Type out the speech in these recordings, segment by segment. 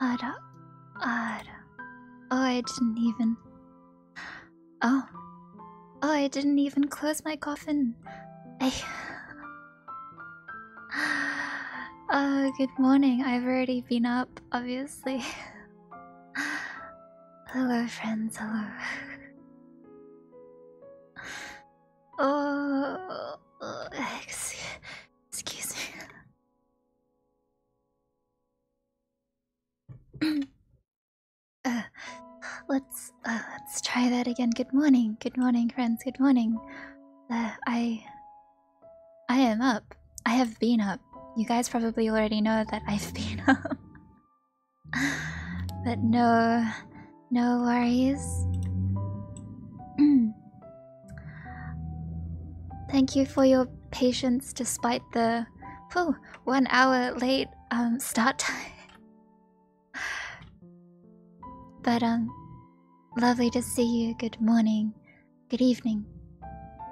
Ada. Oh, I didn't even... Oh, I didn't even close my coffin. Good morning. I've already been up, obviously. Hello, friends. Hello. Oh, excuse me. Let's try that again. Good morning, friends. Good morning. I am up. I have been up. You guys probably already know that I've been up. But no worries. Thank you for your patience despite the 1 hour late start time. But lovely to see you. Good morning, good evening,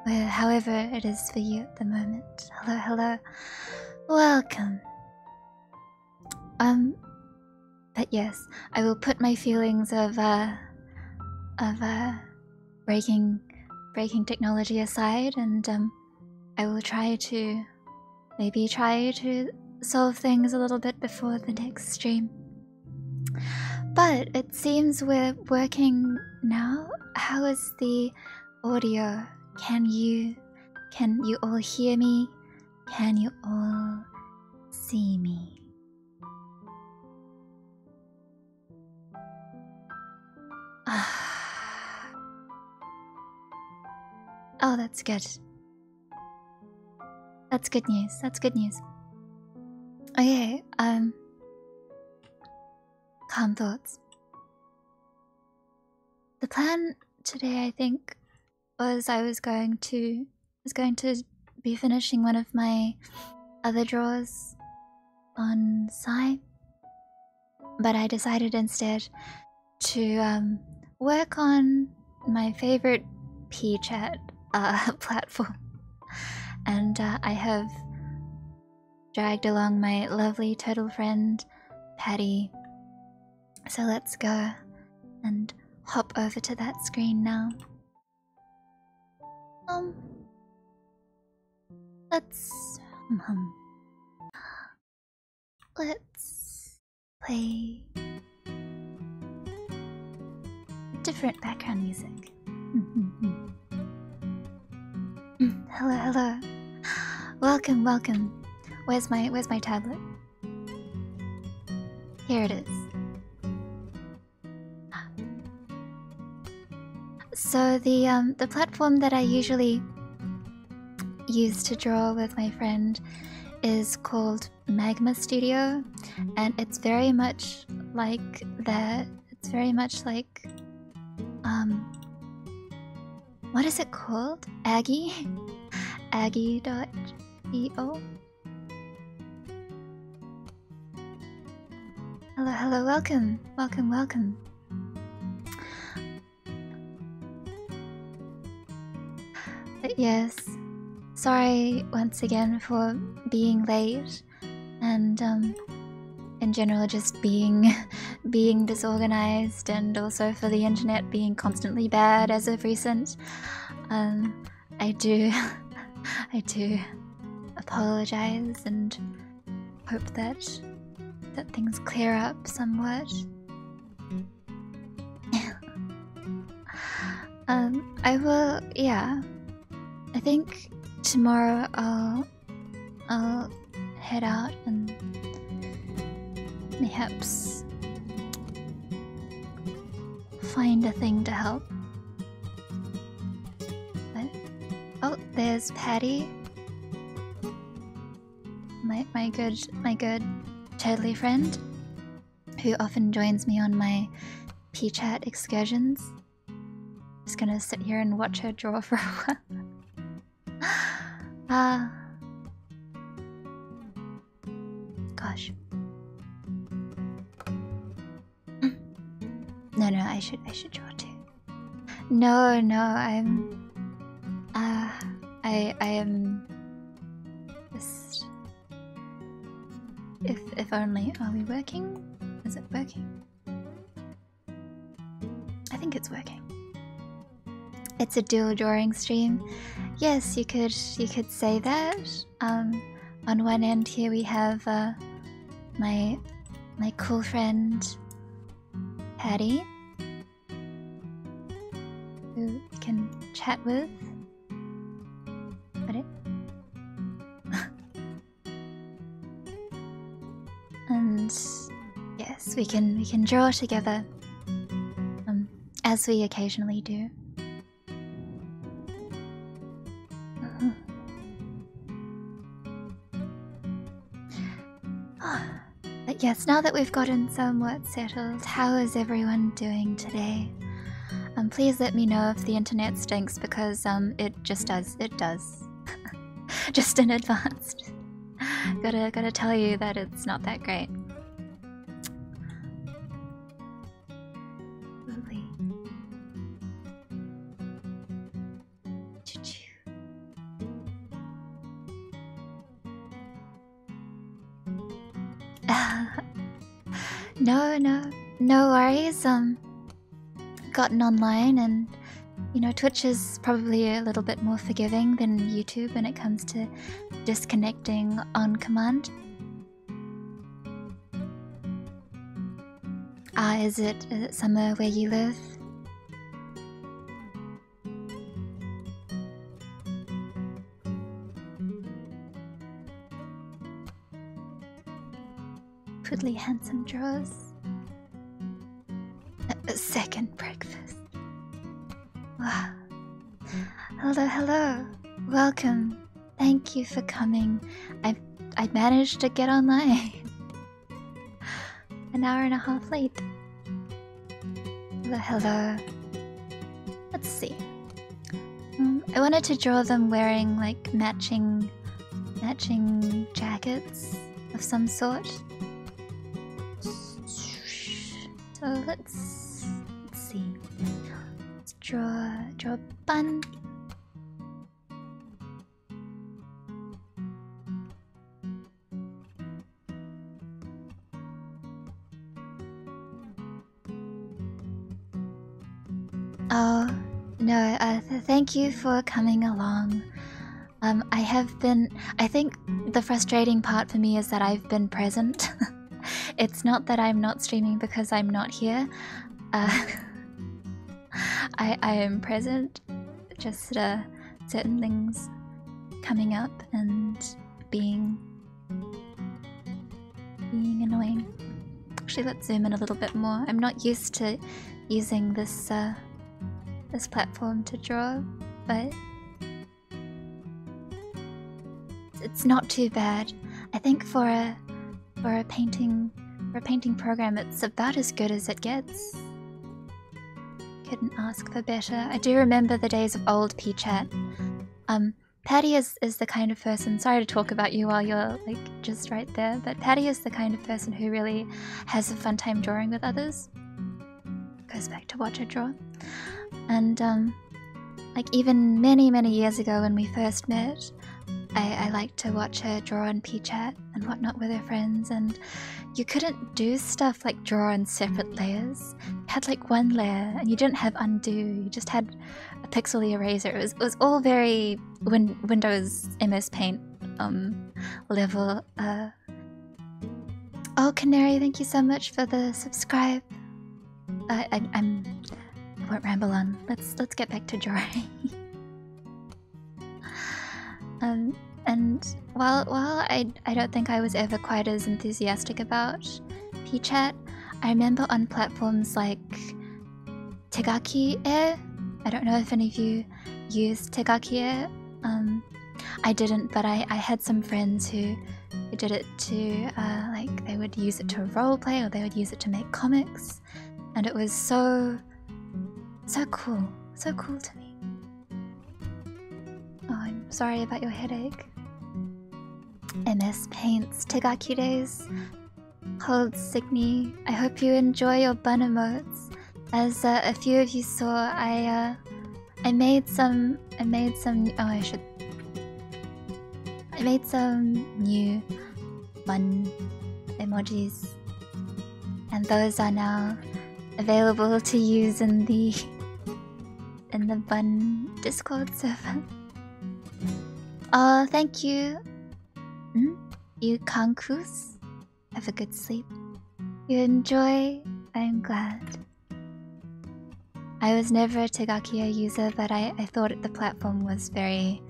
however it is for you at the moment. Hello, welcome. But yes, I will put my feelings of breaking technology aside, and I will try to solve things a little bit before the next stream. But it seems we're working now. How is the audio? Can you all hear me? Can you all see me? Oh, that's good. That's good news. Okay, calm thoughts. The plan today, I think, was I was going to be finishing one of my other drawers on Psy, but I decided instead to work on my favorite pchat platform, and I have dragged along my lovely turtle friend Paddy. So let's go and hop over to that screen now. Let's play different background music. Hello. Welcome. Where's my tablet? Here it is. So the platform that I usually use to draw with my friend is called Magmastudio, and it's very much like that. It's very much like what is it called? Aggie.io. Hello, welcome. But yes, sorry once again for being late, and in general just being disorganized, and also for the internet being constantly bad as of recent. I do apologize and hope that things clear up somewhat. I will, yeah. I think tomorrow I'll head out and perhaps find a thing to help. But, oh, there's Paddy, my good turtley friend, who often joins me on my pchat excursions. Just gonna sit here and watch her draw for a while. Gosh. No, I should draw too. No, I'm I am just, if only. Are we working? Is it working? I think it's working. It's a dual drawing stream. Yes, you could say that. On one end here we have my cool friend Paddy, who you can chat with. Got it? And yes, we can draw together, as we occasionally do. But yes, now that we've gotten somewhat settled, how is everyone doing today? Please let me know if the internet stinks, because it just does. It does. Just in advance. Gotta tell you that it's not that great. Lovely. No worries. Gotten online, and you know, Twitch is probably a little bit more forgiving than YouTube when it comes to disconnecting on command. Is it somewhere where you live? Twiddly handsome drawers. A second breakfast. Wow. Hello. Welcome. Thank you for coming. I managed to get online. An hour and a half late. Hello. Let's see. I wanted to draw them wearing like matching jackets of some sort. So let's see. Let's draw a bun. Oh no! Thank you for coming along. I think the frustrating part for me is that I've been present. It's not that I'm not streaming because I'm not here. I am present, just certain things coming up and being annoying. Actually, let's zoom in a little bit more. I'm not used to using this platform to draw, but it's not too bad. I think for a painting program, it's about as good as it gets. Couldn't ask for better. I do remember the days of old pchat. Paddy is the kind of person, sorry to talk about you while you're like just right there, but Paddy is the kind of person who really has a fun time drawing with others. Goes back to watch her draw. And like even many years ago when we first met, I liked to watch her draw on pchat and whatnot with her friends, and you couldn't do stuff like draw on separate layers. You had like one layer and you didn't have undo, you just had a pixel eraser. It was all very Windows MS Paint level. Oh, Canary, thank you so much for the subscribe. I won't ramble on. Let's get back to drawing. And while I don't think I was ever quite as enthusiastic about pchat, I remember on platforms like Tegaki-e. I don't know if any of you used Tegaki-e. I didn't, but I had some friends who did it to like they would use it to roleplay, or they would use it to make comics, and it was so cool to me. Oh, I'm sorry about your headache. MS Paint's Tegaki days. Hold Signy. I hope you enjoy your bun emotes. As a few of you saw, I made some. I made some new bun emojis. and those are now available to use in the Bun Discord server. Oh, thank you. You Kankus. Have a good sleep. You enjoy. I'm glad. I was never a Tegakia user, but I thought the platform was very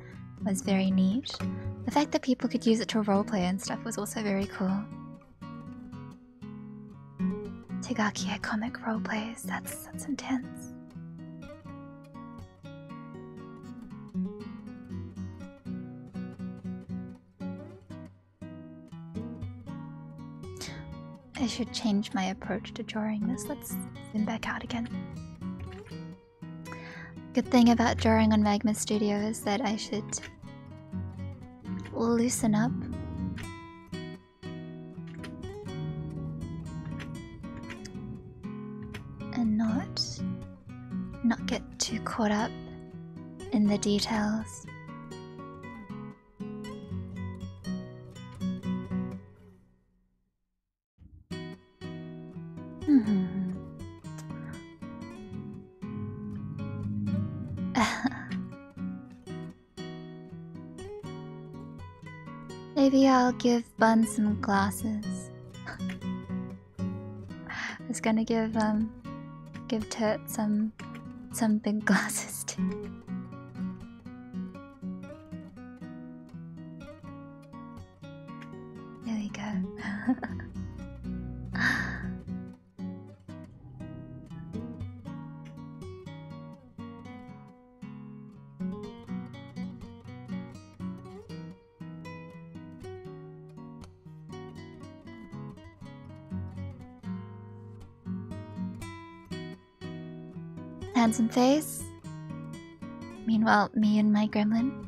neat. The fact that people could use it to roleplay and stuff was also very cool. Tegakia comic roleplays, that's intense. I should change my approach to drawing this. Let's zoom back out again. Good thing about drawing on Magmastudio is that I should loosen up. And not get too caught up in the details. Maybe I'll give Bun some glasses. I was gonna give Turt some big glasses too. There we go. Handsome face. Meanwhile, me and my gremlin.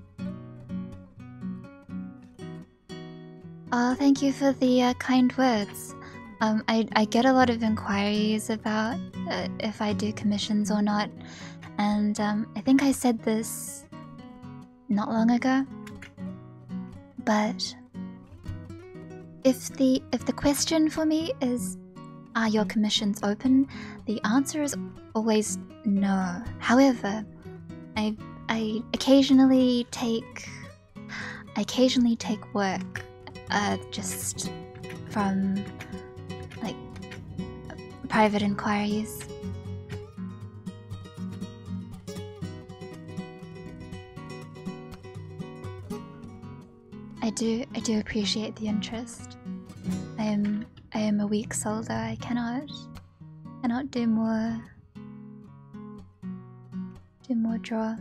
Oh, thank you for the kind words. I get a lot of inquiries about if I do commissions or not, and I think I said this not long ago. But if the question for me is, are your commissions open? The answer is always no. However, I occasionally take work just from like private inquiries. I do appreciate the interest. I am a weak soldier. I cannot do more draw.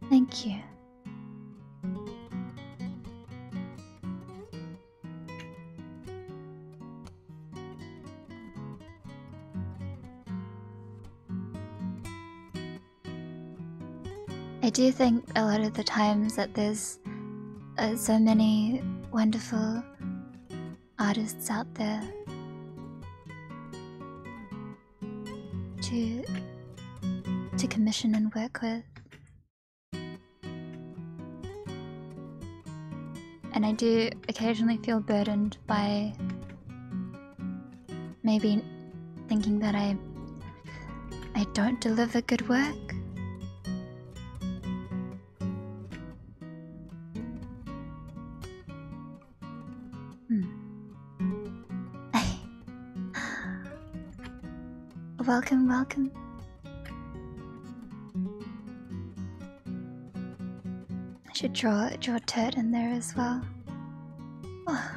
Thank you. I do think a lot of the times that there's so many wonderful artists out there to commission and work with. And I do occasionally feel burdened by maybe thinking that I don't deliver good work. Welcome, welcome. I should draw Turt in there as well. Oh,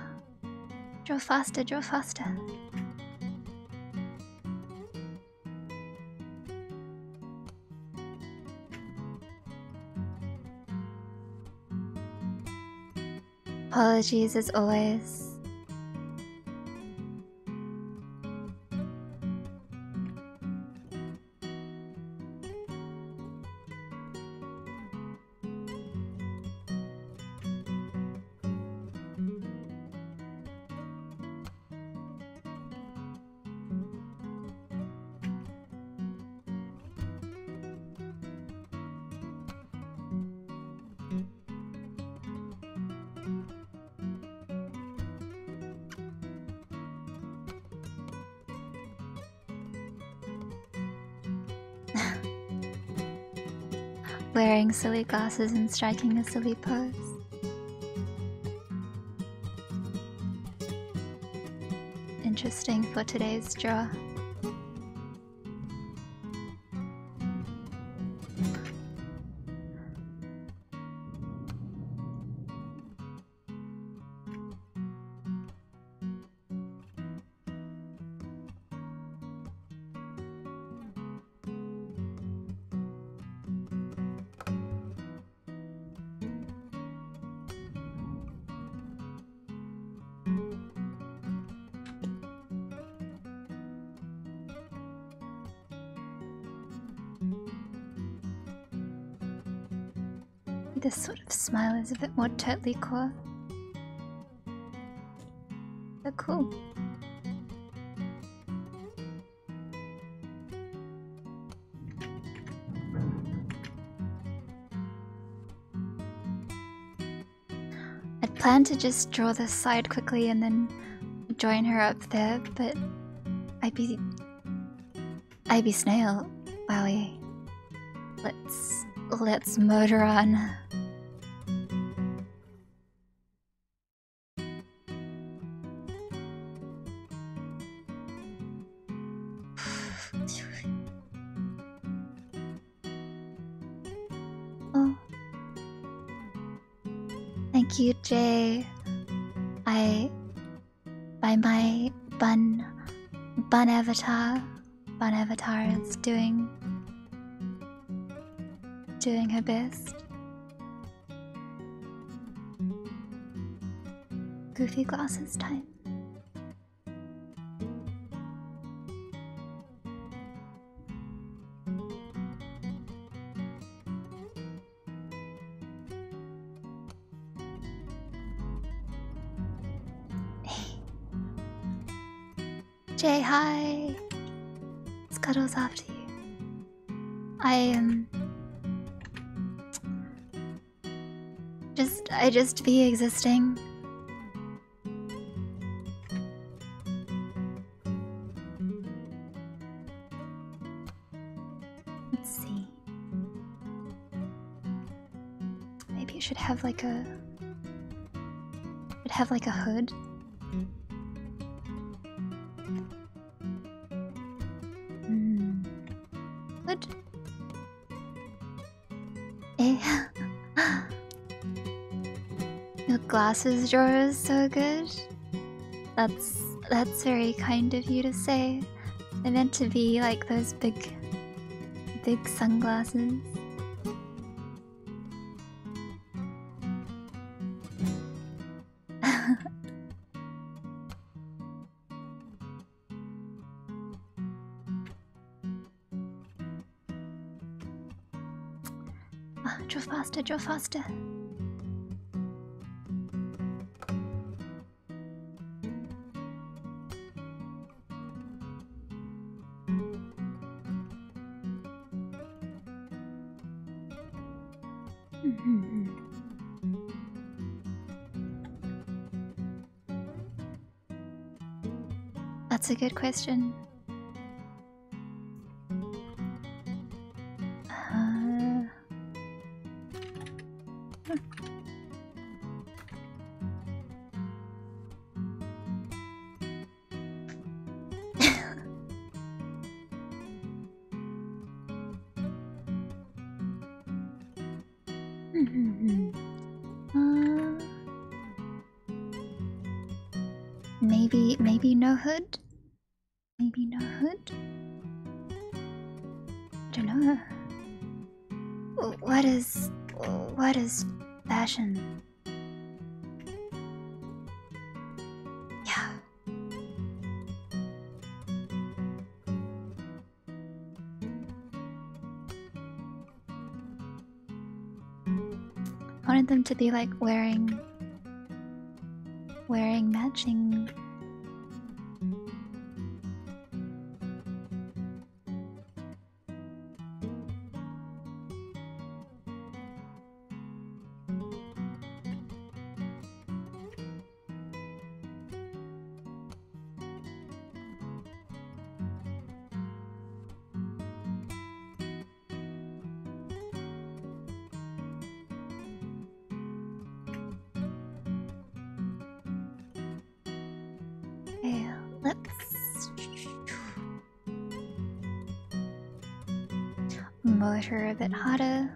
draw faster, draw faster. Apologies as always. Wearing silly glasses and striking a silly pose. Interesting for today's draw. This sort of smile is a bit more totally core. So cool. I'd planned to just draw this side quickly and then join her up there, but I'd be snail. Wowie. Let's motor on. Oh. Thank you, Jay. By my bun avatar. Bun avatar is doing her best. Goofy glasses time. Jay, hi. Scuttles after you. I just be existing. Let's see. Maybe it should have like a hood. Hood. Eh. Your glasses drawer is so good. That's very kind of you to say. They're meant to be like those big sunglasses. Draw faster. That's a good question. Maybe no hood? Maybe no hood? I don't know. What is fashion? Yeah. I wanted them to be like wearing matching. Okay, let's motor a bit harder.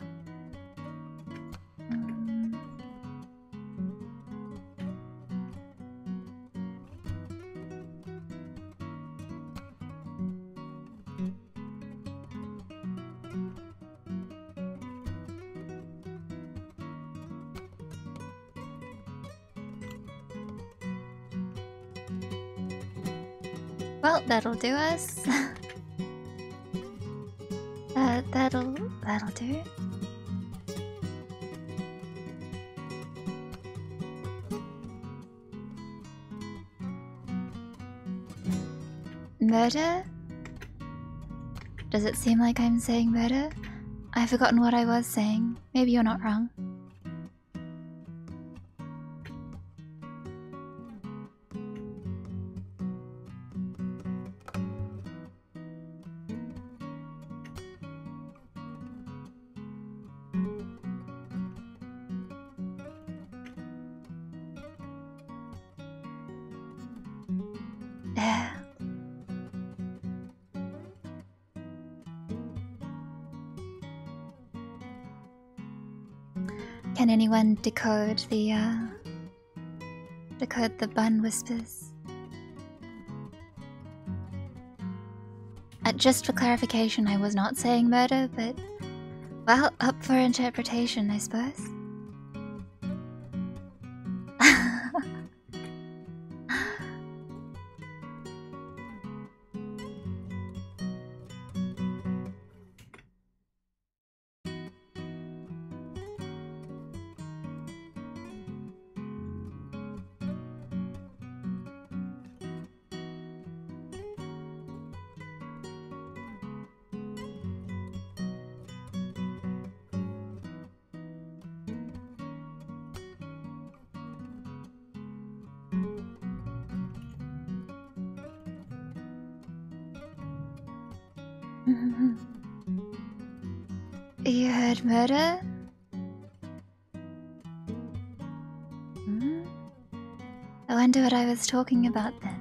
Well, that'll do us. That'll do. Murder? Does it seem like I'm saying murder? I've forgotten what I was saying. Maybe you're not wrong. Can anyone decode the bun whispers? Just for clarification, I was not saying murder, but well, up for interpretation, I suppose. You heard murder? I wonder what I was talking about then.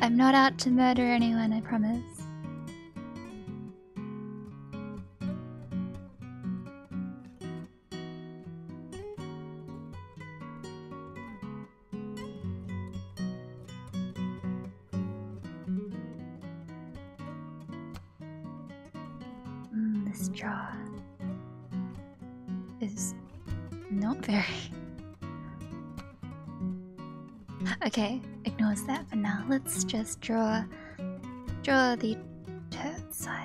I'm not out to murder anyone, I promise. This jaw is not very... Okay, ignores that for now. Let's just draw the turd side.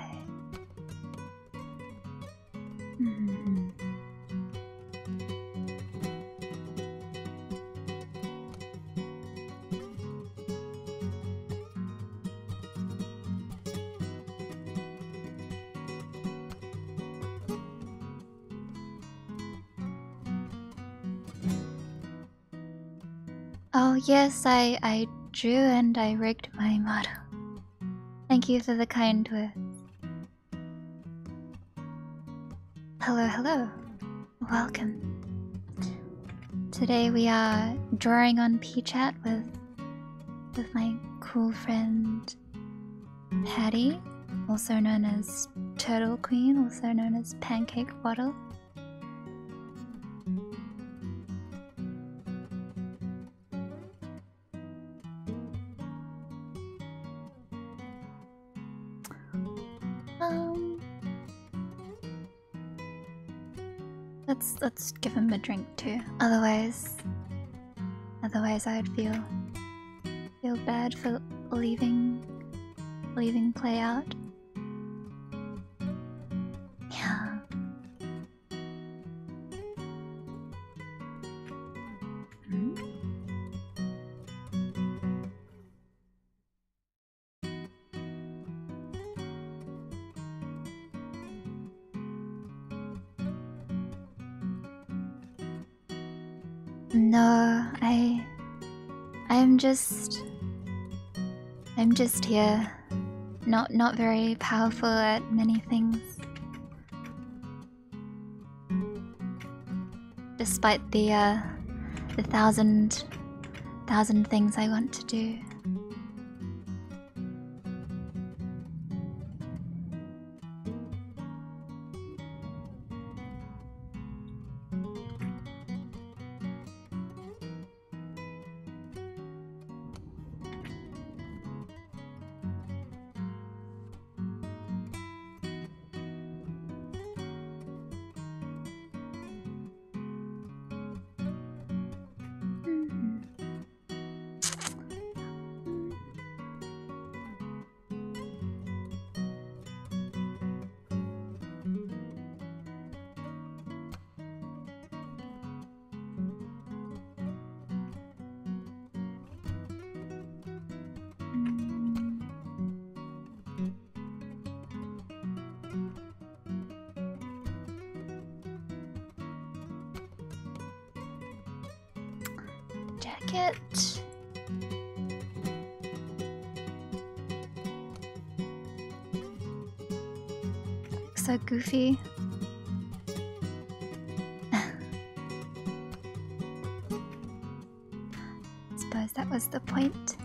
Oh yes, I drew and I rigged my model. Thank you for the kind words. Hello, hello. Welcome. Today we are drawing on pchat with my cool friend Paddy, also known as Turtle Queen, also known as Pancake Waddle. Let's give him a drink too. Otherwise I'd feel bad for leaving play out. Yeah. No, I'm just here not very powerful at many things. Despite the thousand things I want to do. Jacket. Looks so goofy. Suppose that was the point.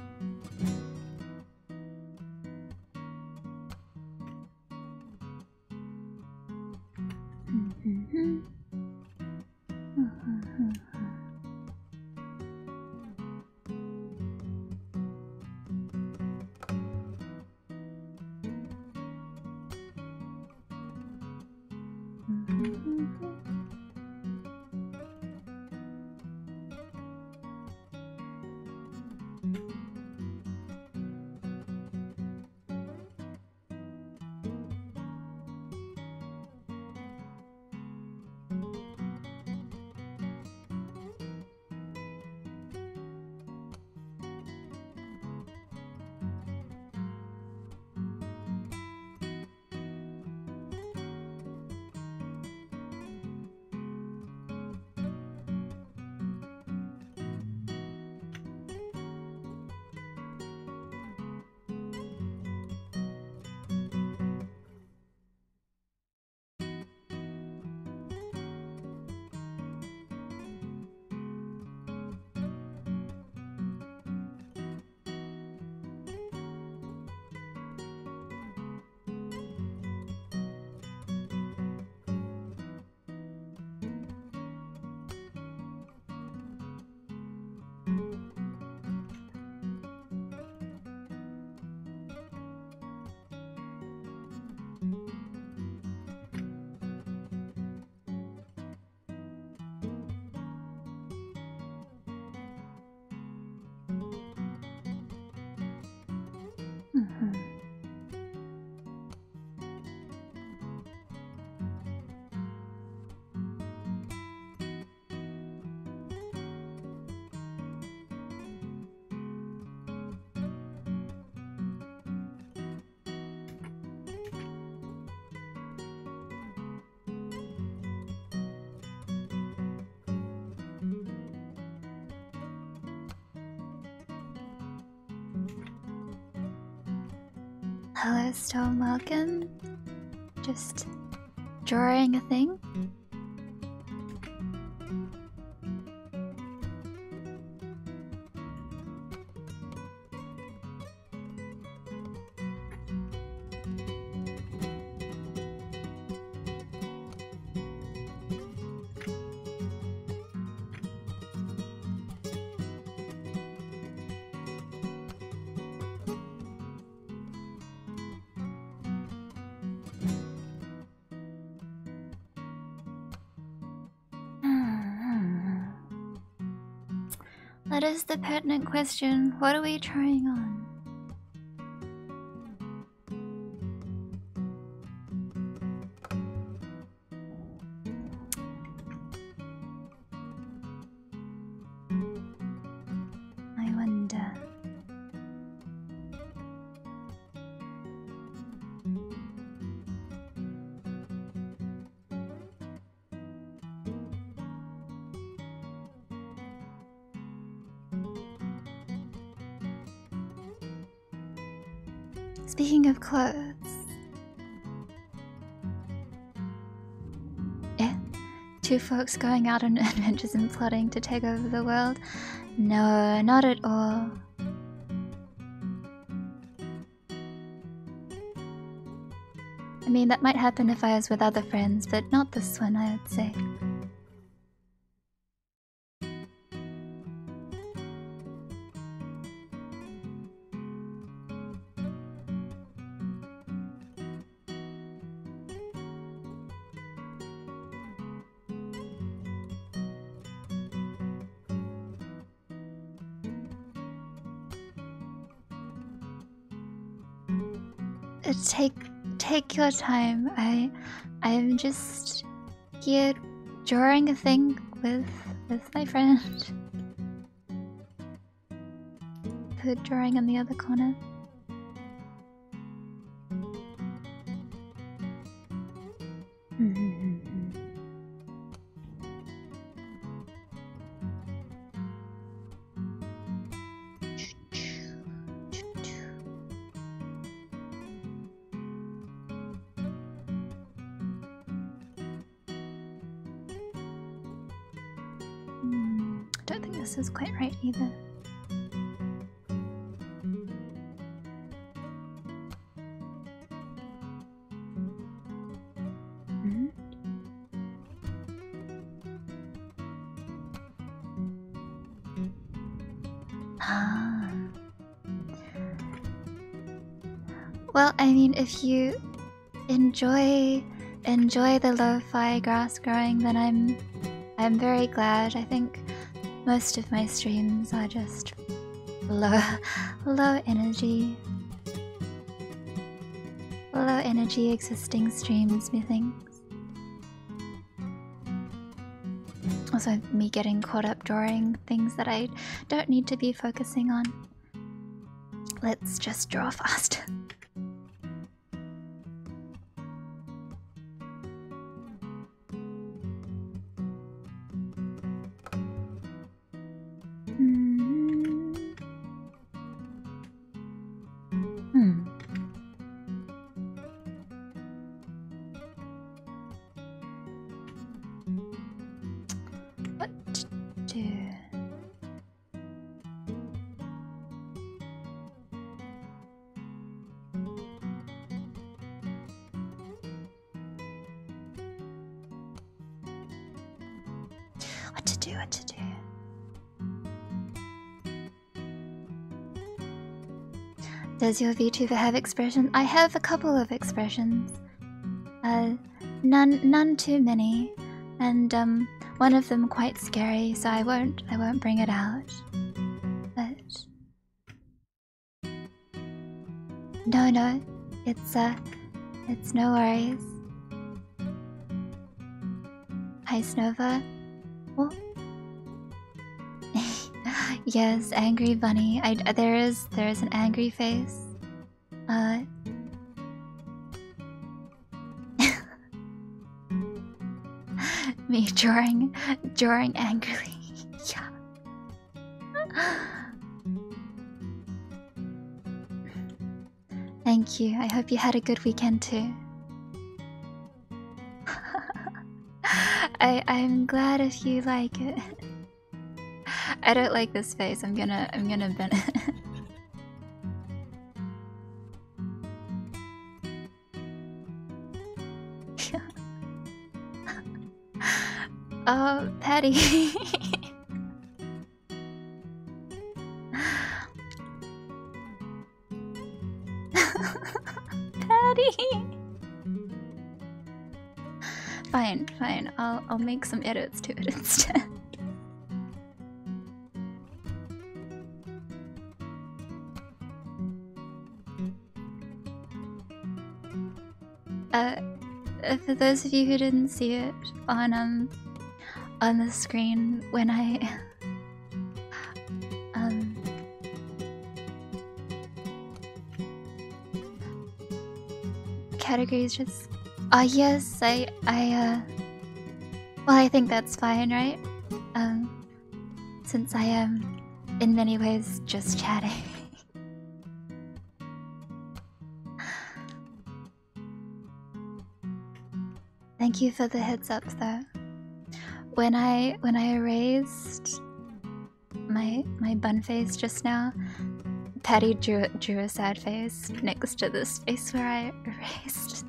Hello, Storm, welcome. Just drawing a thing. That is the pertinent question. What are we trying on? I wonder. Speaking of clothes. Eh? Two folks going out on adventures and plotting to take over the world? No, not at all. I mean, that might happen if I was with other friends, but not this one, I would say. Take your time. I'm just here drawing a thing with my friend. The drawing in the other corner. Don't think this is quite right either. Well, I mean, if you enjoy the lo-fi grass growing, then I'm very glad. I think most of my streams are just low energy existing streams, methinks. Also, me getting caught up drawing things that I don't need to be focusing on. Let's just draw fast. What to do. Does your VTuber have expressions? I have a couple of expressions. None too many, and one of them quite scary, so I won't bring it out. But no, it's no worries. Hi Snova. Oh. Yes, angry bunny. There is an angry face. Me drawing angrily. Yeah. Thank you. I hope you had a good weekend too. I'm glad if you like it. I don't like this face. I'm gonna bend it. Oh, Paddy. Paddy. Fine. I'll make some edits to it instead. For those of you who didn't see it on the screen when I categories just yes, well, I think that's fine, right? Since I am in many ways just chatting. Thank you for the heads up though. When I erased my bun face just now, Paddy drew a sad face next to the space where I erased.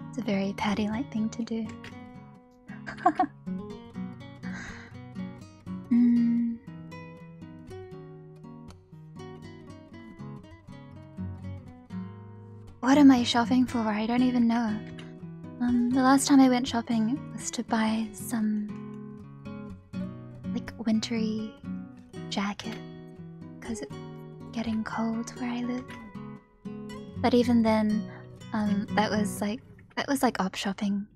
It's a very Paddy-like thing to do. What am I shopping for? I don't even know. The last time I went shopping was to buy some like wintry jacket because it's getting cold where I live. But even then, that was like op shopping.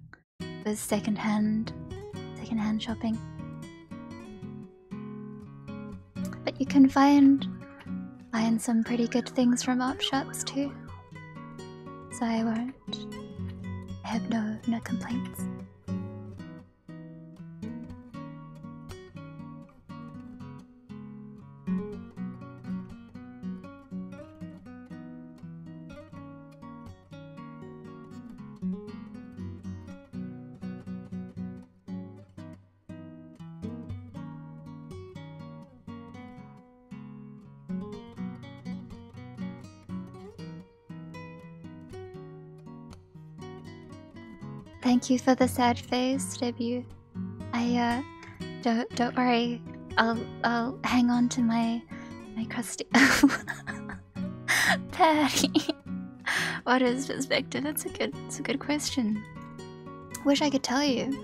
It was secondhand shopping. But you can find some pretty good things from op shops too. So I have no complaints. Thank you for the sad face, debut. Don't worry. I'll hang on to my crusty Paddy. What is perspective? It's a good question. Wish I could tell you.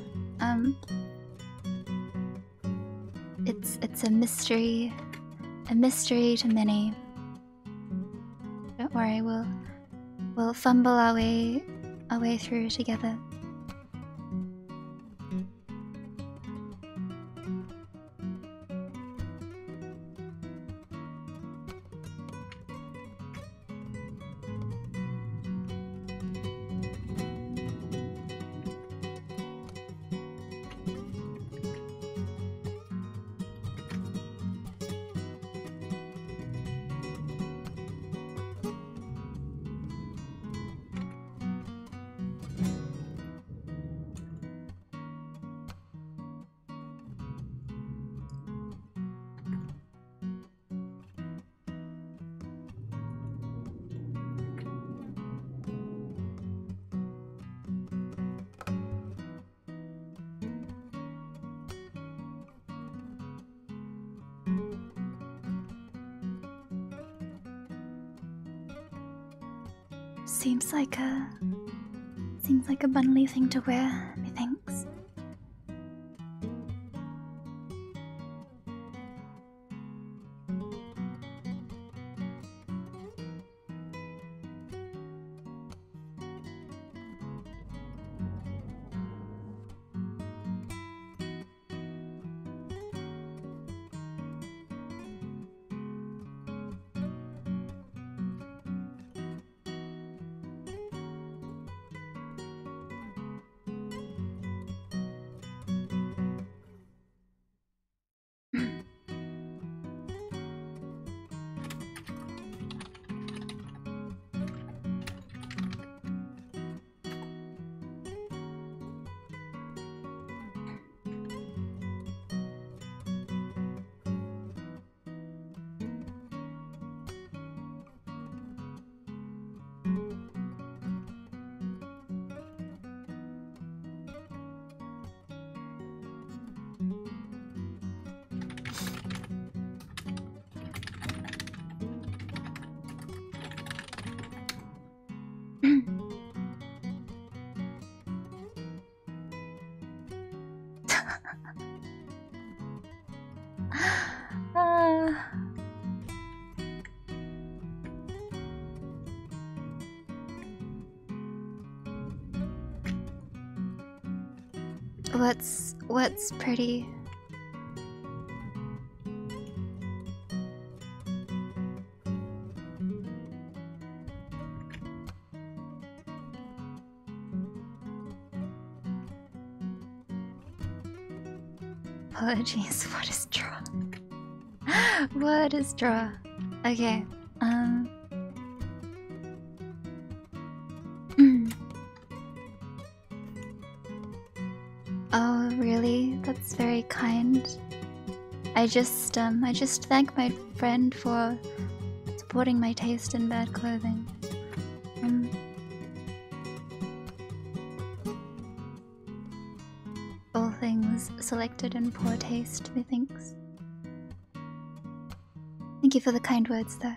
It's a mystery to many. Don't worry, we'll fumble our way through together. Seems like a bunly thing to wear, methinks. What's pretty? Apologies. What is draw? What is draw? Okay. Oh, really? That's very kind. I just thank my friend for supporting my taste in bad clothing. All things selected in poor taste, methinks. Thank you for the kind words, though.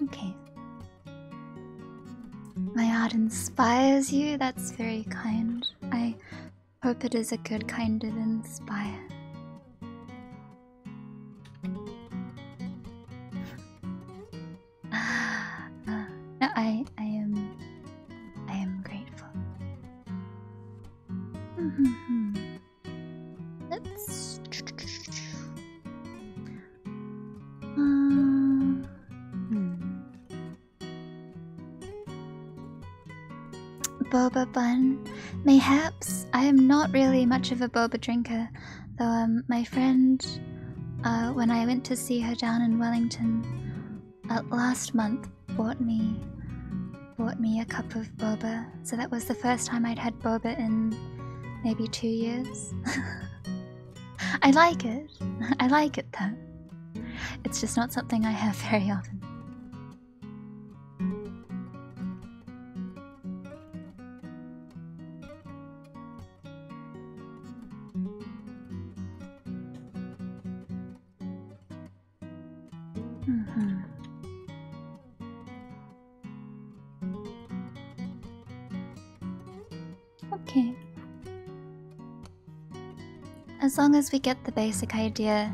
Okay. My art inspires you? That's very kind. I hope it is a good kind of inspire. No, I am grateful. Let's boba bun. Mayhaps. I am not really much of a boba drinker, though my friend, when I went to see her down in Wellington last month, bought me a cup of boba. So that was the first time I'd had boba in maybe 2 years. I like it. I like it though. It's just not something I have very often. Okay. As long as we get the basic idea,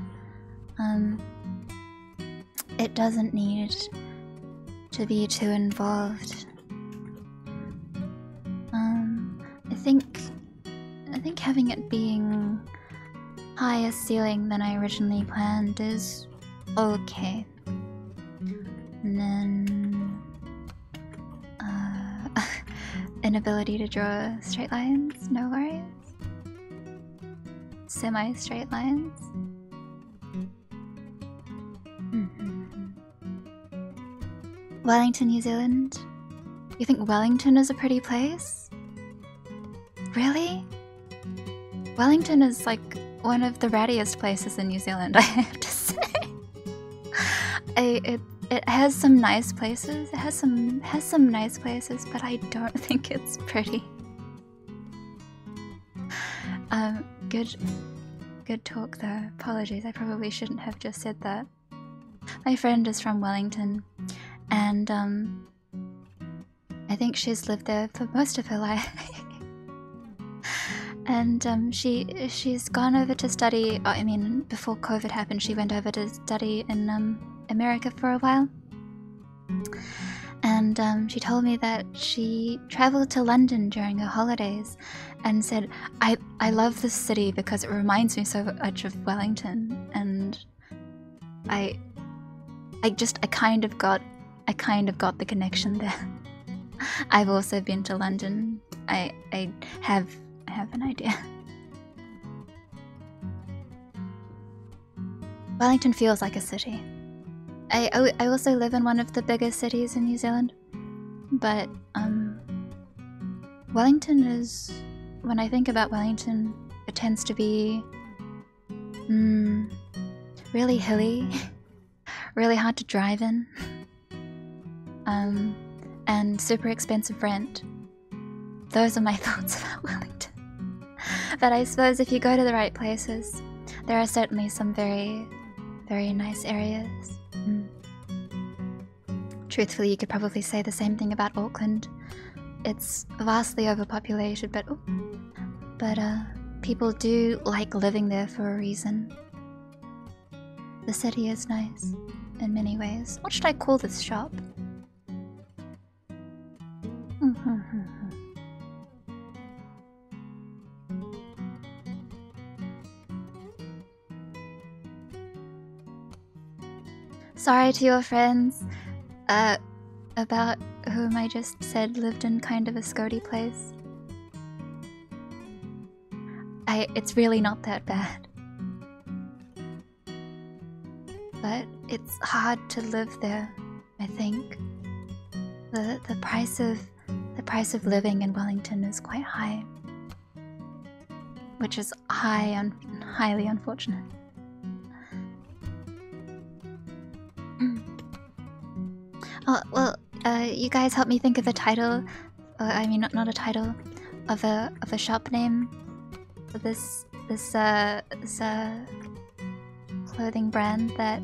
it doesn't need to be too involved. I think having it being higher ceiling than I originally planned is okay. And then inability to draw straight lines, no worries. Semi-straight lines. Wellington, New Zealand? You think Wellington is a pretty place? Really? Wellington is like one of the rattiest places in New Zealand, I have to say. It has some nice places. It has some nice places, but I don't think it's pretty. Good talk though. Apologies, I probably shouldn't have just said that. My friend is from Wellington, and I think she's lived there for most of her life. And she's gone over to study. I mean, before COVID happened, she went over to study in America for a while. And she told me that she traveled to London during her holidays and said, I love this city because it reminds me so much of Wellington. And I kind of got the connection there. I've also been to London. I have an idea. Wellington feels like a city. I also live in one of the biggest cities in New Zealand, but Wellington is, when I think about Wellington, it tends to be really hilly, really hard to drive in, and super expensive rent. Those are my thoughts about Wellington. But I suppose if you go to the right places, there are certainly some very, very nice areas. Truthfully, you could probably say the same thing about Auckland. It's vastly overpopulated, but people do like living there for a reason. The city is nice in many ways. What should I call this shop? Sorry to your friends, about whom I just said lived in kind of a Scody place. It's really not that bad. But it's hard to live there, I think. The price of living in Wellington is quite high. Which is highly unfortunate. Oh, well, you guys help me think of a title. I mean, not a title, of a shop name for this clothing brand that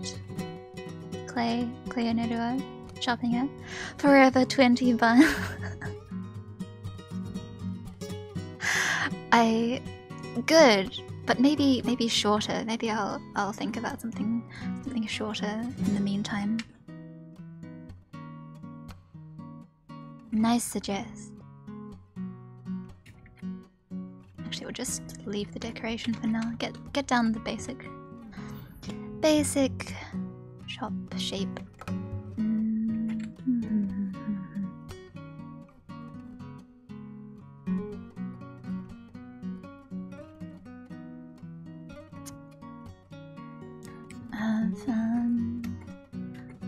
Clay and Edu are shopping at. Forever 20 bun. Good, but maybe shorter. Maybe I'll think about something shorter in the meantime. Nice suggest. Actually, we'll just leave the decoration for now. Get down the basic shop shape.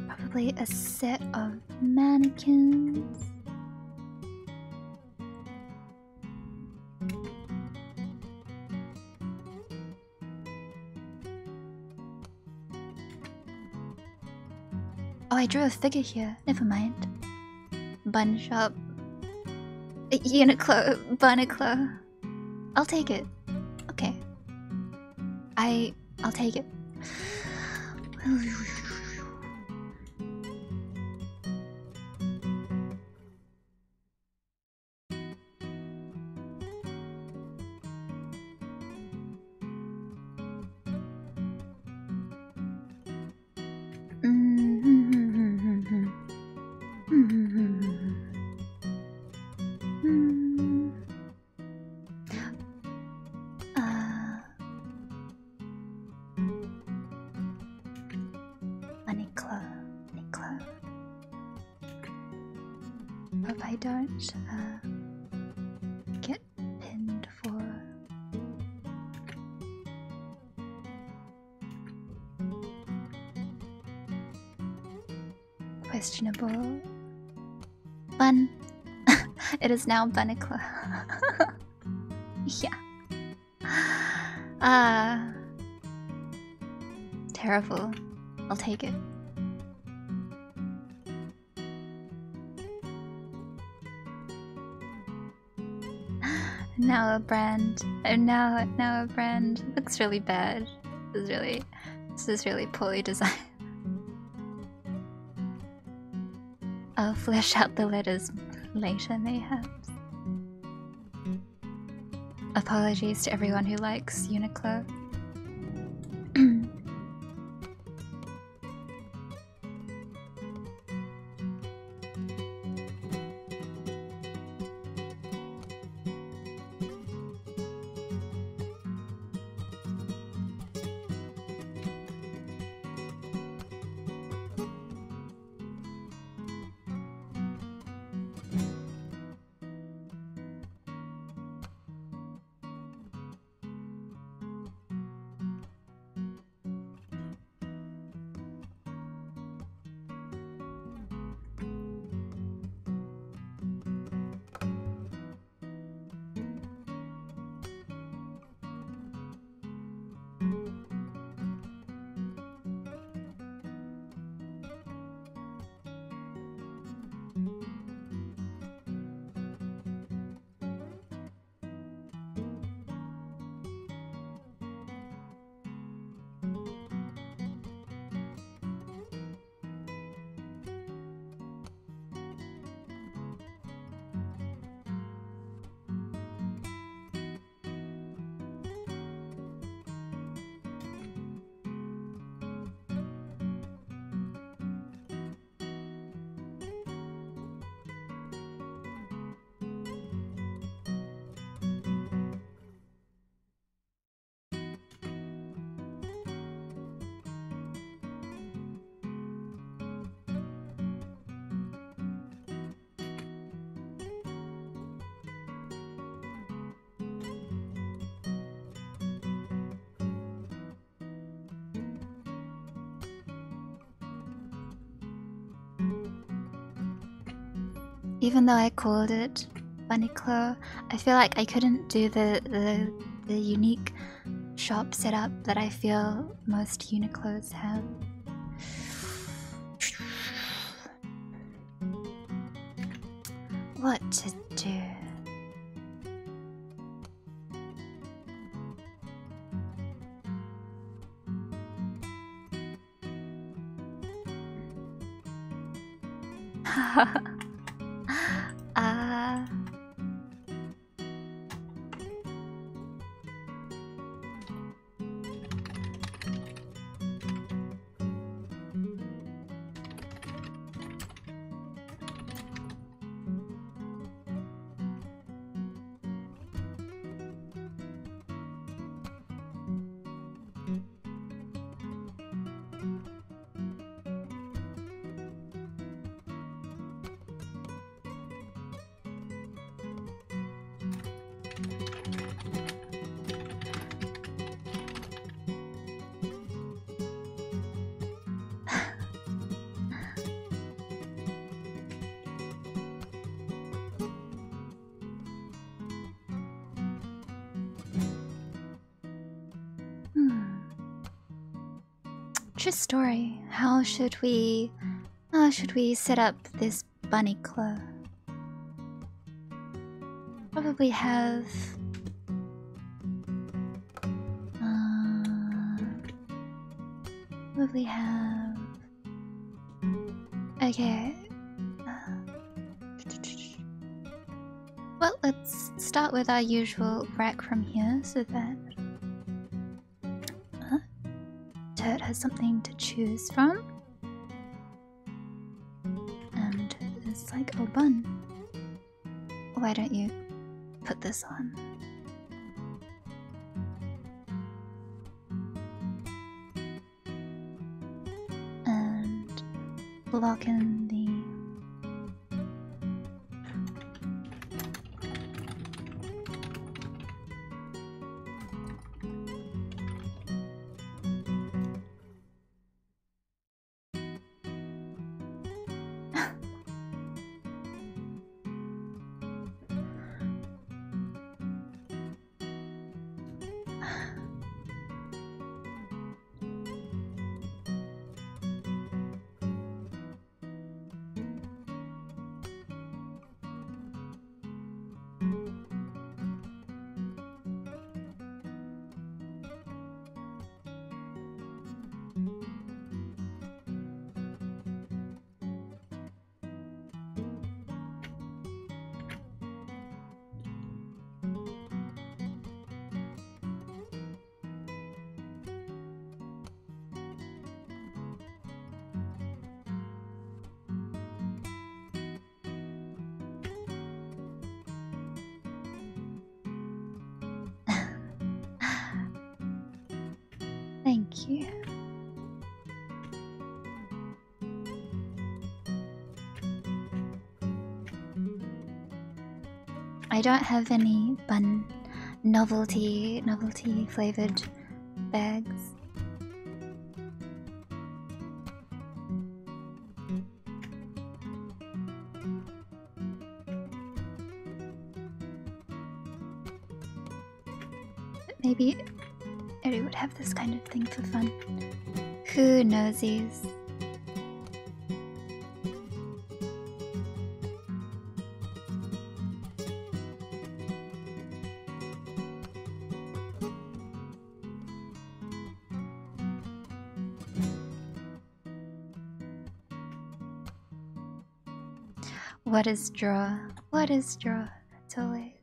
Probably a set of mannequins. Oh, I drew a figure here. Never mind. Bun shop. Uniqlo. Buniclo. I'll take it. Okay. I'll take it. Hope I don't get pinned for questionable. Bun. It is now Bunicla. Yeah. Terrible. I'll take it. Now a brand. Now a brand. Looks really bad. This is really poorly designed. I'll flesh out the letters later, mayhaps. Apologies to everyone who likes Uniqlo. even though I called it Bunnyclaw, I feel like I couldn't do the unique shop setup that I feel most Uniqlos have. What to do? True story. How should we set up this Bunnyclaw? Probably have okay. Well, let's start with our usual rack from here so that Toad has something to choose from. And it's like a bun. Why don't you put this on? And lock in the Thank you. I don't have any bun novelty flavored bags. But maybe Eri would have this kind of thing for fun. Who knowsies? What is draw? What is draw? It's always.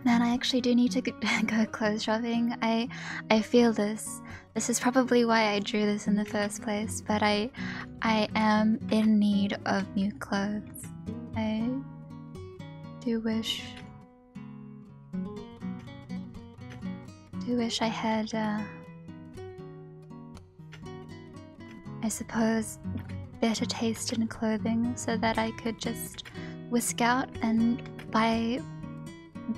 Man, I actually do need to go clothes shopping. I feel this. This is probably why I drew this in the first place, but I am in need of new clothes. I do wish I had I suppose better taste in clothing so that I could just whisk out and buy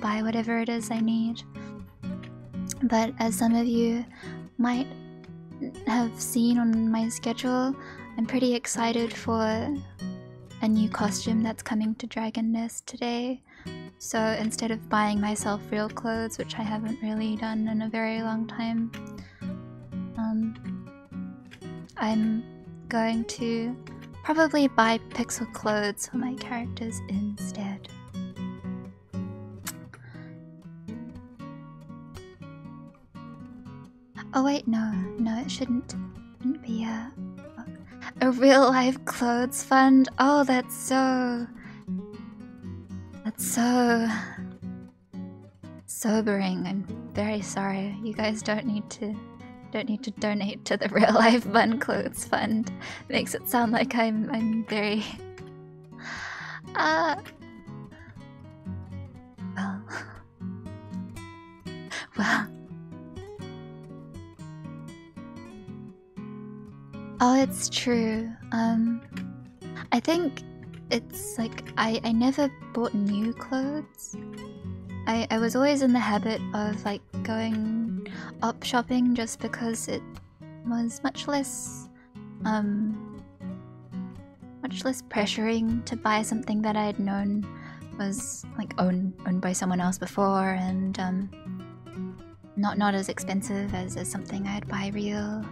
whatever it is I need. But as some of you might have seen on my schedule, I'm pretty excited for a new costume that's coming to Dragon Nest today. So instead of buying myself real clothes, which I haven't really done in a very long time, I'm going to probably buy pixel clothes for my characters instead. Oh wait, no, it shouldn't be a real life clothes fund. Oh, that's so sobering. I'm very sorry. You guys don't need to donate to the real life bun clothes fund. Makes it sound like I'm very well. Oh, it's true. I think it's like I never bought new clothes. I was always in the habit of like going op shopping just because it was much less pressuring to buy something that I had known was like owned by someone else before, and not as expensive as something I'd buy real.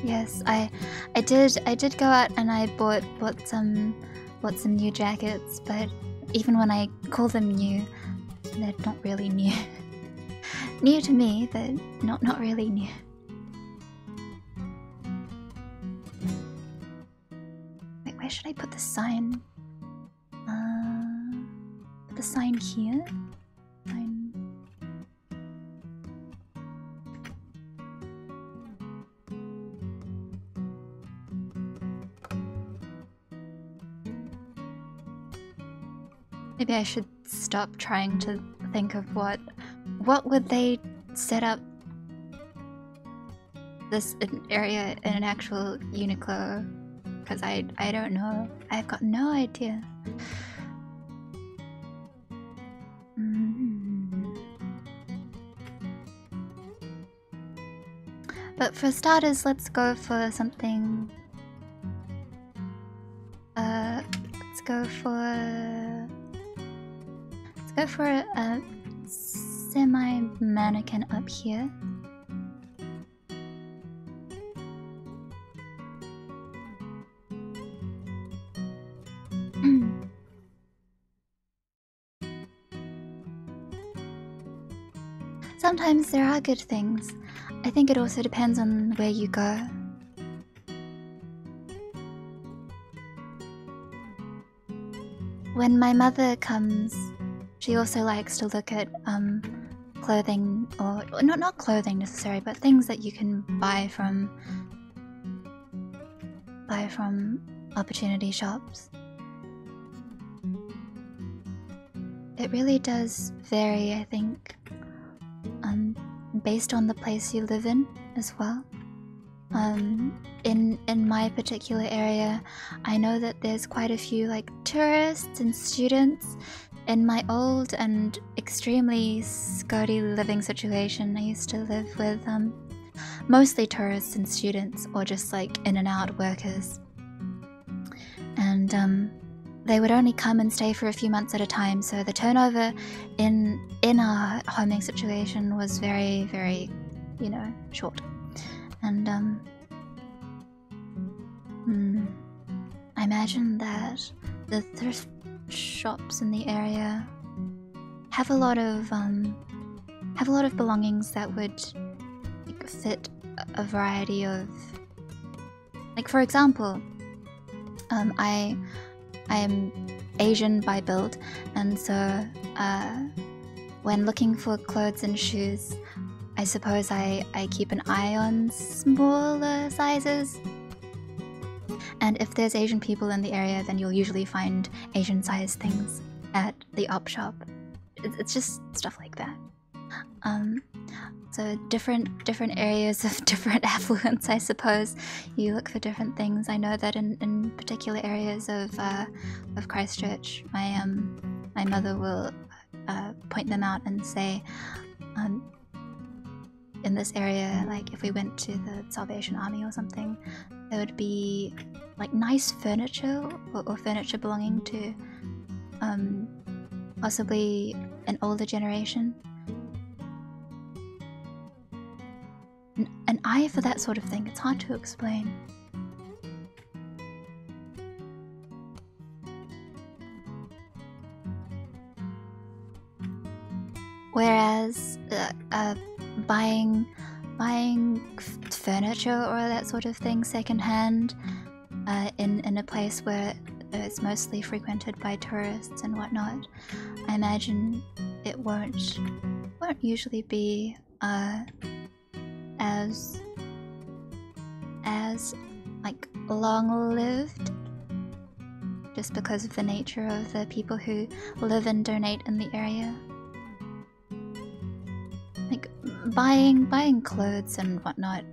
Yes, I did go out and I bought some new jackets, but even when I call them new, they're not really new. New to me, but not really new. Wait, where should I put the sign? Put the sign here? Maybe I should stop trying to think of what would they set up this area in an actual Uniqlo, because I don't know. I've got no idea. But for starters, let's go for something. Let's go for a semi-mannequin up here. Sometimes there are good things. I think it also depends on where you go. When my mother comes, she also likes to look at clothing, or not clothing necessarily, but things that you can buy from opportunity shops. It really does vary, I think, based on the place you live in as well. In my particular area, I know that there's quite a few like tourists and students. In my old and extremely scotty living situation, I used to live with mostly tourists and students, or just like in and out workers. And they would only come and stay for a few months at a time, so the turnover in our homing situation was very, very, short. And I imagine that the thrift shops in the area have a lot of belongings that would fit a variety of, like, for example, I am Asian by build, and so when looking for clothes and shoes, I suppose I keep an eye on smaller sizes. And if there's Asian people in the area, then you'll usually find Asian-sized things at the op shop. It's just stuff like that. So different areas of different affluence, I suppose. You look for different things. I know that in particular areas of Christchurch, my mother will point them out and say, in this area, like if we went to the Salvation Army or something, there would be like nice furniture or furniture belonging to possibly an older generation. An eye for that sort of thing, it's hard to explain. Whereas buying furniture or that sort of thing secondhand in a place where it's mostly frequented by tourists and whatnot, I imagine it won't usually be as like long-lived, just because of the nature of the people who live and donate in the area. Like buying clothes and whatnot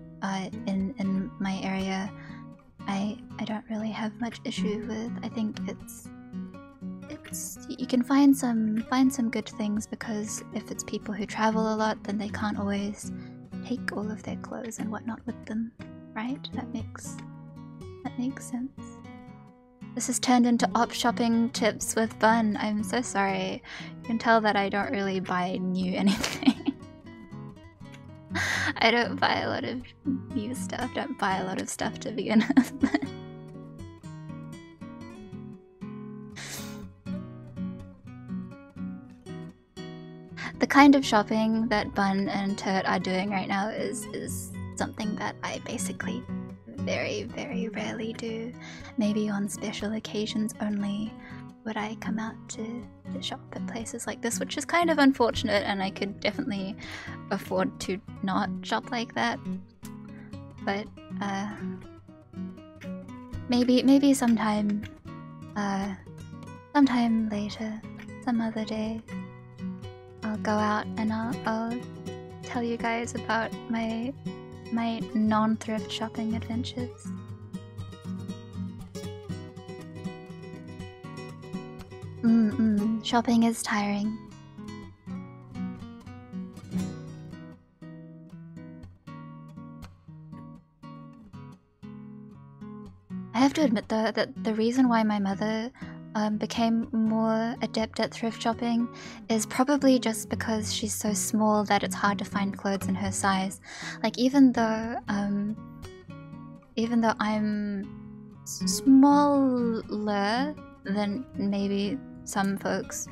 in my area, I don't really have much issue with. I think it's you can find some good things, because if it's people who travel a lot, then they can't always take all of their clothes and whatnot with them, right? That makes sense. This has turned into op shopping tips with Bun. I'm so sorry. You can tell that I don't really buy new anything. I don't buy a lot of new stuff. Don't buy a lot of stuff to begin with. The kind of shopping that Bun and Turt are doing right now is something that I basically very, very rarely do. Maybe on special occasions only would I come out to shop at places like this, which is kind of unfortunate, and I could definitely afford to not shop like that. But maybe sometime later, some other day, I'll go out and I'll tell you guys about my non-thrift shopping adventures. Shopping is tiring. I have to admit though that the reason why my mother became more adept at thrift shopping is probably just because she's so small that it's hard to find clothes in her size. Like even though I'm smaller than maybe some folks,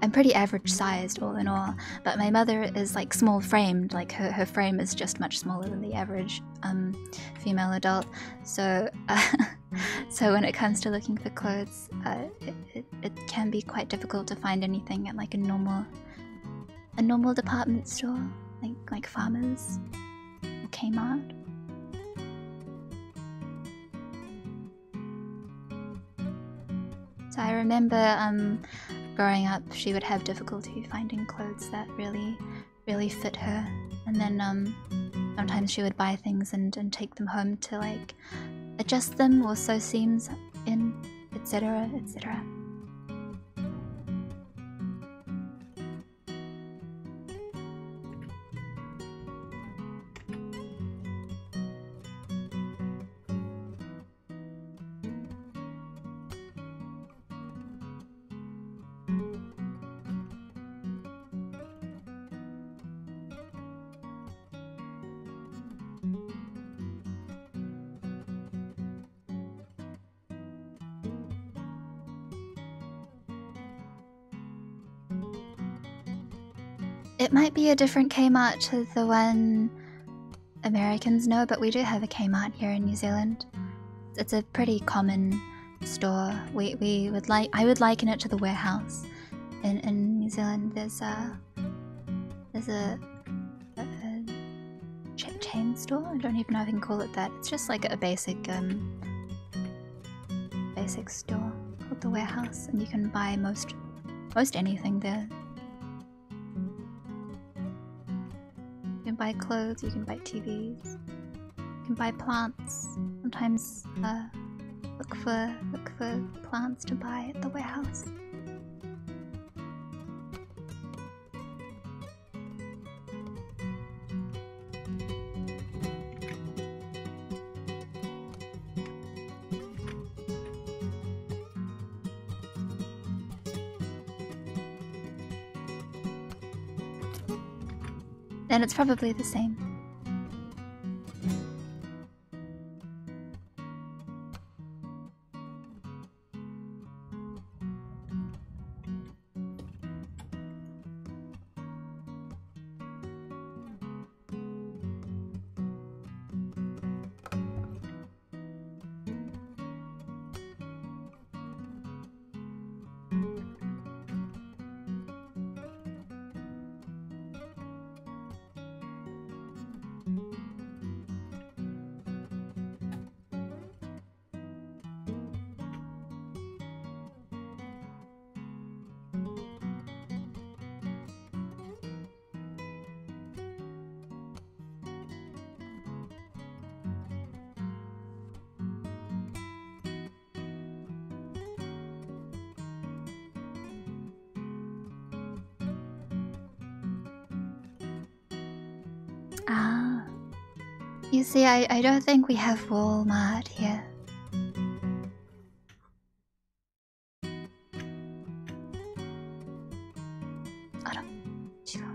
I'm pretty average sized all in all, but my mother is like small framed, like her frame is just much smaller than the average female adult. So so when it comes to looking for clothes, it can be quite difficult to find anything at like a normal department store, like Farmers or Kmart. So I remember growing up, she would have difficulty finding clothes that really fit her, and then sometimes she would buy things and take them home to like adjust them or sew seams in, etc., etc. It might be a different Kmart to the one Americans know, but we do have a Kmart here in New Zealand. It's a pretty common store. I would liken it to the warehouse. In New Zealand, there's a chain store. I don't even know if I can call it that. It's just like a basic store called the warehouse, and you can buy most anything there. buy clothes, you can buy TVs, you can buy plants. Sometimes look for plants to buy at the warehouse. Then it's probably the same. Ah, you see, I don't think we have Walmart here. 알아, 지금.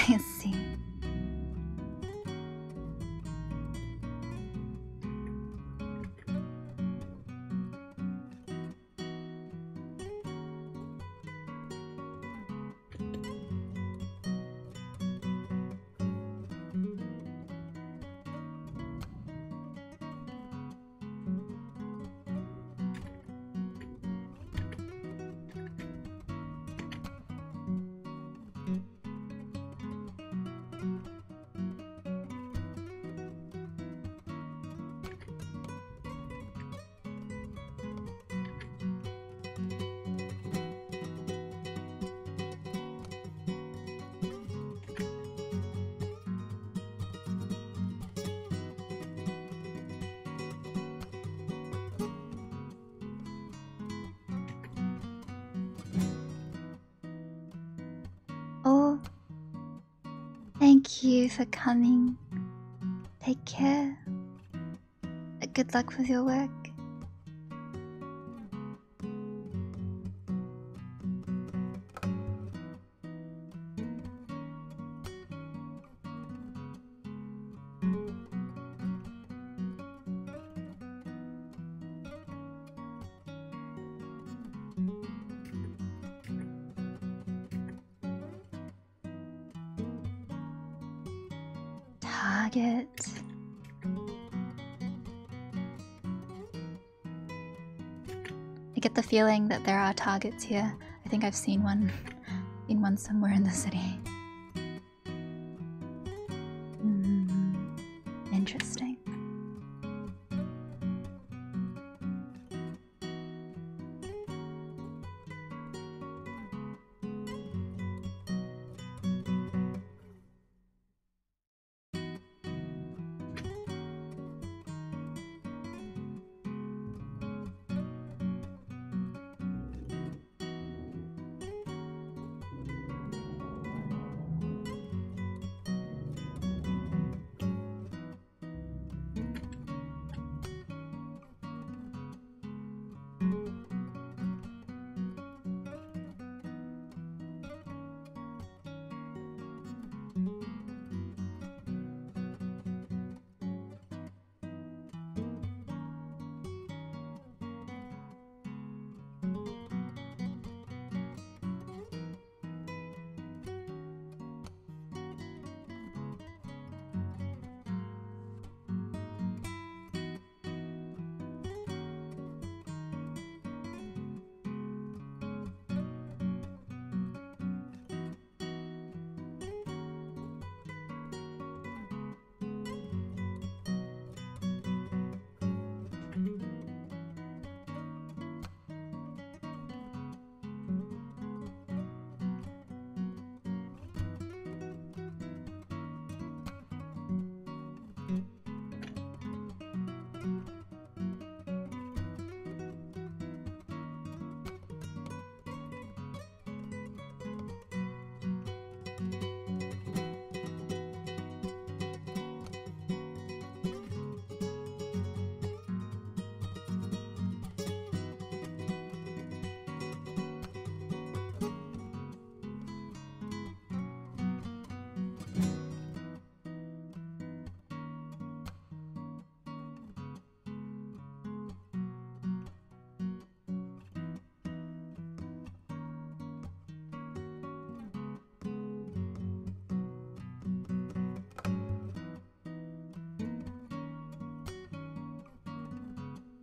I see. Oh, thank you for coming. Take care. Good luck with your work. Target. I get the feeling that there are targets here. I think I've seen one somewhere in the city. Interesting.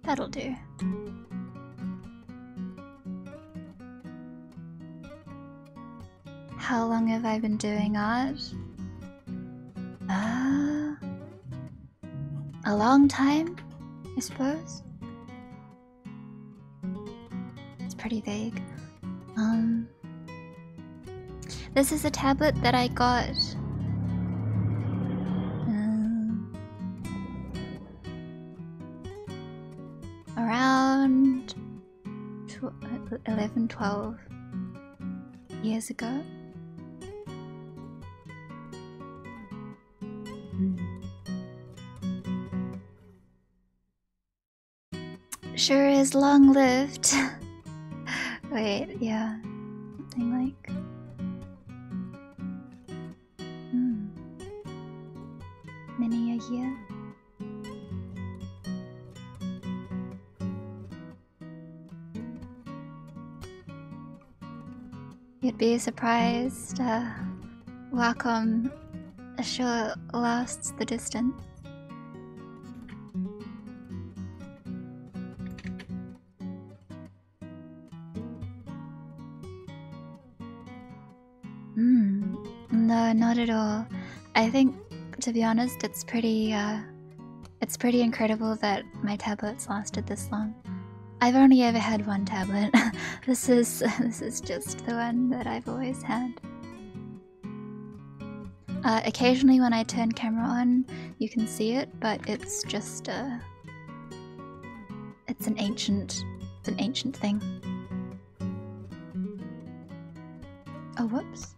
That'll do. How long have I been doing art? A long time, I suppose. It's pretty vague. This is a tablet that I got around 11, 12 years ago. Sure is long-lived. Wait, yeah. Something like... many a year. You'd be surprised. Wacom sure lasts the distance. No, not at all. I think, to be honest, it's pretty incredible that my tablets lasted this long. I've only ever had one tablet. This is just the one that I've always had. Occasionally when I turn camera on, you can see it, but it's just it's an ancient thing. Oh, whoops.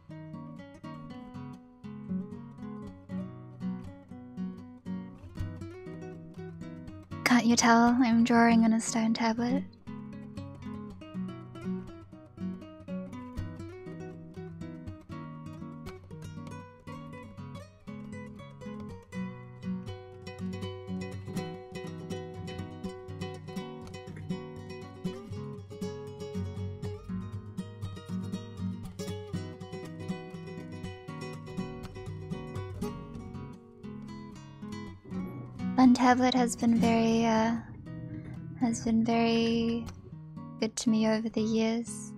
Can't you tell I'm drawing on a stone tablet? One tablet has been very good to me over the years.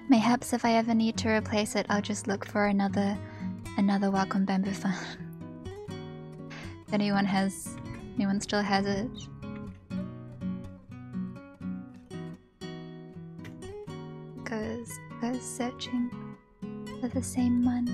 Mayhaps if I ever need to replace it, I'll just look for another Wacom bamboo phone. If anyone still has it. Goes searching for the same one.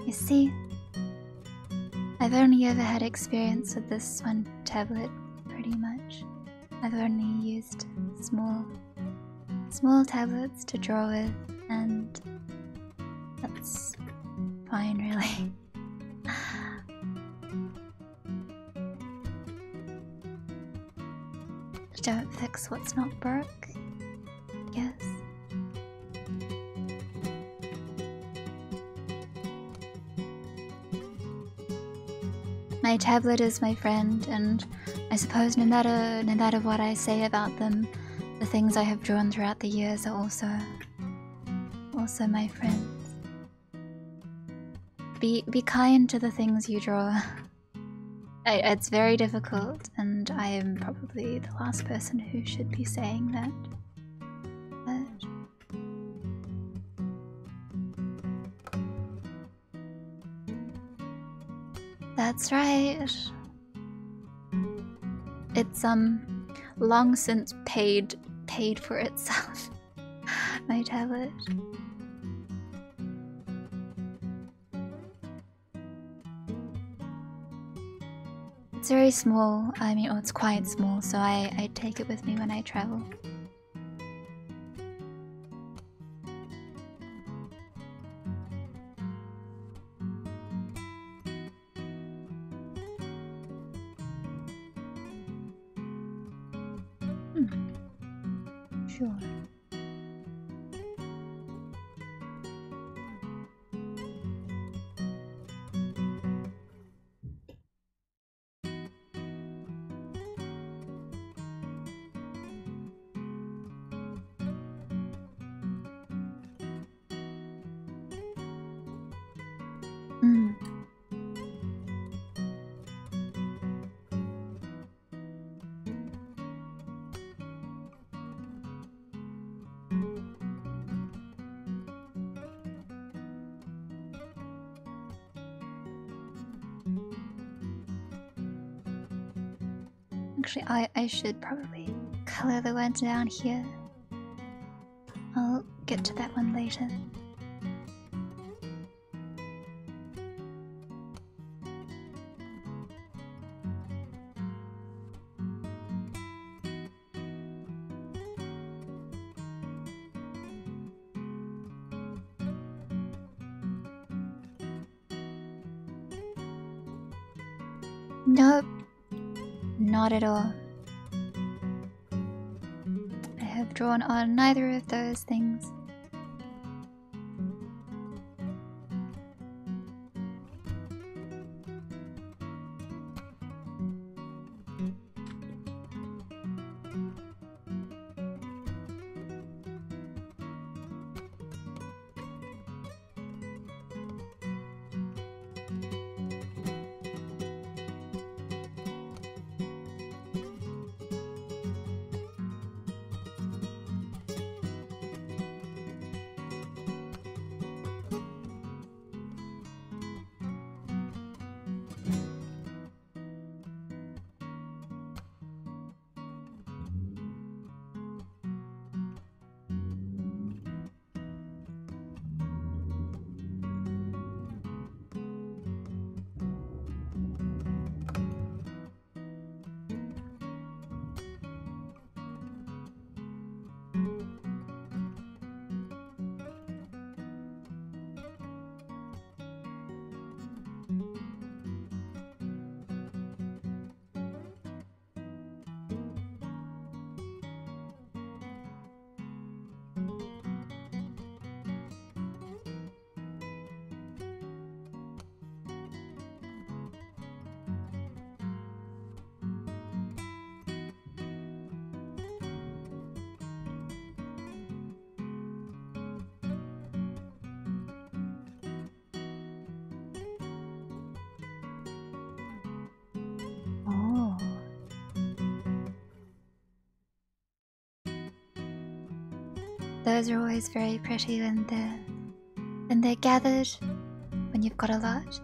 You see, I've only ever had experience with this one tablet, pretty much. I've only used small tablets to draw with, and that's fine, really. Don't fix what's not broke, yes. My tablet is my friend, and I suppose no matter what I say about them, the things I have drawn throughout the years are also my friends. Be kind to the things you draw. It's very difficult, and I am probably the last person who should be saying that. But that's right. It's long since paid for itself. My tablet. It's very small. I mean, it's quite small, so I take it with me when I travel. Sure. Actually, I should probably color the one down here. I'll get to that one later. Nope. Not at all. I have drawn on neither of those things. Those are always very pretty when they're gathered, when you've got a lot.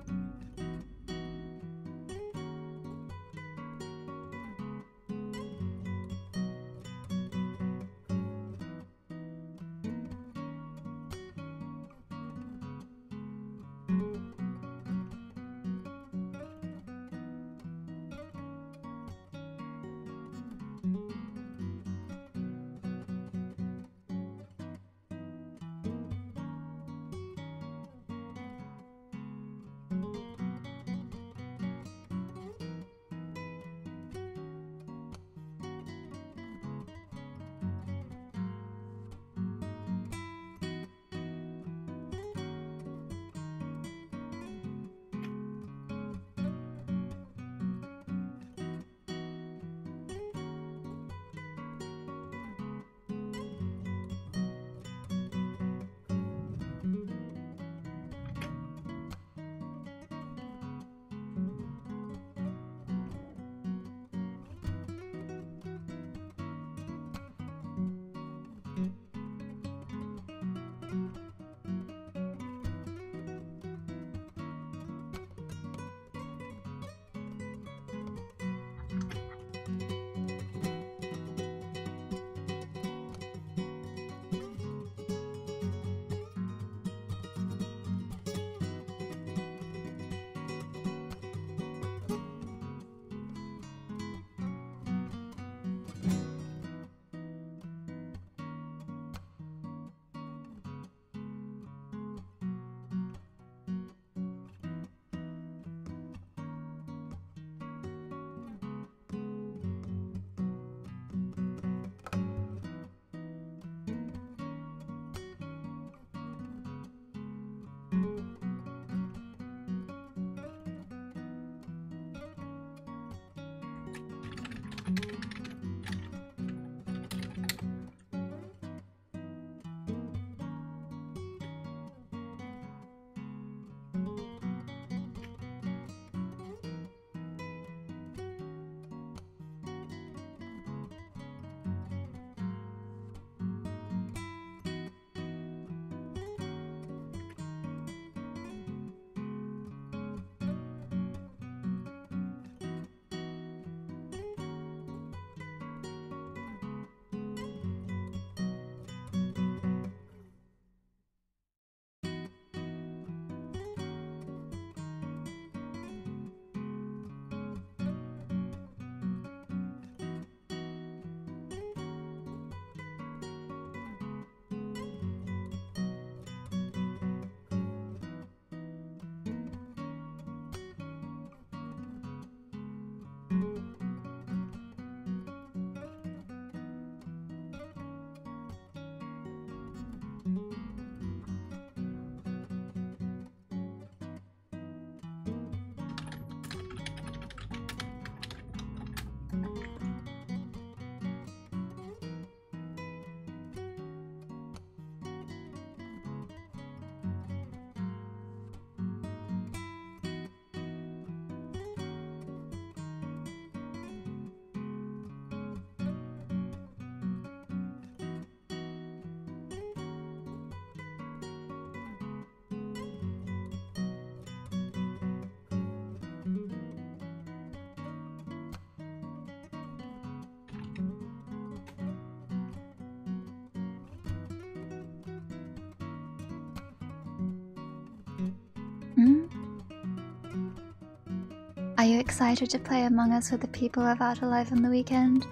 Are you excited to play Among Us with the people of Outer Life on the weekend?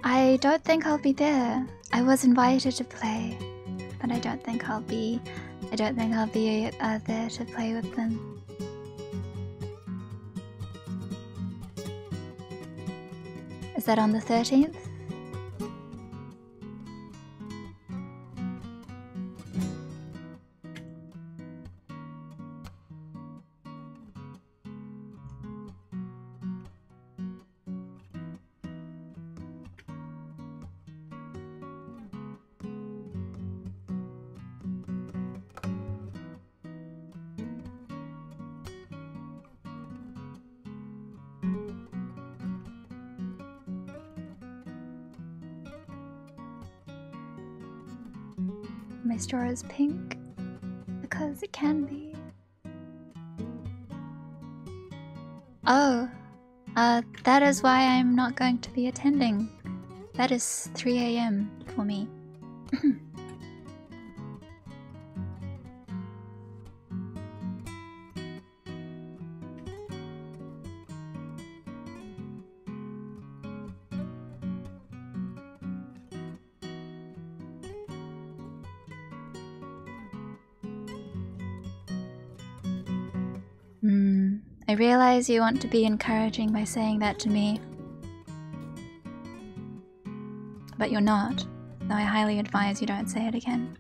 I don't think I'll be there. I was invited to play, but I don't think I'll be there to play with them. Is that on the 13th? My straw is pink because it can be. Oh, that is why I'm not going to be attending. That is 3 AM for me. I realize you want to be encouraging by saying that to me, but you're not, though I highly advise you don't say it again.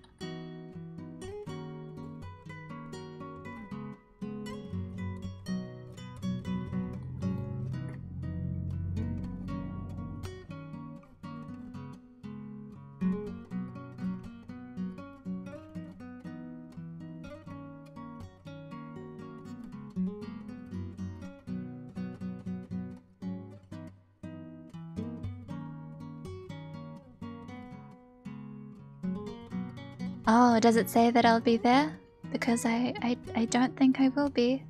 Oh, does it say that I'll be there? Because I don't think I will be.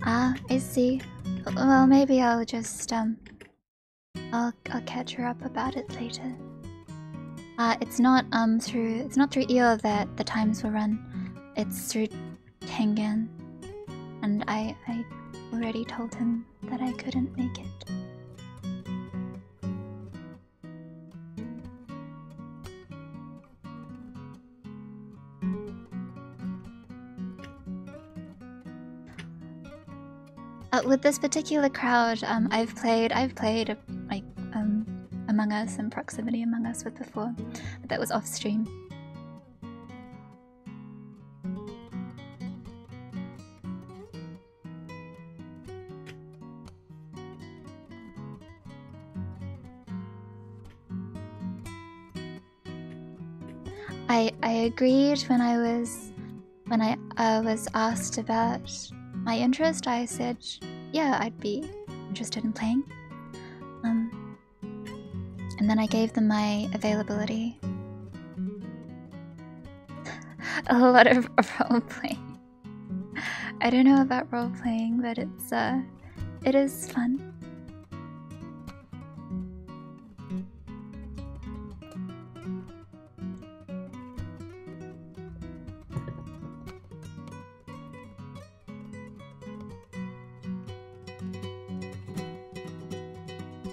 Ah, I see. Well, maybe I'll just I'll catch her up about it later. It's not through EO that the times will run. It's through Tengen, and I already told him that I couldn't make it. With this particular crowd, I've played like Among Us and Proximity Among Us with before, but that was off stream. I agreed when I was asked about my interest. I said, yeah, I'd be interested in playing. And then I gave them my availability. A lot of role playing. I don't know about role playing, but it is fun.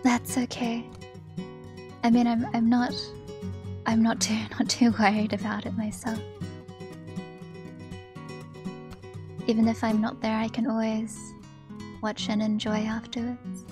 That's okay. I mean, I'm not too worried about it myself. Even if I'm not there, I can always watch and enjoy afterwards.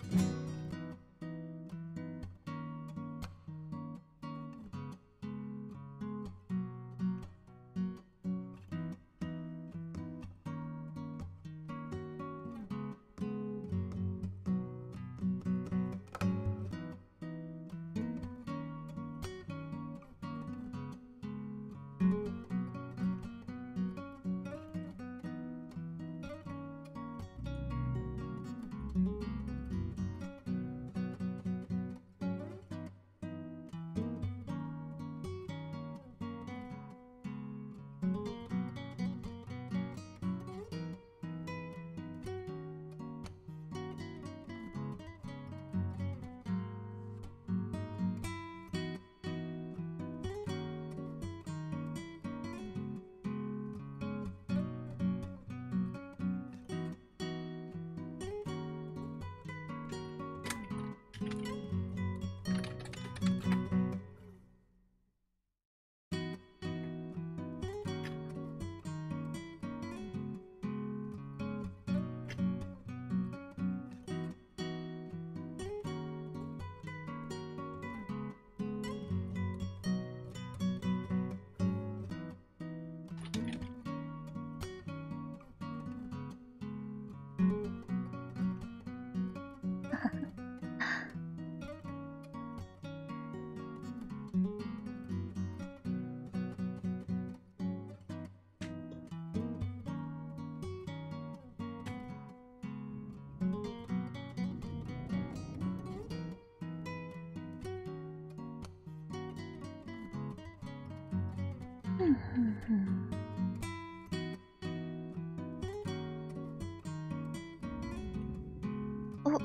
Oh,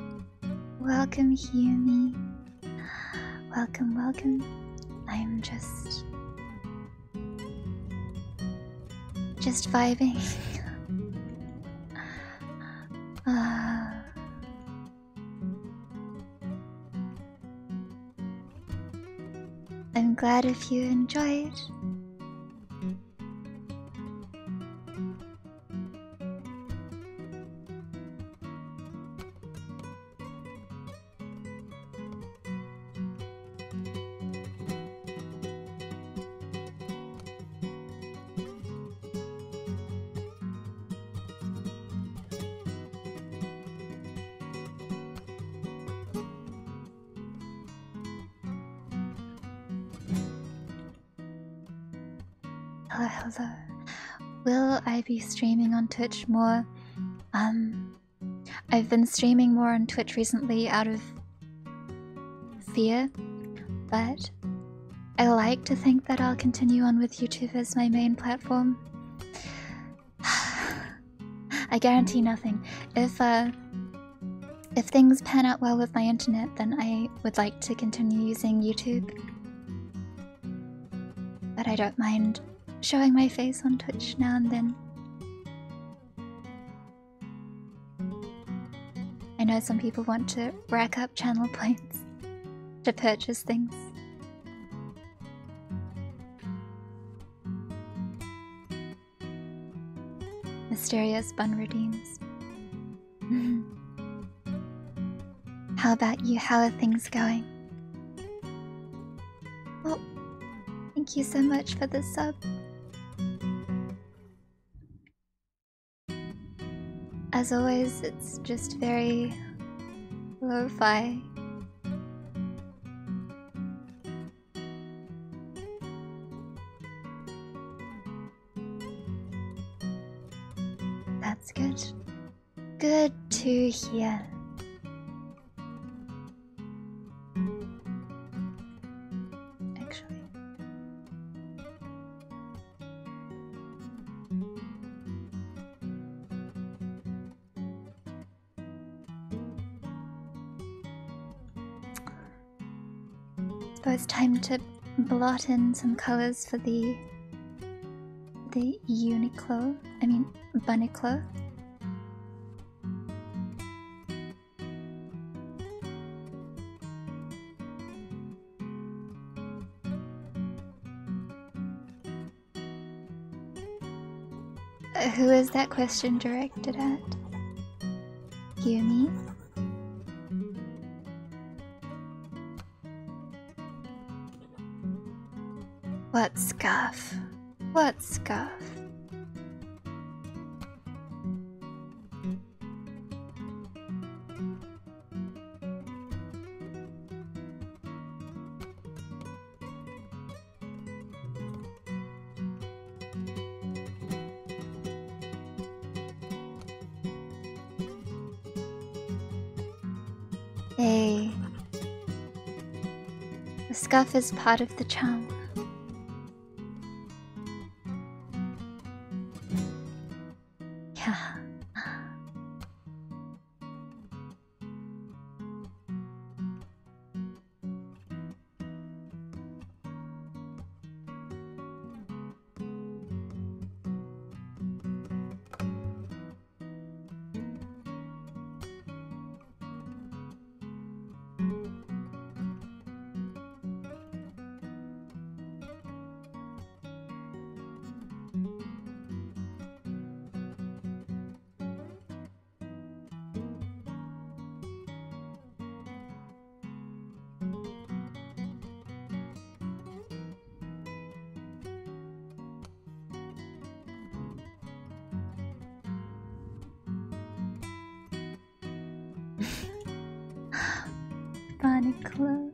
welcome, Humi. Welcome, welcome. I'm just vibing. I'm glad if you enjoyed. Hello, hello. Will I be streaming on Twitch more? I've been streaming more on Twitch recently out of fear, but I like to think that I'll continue on with YouTube as my main platform. I guarantee nothing. If things pan out well with my internet, then I would like to continue using YouTube. But I don't mind showing my face on Twitch now and then. I know some people want to rack up channel points to purchase things. Mysterious bun redeems. How about you? How are things going? Oh, thank you so much for the sub. As always, it's just very lo-fi. That's good. Good to hear. Actually. So it's time to blot in some colors for the Uniqlo, I mean Bunniclo. Who is that question directed at? Yumi? What scarf? What scarf? Hey, the scarf is part of the charm. Yeah. barnacle.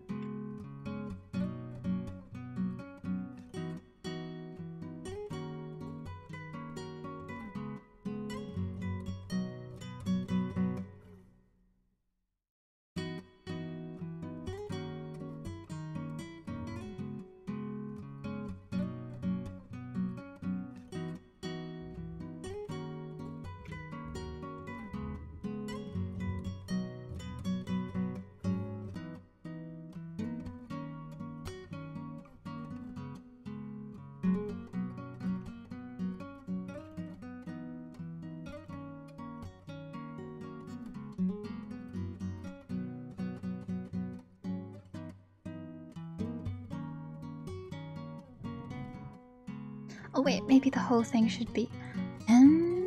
Oh wait, maybe the whole thing should be mm.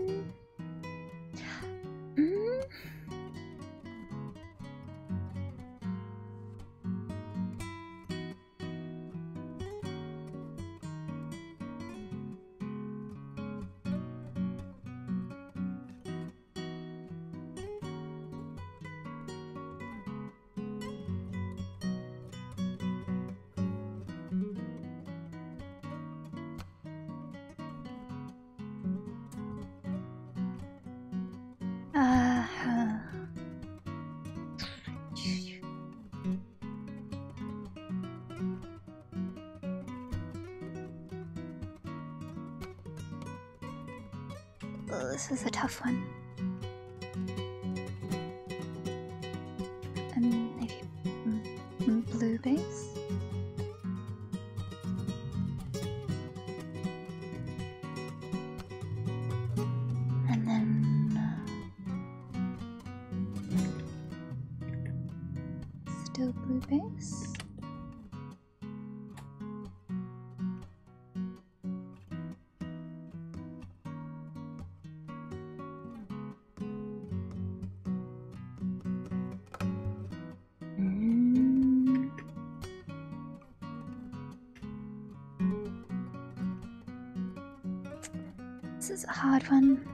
Oh, this is a tough one. Maybe blue base. And then still blue base. This is a hard one.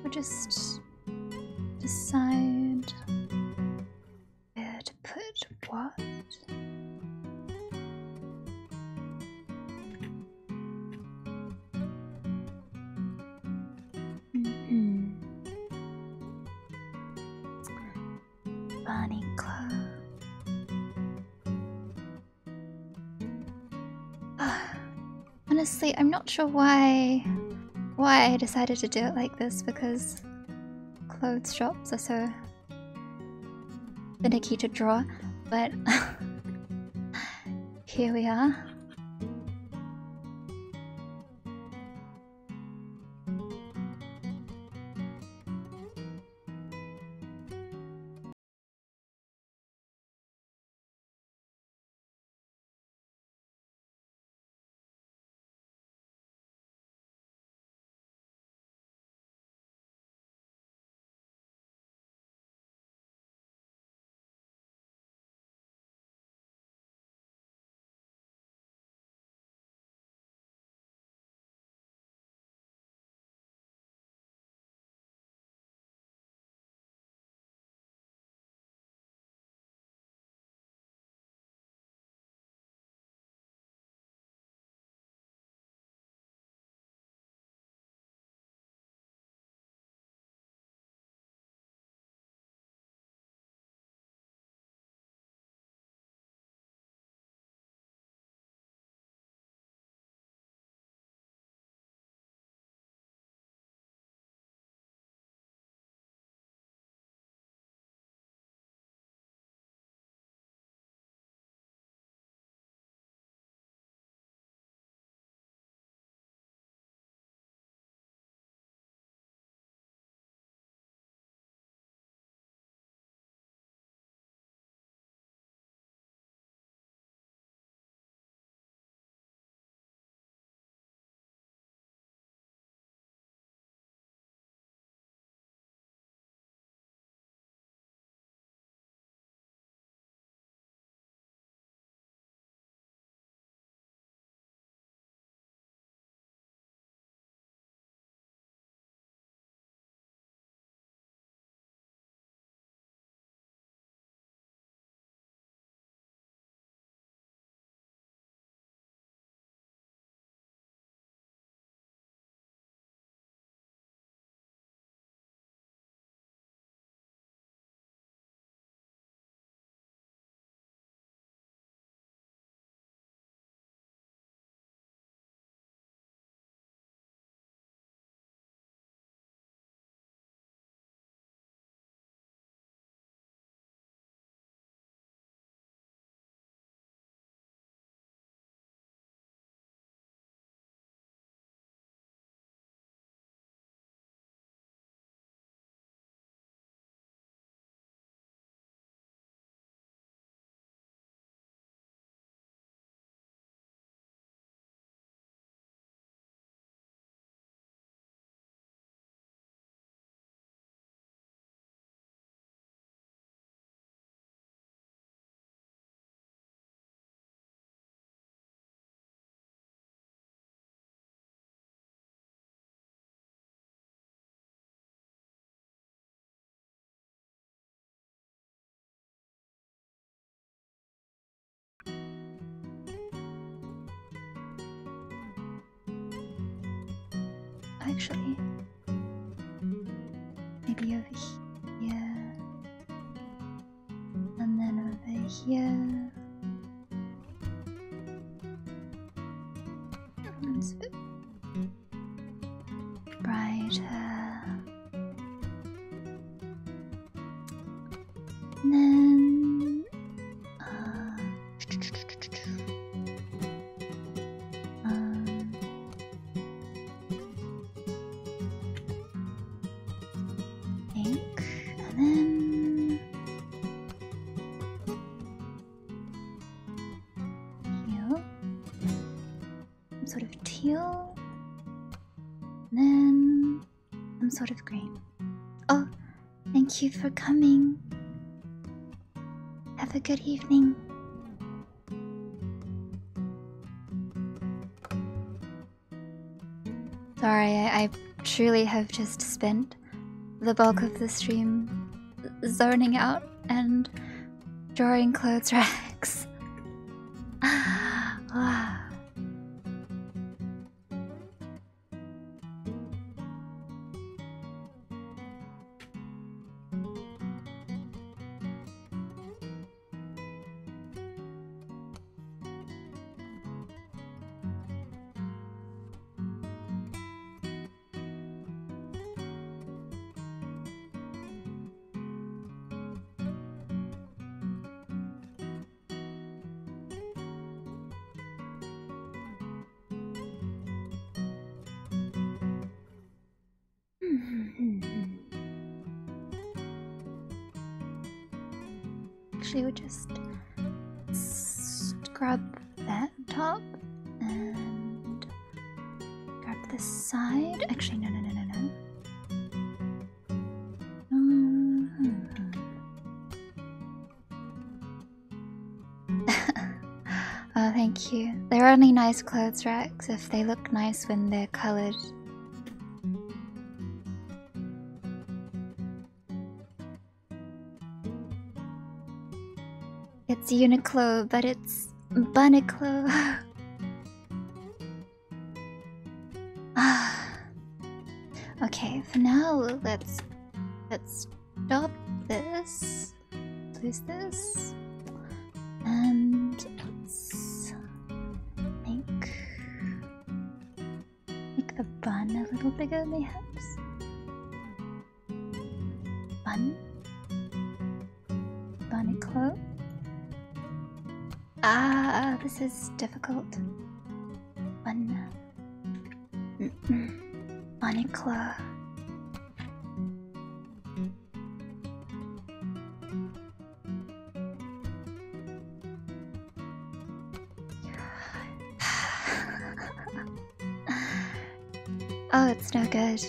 I'll just decide where to put what. Barney Club. Honestly, I'm not sure why I decided to do it like this, because clothes shops are so finicky to draw, but here we are. Actually, maybe over here, and then over here. It's a bit brighter. And then pink, and then here, some sort of teal, and then some sort of green. Oh, thank you for coming. Have a good evening. Sorry, I truly have just spent the bulk of the stream zoning out and drawing clothes rags. Wow. Actually, we'll just scrub that top and grab this side. Actually, no. Oh, thank you. They're only nice clothes racks if they look nice when they're colored. It's Uniqlo, but it's Bunniqlo. Okay, for now, let's stop this, close this, and let's make the bun a little bigger, mayhaps. Bunniqlo. Ah, this is difficult. Bunniqlo. Oh, it's no good.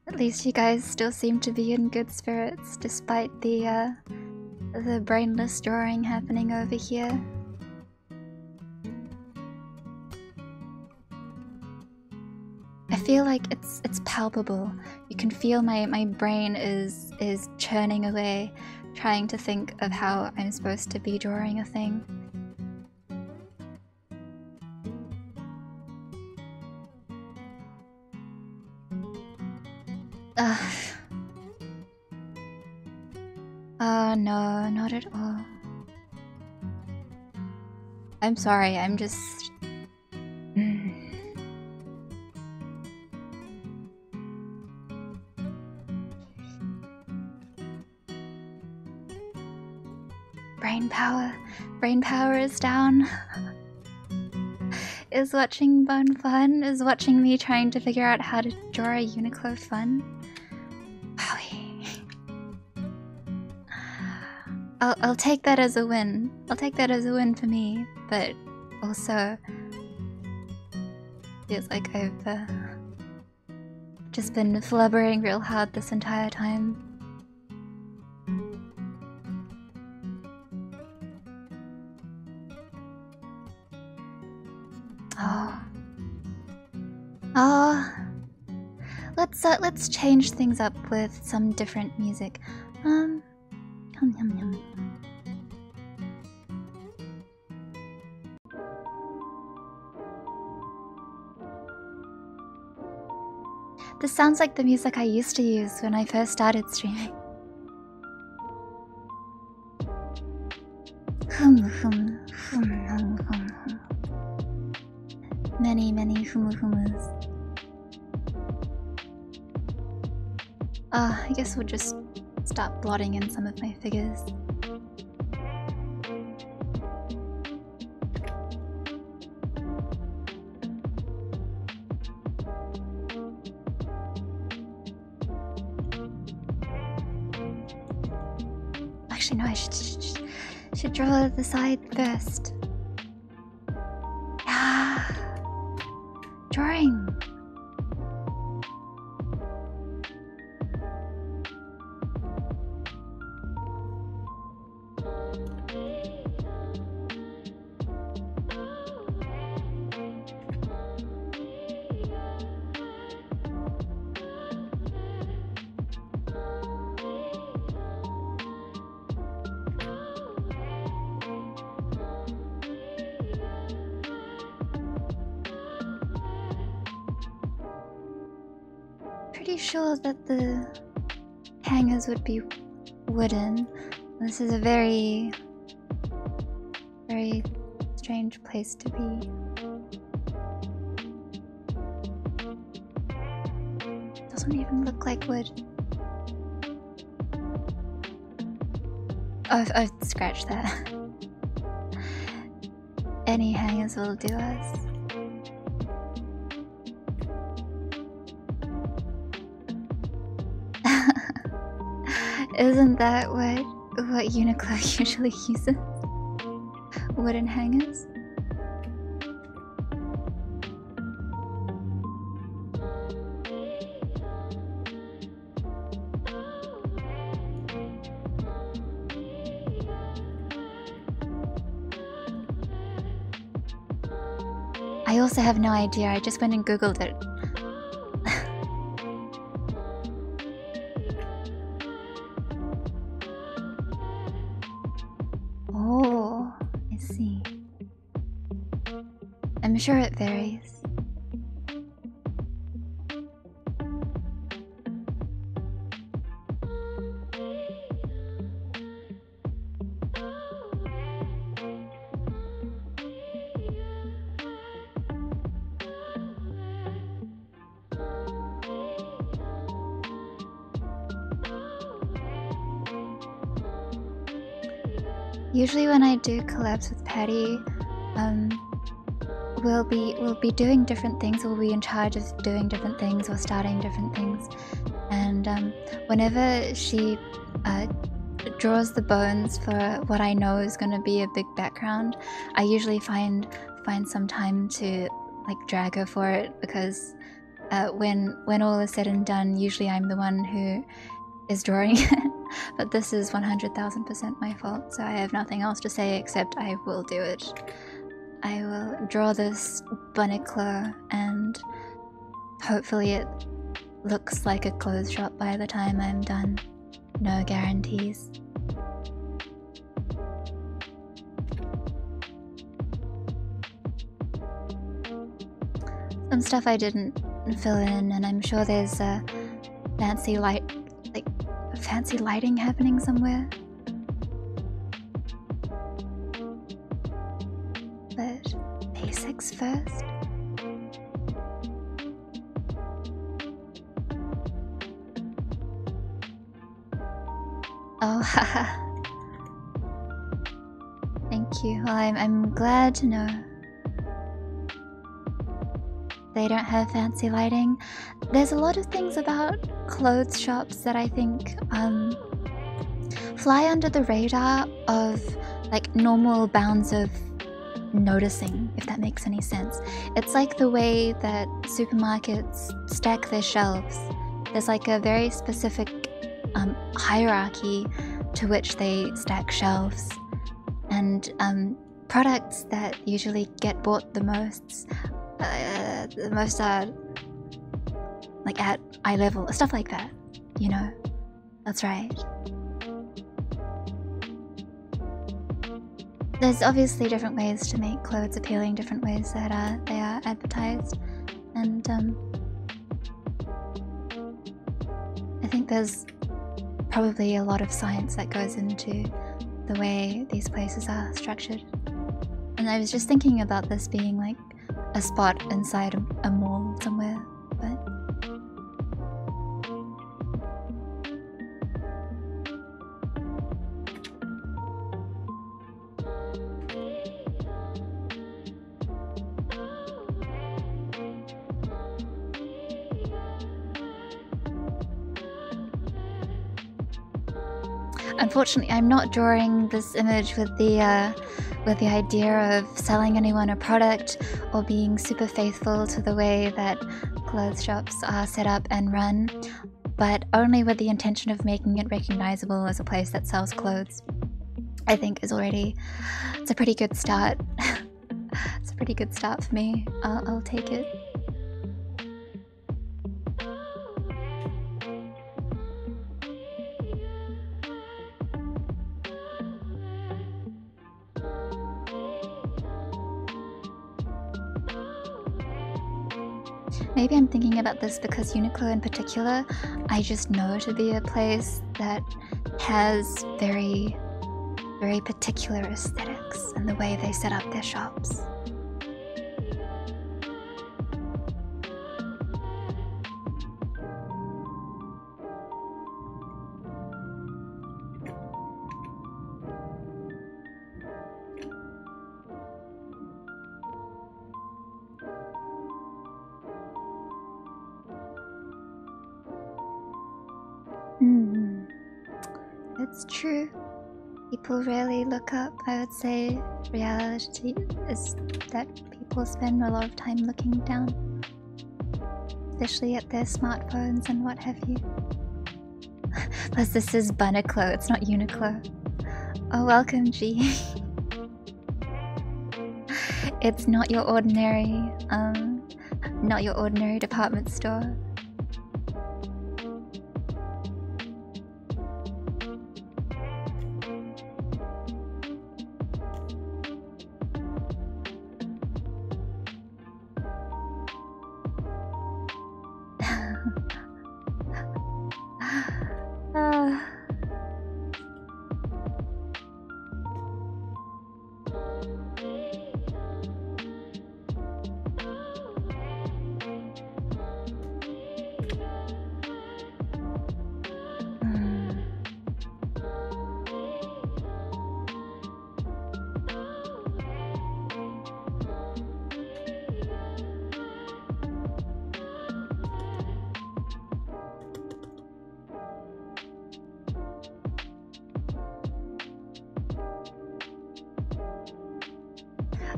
At least you guys still seem to be in good spirits despite the brainless drawing happening over here. I feel like it's palpable. You can feel my brain is churning away, trying to think of how I'm supposed to be drawing a thing. No, not at all. I'm sorry, I'm just... Brain power is down. Is watching Bun fun? Is watching me trying to figure out how to draw a Uniqlo fun? I'll take that as a win. I'll take that as a win for me, but also feels like I've just been flubbering real hard this entire time. Let's change things up with some different music. Yum yum yum. This sounds like the music I used to use when I first started streaming. Many humus. I guess we'll just start blotting in some of my figures. Actually, no, I should draw the side first. pretty sure that the hangers would be wooden. This is a very, very strange place to be. Doesn't even look like wood. Oh, I've scratched that. Any hangers will do us. Isn't that what Uniqlo usually uses? Wooden hangers? I also have no idea, I just went and googled it. Oh, I see. I'm sure it varies. Usually when I do collabs with Paddy, we'll be doing different things, we'll be in charge of doing different things or starting different things. And whenever she draws the bones for what I know is gonna be a big background, I usually find some time to like drag her for it, because when all is said and done, usually I'm the one who is drawing it. But this is 100,000% my fault, so I have nothing else to say except I will do it. I will draw this bunnicler and hopefully it looks like a clothes shop by the time I'm done. No guarantees. Some stuff I didn't fill in, and I'm sure there's a fancy lighting happening somewhere. But basics first. Oh, haha. Thank you. Well, I'm glad to know they don't have fancy lighting. There's a lot of things about clothes shops that I think fly under the radar of like normal bounds of noticing, if that makes any sense. It's like the way that supermarkets stack their shelves. There's like a very specific hierarchy to which they stack shelves, and products that usually get bought the most are like at eye level, stuff like that, you know? That's right. There's obviously different ways to make clothes appealing, different ways that they are advertised, and I think there's probably a lot of science that goes into the way these places are structured. And I was just thinking about this being like a spot inside a mall somewhere, but unfortunately, I'm not drawing this image with the idea of selling anyone a product or being super faithful to the way that clothes shops are set up and run, but only with the intention of making it recognizable as a place that sells clothes. I think it's a pretty good start. It's a pretty good start for me. I'll take it. Maybe I'm thinking about this because Uniqlo in particular, I just know to be a place that has very, very particular aesthetics in the way they set up their shops. It's true. People rarely look up. I would say reality is that people spend a lot of time looking down, especially at their smartphones and what have you. Plus, this is Buniclo, it's not Uniqlo. Oh, welcome, G. It's not your ordinary department store.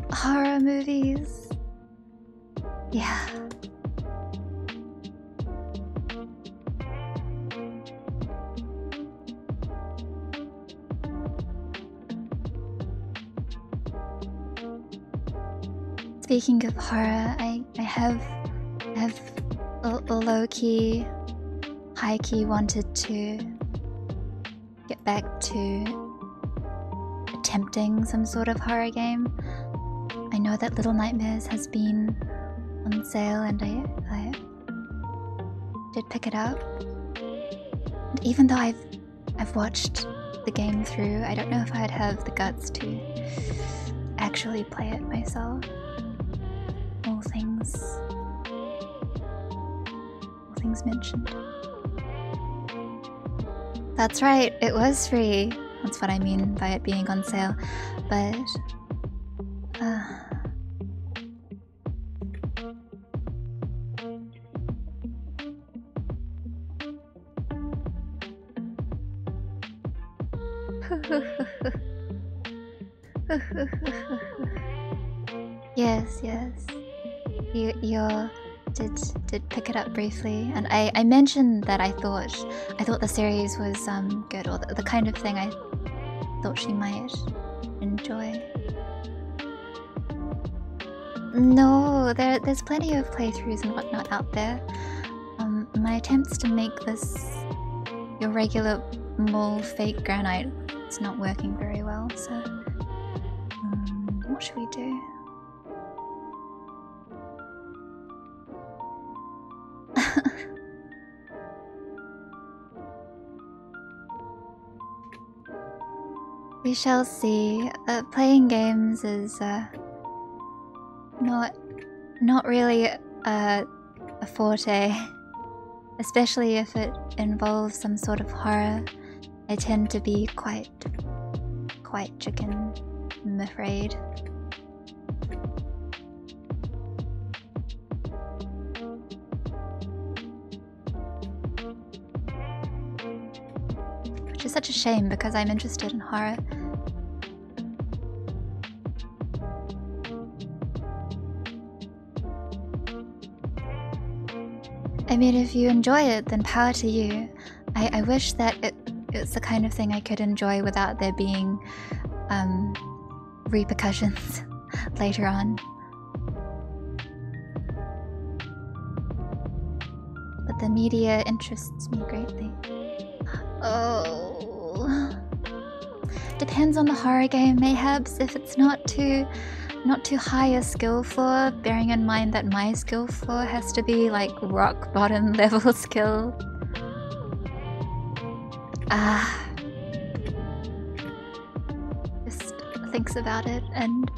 Horror movies. Yeah. Speaking of horror, I have low-key, high-key wanted to get back to attempting some sort of horror game. I know that Little Nightmares has been on sale and I did pick it up. And even though I've watched the game through, I don't know if I'd have the guts to actually play it myself. All things mentioned. That's right, it was free. That's what I mean by it being on sale. But yes, you did pick it up briefly, and I mentioned that I thought the series was good, or the kind of thing I thought she might enjoy. No, there's plenty of playthroughs and whatnot out there. My attempts to make this your regular mole fake granite, it's not working very well, so what should we do? We shall see. Playing games is not really a forte, especially if it involves some sort of horror. I tend to be quite chicken, I'm afraid. Which is such a shame because I'm interested in horror. I mean, if you enjoy it, then power to you. I wish that it's the kind of thing I could enjoy without there being repercussions later on. But the media interests me greatly. Oh, depends on the horror game, mayhaps. If it's not too not too high a skill floor, bearing in mind that my skill floor has to be like rock bottom level skill. Just thinks about it and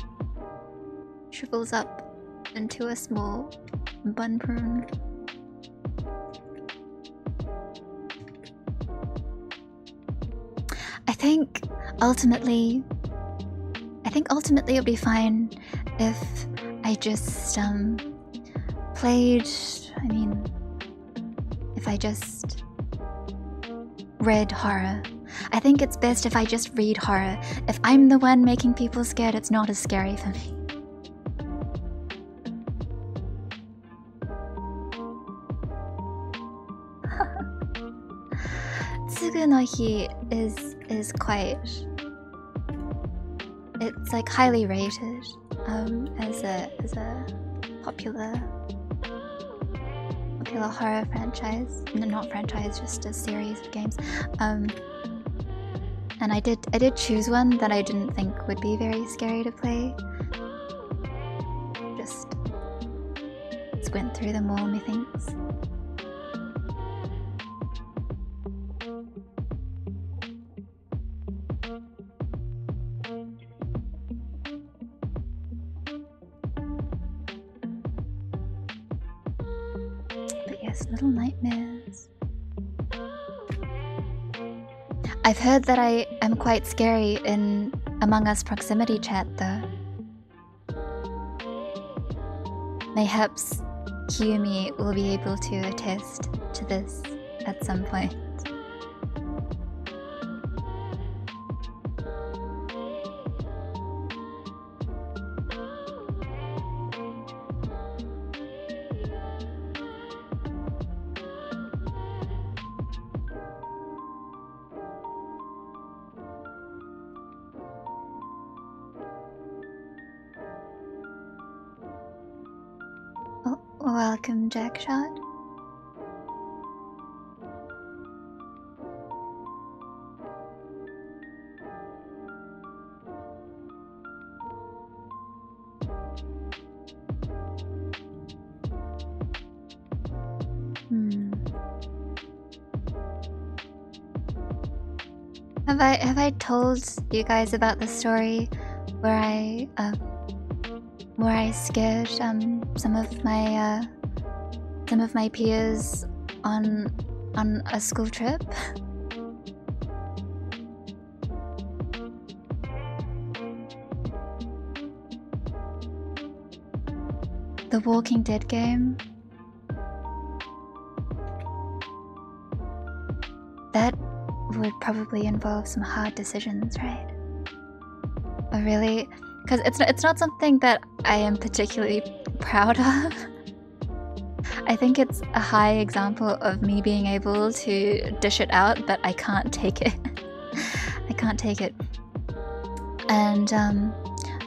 shrivels up into a small bun prune. I think ultimately it'll be fine if I just played. I mean, if I just read horror. I think it's best if I just read horror. If I'm the one making people scared, it's not as scary for me. Tsugu no Hi is quite... It's like highly rated as a popular horror franchise. No, not franchise, just a series of games. And I did choose one that I didn't think would be very scary to play. Just went through them all, methinks. But yes, Little Nightmares. I've heard that I am quite scary in Among Us proximity chat, though. Mayhaps Kiyumi will be able to attest to this at some point. Welcome, Jackshot. Have I told you guys about the story where I scared some of my peers on a school trip? The Walking Dead game. That would probably involve some hard decisions, right? Oh, really? Because it's not something that I am particularly proud of. I think it's a high example of me being able to dish it out, but I can't take it. I can't take it. And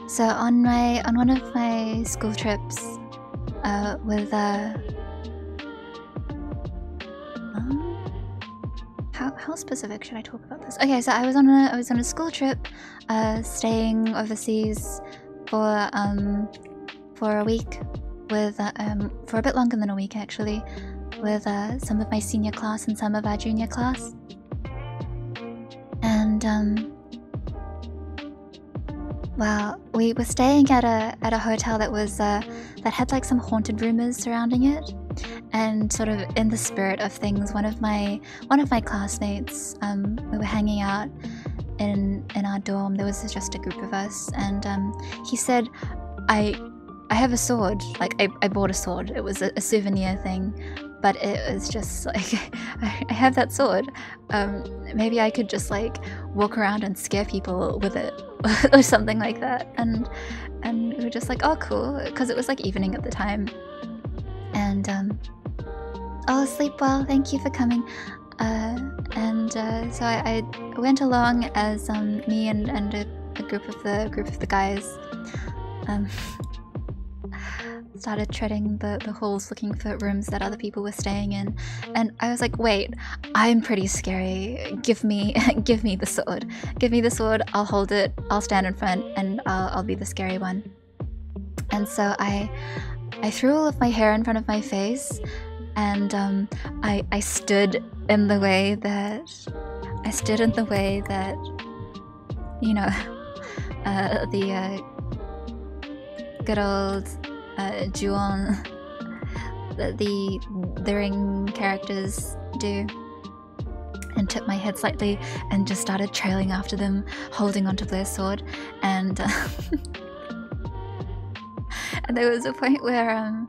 so on one of my school trips with how specific should I talk about this? Okay, so I was on a school trip, staying overseas for a week with for a bit longer than a week actually, with some of my senior class and some of our junior class, and well, we were staying at a hotel that was that had like some haunted rumors surrounding it. And sort of in the spirit of things, one of my classmates, we were hanging out in our dorm. There was just a group of us, and he said, I have a sword. Like I bought a sword. It was a souvenir thing, but it was just like I have that sword. Maybe I could just like walk around and scare people with it or something like that. And we were just like, oh cool, because it was like evening at the time. And oh, sleep well, thank you for coming. So I went along as me and a group of the guys started treading the halls looking for rooms that other people were staying in, and I was like, wait, I'm pretty scary, give me the sword, I'll hold it, I'll stand in front, and I'll be the scary one. And so I threw all of my hair in front of my face, and I stood in the way that you know, the good old Juon, the ring characters do, and tipped my head slightly and just started trailing after them, holding onto Blair's sword. And and there was a point where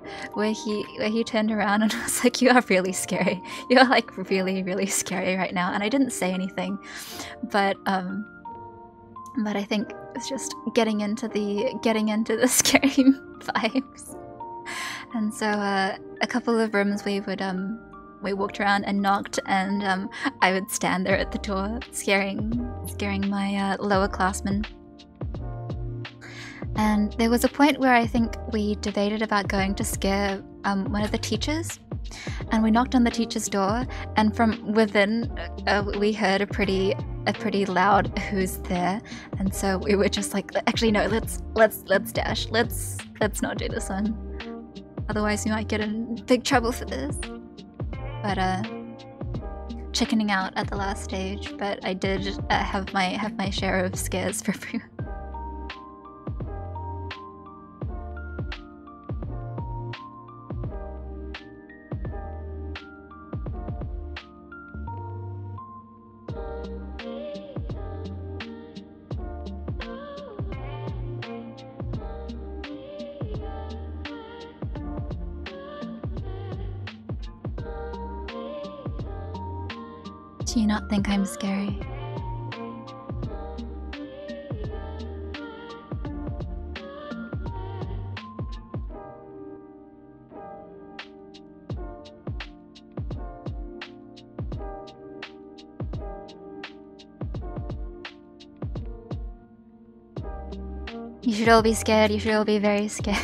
he turned around and was like, "You are really scary. You're like really, really scary right now." And I didn't say anything, but I think it's just getting into the scary vibes. And so a couple of rooms we walked around and knocked, and I would stand there at the door scaring my lower classmen. And there was a point where I think we debated about going to scare one of the teachers, and we knocked on the teacher's door, and from within we heard a pretty loud "who's there?" And so we were just like, actually no, let's dash, let's not do this one, otherwise we might get in big trouble for this. But chickening out at the last stage, but I did have my share of scares for everyone. Do you not think I'm scary? You should all be scared. You should all be very scared.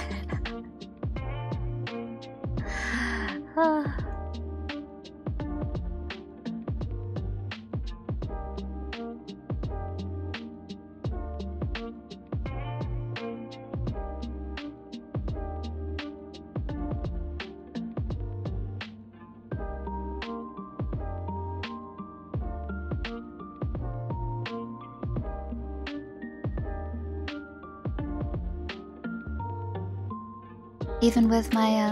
Even with my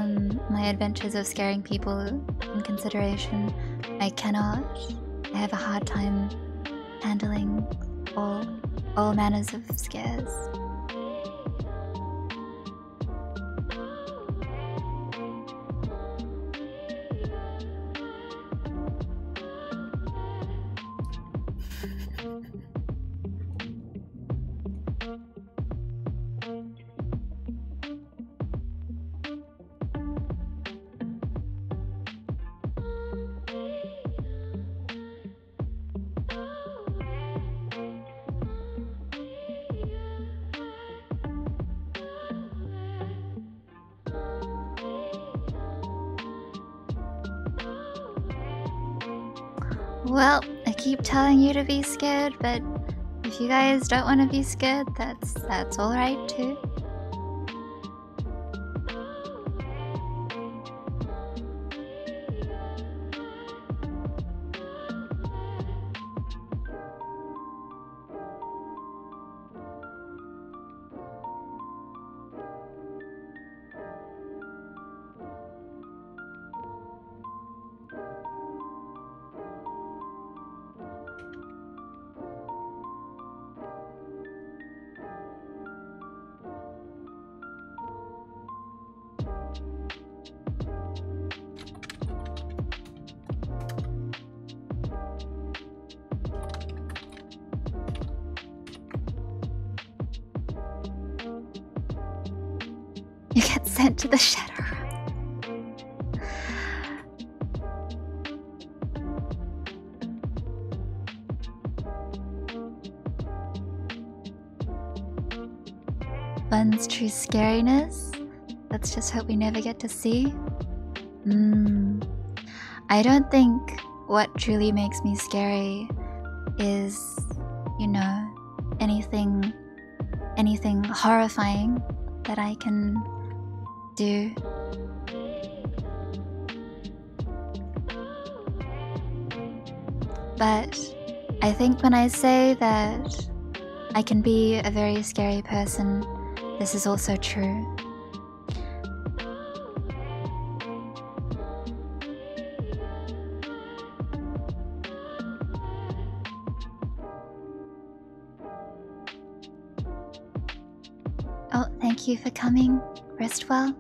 my adventures of scaring people in consideration, I have a hard time handling all manners of scares. Well, I keep telling you to be scared, but if you guys don't want to be scared, that's alright too. You get sent to the shadow room. Bun's true scariness? Let's just hope we never get to see. I don't think what truly makes me scary is, you know, anything horrifying. that I can do. But I think when I say that I can be a very scary person, this is also true. Oh, thank you for coming. Rest well.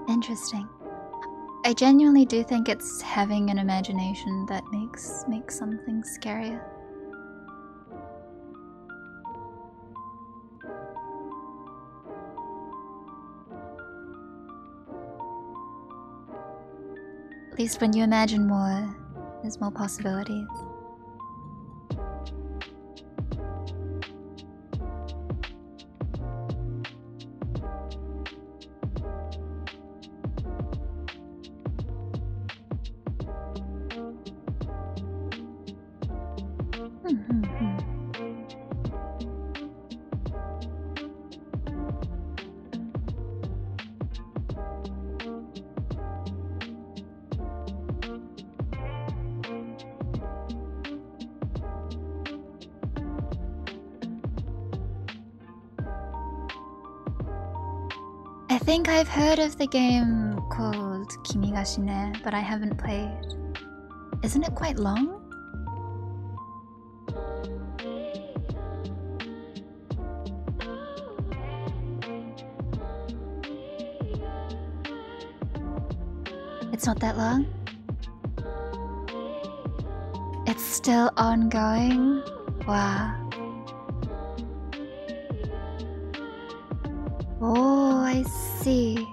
Interesting. I genuinely do think it's having an imagination that makes something scarier. At least when you imagine more, there's more possibilities. I think I've heard of the game called Kimi ga Shine, but I haven't played. Isn't it quite long? It's not that long? It's still ongoing? Wow. Oh, I see.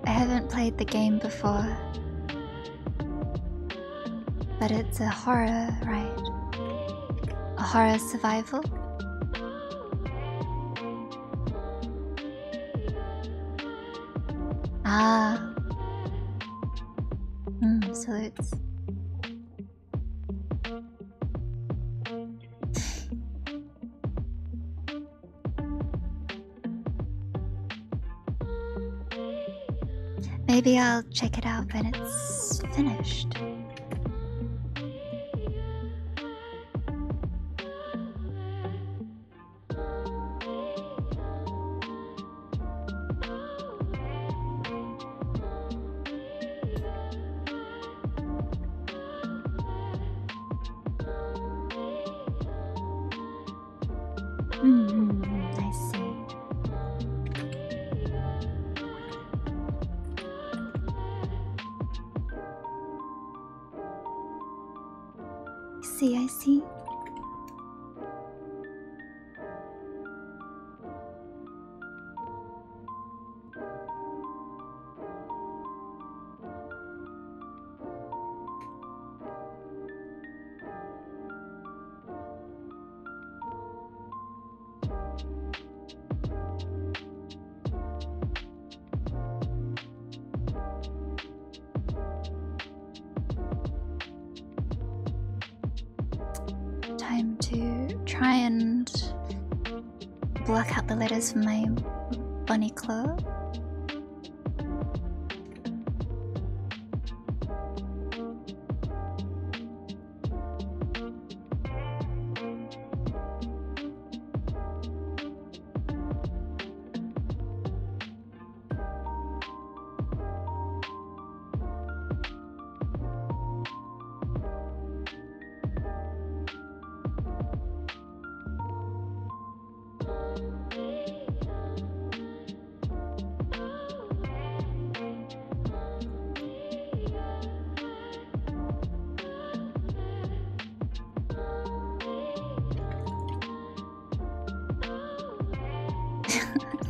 I haven't played the game before, but it's a horror, right? A horror survival? Ah. So it's... Maybe I'll check it out when it's finished. I see. I see. Time to try and block out the letters from my bunny claw.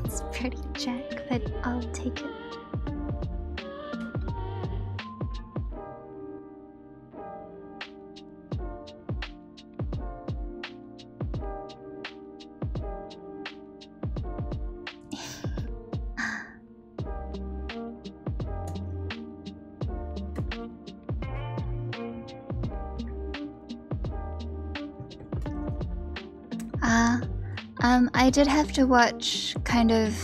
It's pretty jack, but I'll take it. I did have to watch kind of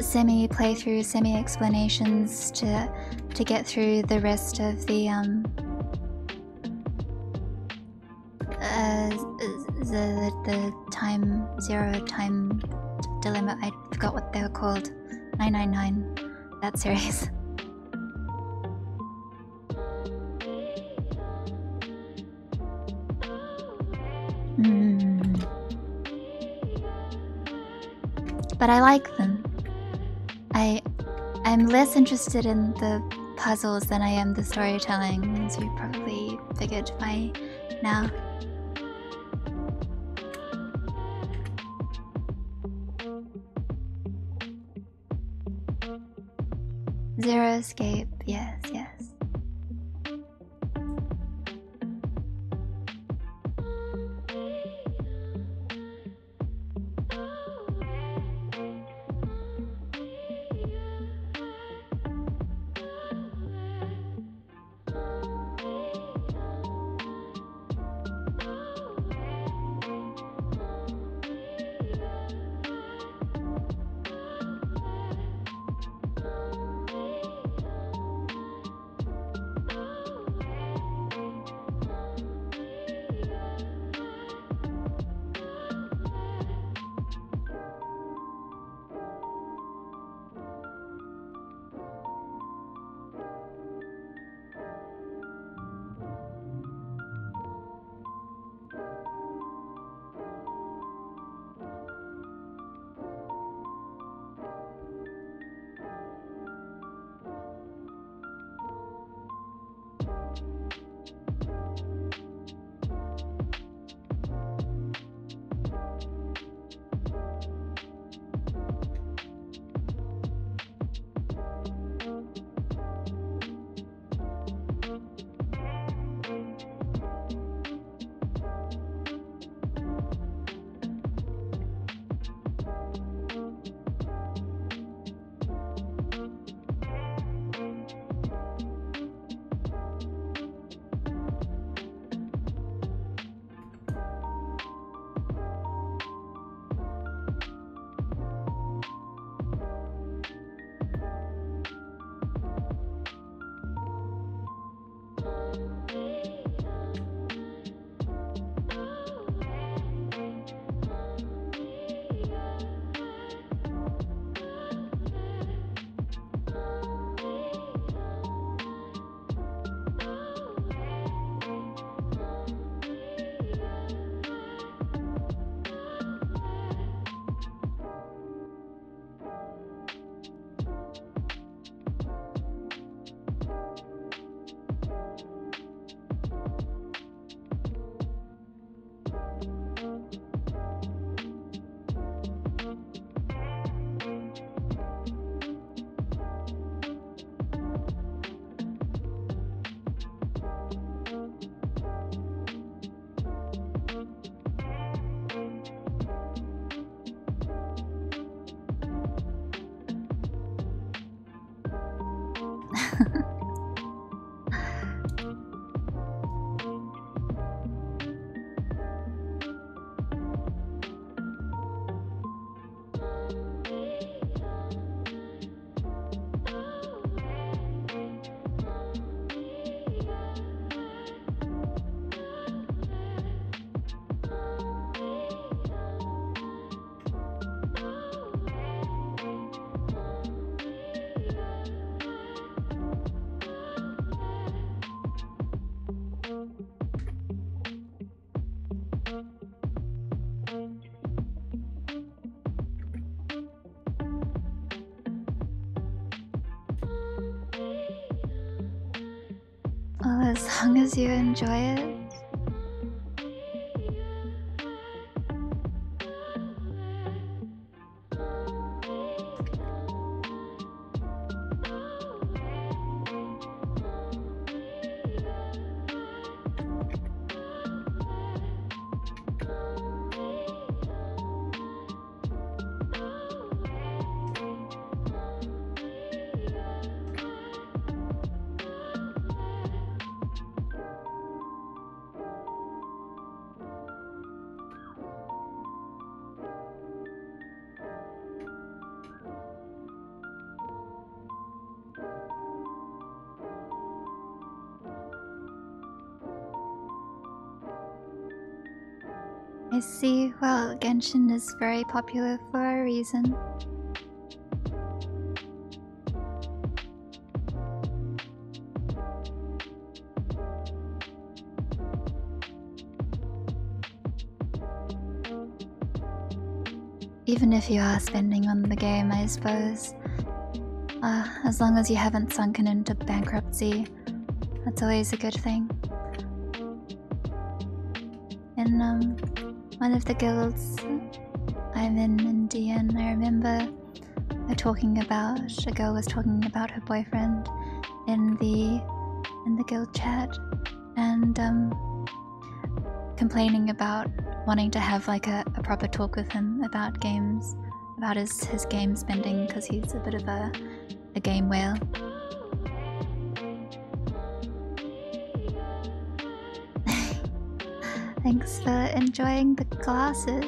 semi-playthrough, semi-explanations to get through the rest of the zero time dilemma. I forgot what they were called. 999. That series. But I like them. I'm less interested in the puzzles than I am the storytelling, as you probably figured by now. Zero escape, yes. Well, as long as you enjoy it. I see. Well, Genshin is very popular for a reason. Even if you are spending on the game, I suppose. As long as you haven't sunken into bankruptcy, that's always a good thing. In one of the guilds I'm in DN, I remember a girl was talking about her boyfriend in the guild chat, and complaining about wanting to have like a proper talk with him about games, about his game spending, because he's a bit of a game whale. Thanks for enjoying the glasses.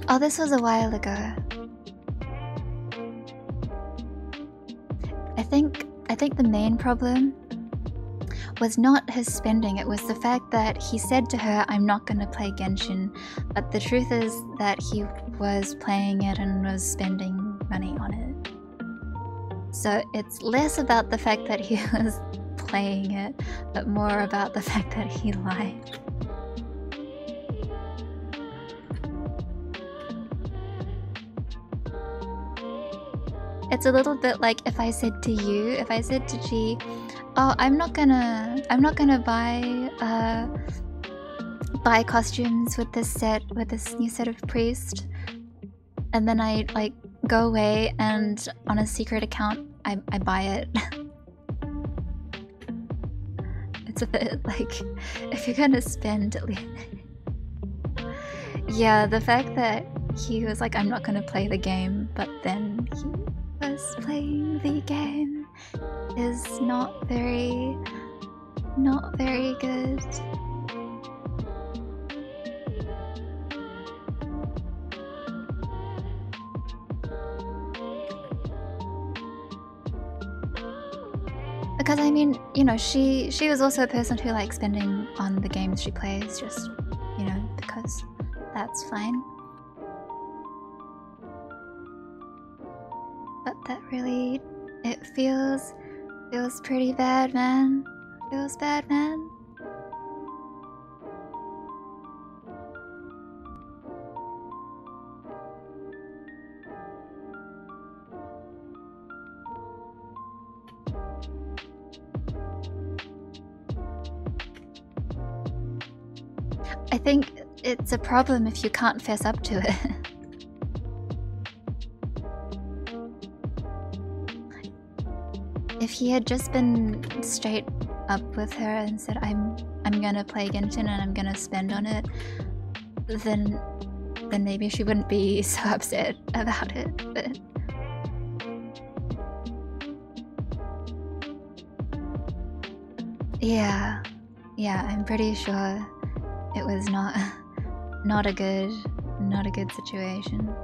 Oh, this was a while ago. I think the main problem was not his spending, it was the fact that he said to her, I'm not gonna play Genshin, but the truth is that he was playing it and was spending money on it. So it's less about the fact that he was playing it, but more about the fact that he lied. It's a little bit like if I said to G, oh, I'm not gonna buy costumes with this new set of priest, and then I like go away and on a secret account I buy it. It's a bit like, if you're gonna spend at least. Yeah, the fact that he was like, I'm not gonna play the game, but then he was playing the game is not very good. Because I mean, you know, she was also a person who likes spending on the games she plays, just, you know, because that's fine. But that really, it feels pretty bad, man. Feels bad, man. I think it's a problem if you can't fess up to it. If he had just been straight up with her and said, I'm gonna play Genshin and I'm gonna spend on it, then maybe she wouldn't be so upset about it, but... Yeah, I'm pretty sure it was not a good situation.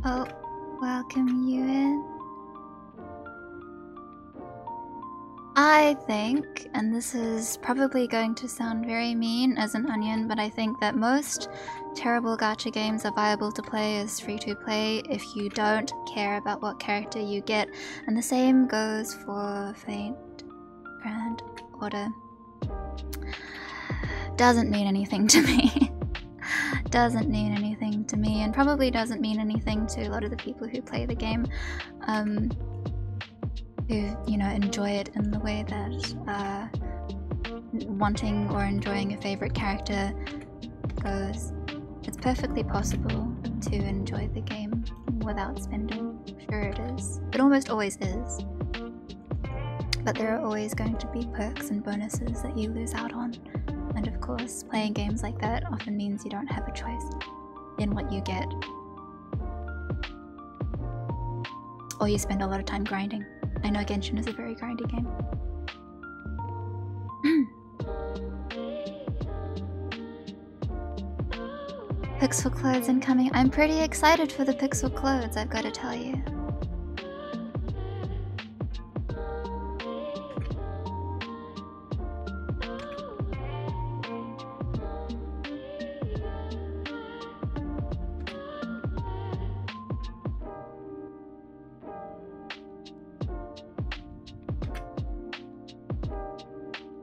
Oh, welcome you in. I think, and this is probably going to sound very mean as an onion, but I think that most terrible gacha games are viable to play as free-to-play if you don't care about what character you get, and the same goes for Fate Grand Order. Doesn't mean anything to me. Doesn't mean anything to me, and probably doesn't mean anything to a lot of the people who play the game, who, you know, enjoy it in the way that wanting or enjoying a favorite character goes. It's perfectly possible to enjoy the game without spending. Sure it is. It almost always is. But there are always going to be perks and bonuses that you lose out on. And of course, playing games like that often means you don't have a choice in what you get. Or you spend a lot of time grinding. I know Genshin is a very grindy game. Pixel clothes incoming. I'm pretty excited for the pixel clothes, I've got to tell you.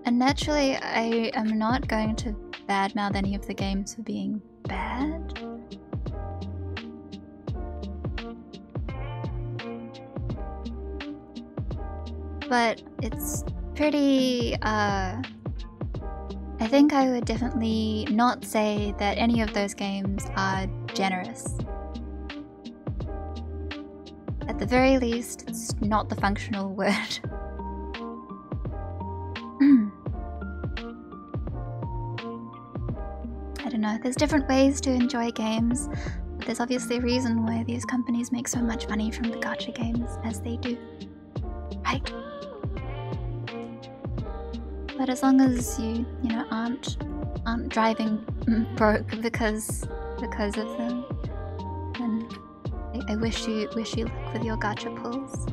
And naturally, I am not going to badmouth any of the games for being bad. But it's pretty, I think I would definitely not say that any of those games are generous. At the very least, it's not the functional word. know, there's different ways to enjoy games, but there's obviously a reason why these companies make so much money from the gacha games as they do, right? But as long as you know, aren't driving broke because of them, then I wish you luck with your gacha pulls.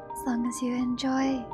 As long as you enjoy.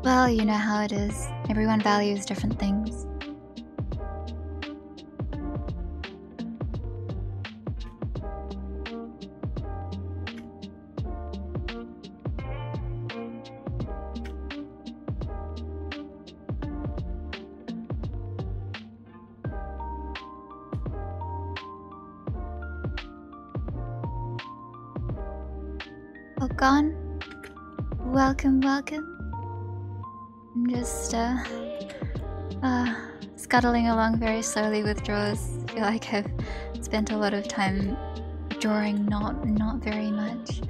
Well, you know how it is. Everyone values different things. Oh, gone. Welcome, welcome. I'm just scuttling along very slowly with drawers. I feel like I've spent a lot of time drawing, not very much,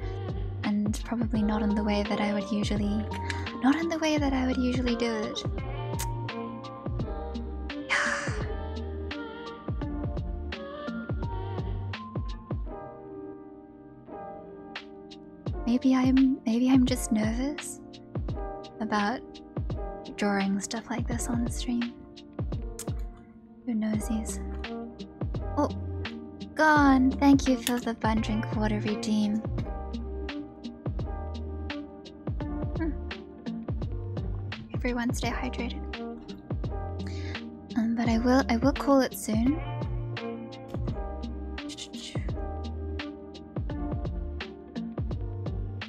and probably not in the way that I would usually do it. Maybe I'm just nervous about drawing stuff like this on the stream. Who knowsies? Oh, gone. Thank you for the bun drink water redeem. Everyone stay hydrated. But I will call it soon.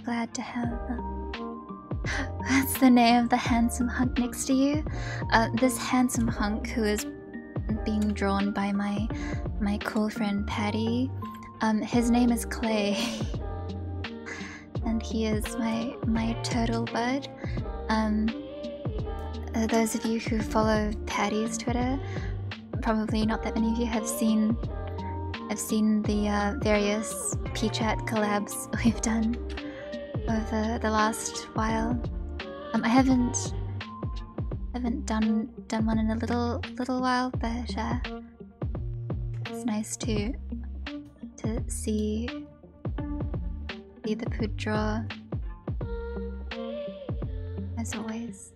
Glad to have What's the name of the handsome hunk next to you? This handsome hunk who is being drawn by my cool friend Paddy. His name is Clay. And he is my turtle bud. Those of you who follow Paddy's Twitter, probably not that many of you have seen the various pchat collabs we've done over the last while. I haven't done one in a little while, but it's nice to see the Pood draw as always.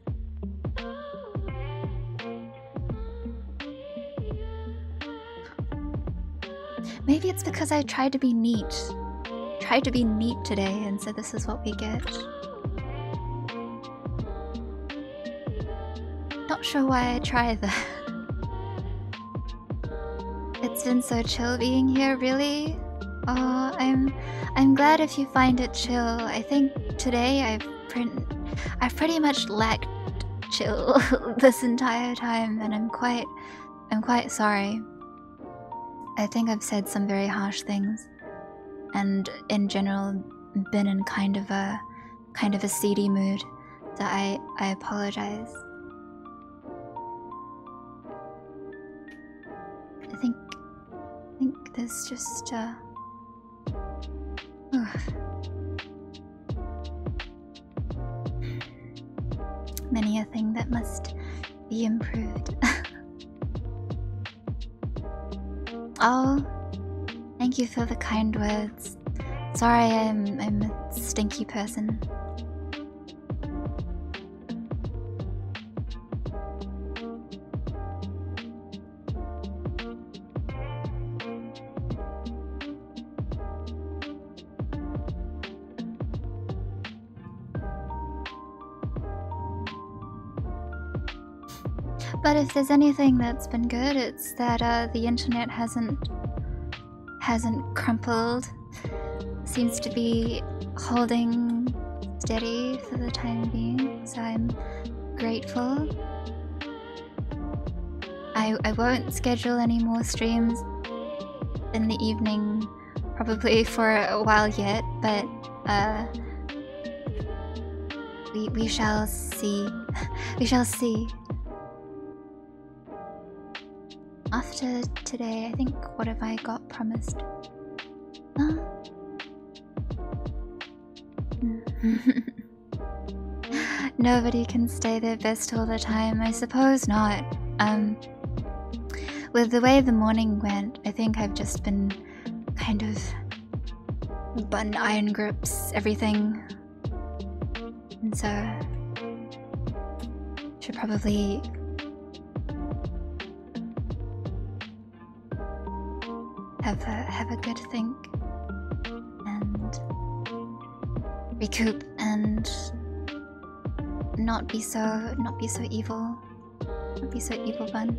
Maybe it's because I tried to be neat. Tried to be neat today, and so this is what we get. Not sure why I try that. It's been so chill being here, really. Oh, I'm glad if you find it chill. I think today I've pretty much lacked chill this entire time, and I'm quite sorry. I think I've said some very harsh things, and in general been in kind of a seedy mood, so I apologize. I think there's just must be improved. Oh, thank you for the kind words. Sorry, I'm a stinky person. But if there's anything that's been good, it's that the internet hasn't crumpled. Seems to be holding steady for the time being, so I'm grateful. I won't schedule any more streams in the evening, probably for a while yet, but we shall see. We shall see. After today, I think, what have I got promised? Nobody can stay their best all the time. I suppose not. With the way the morning went, I think I've just been kind of button iron grips everything, and so should probably have a good think and recoup and not be so evil. Not be so evil, bun.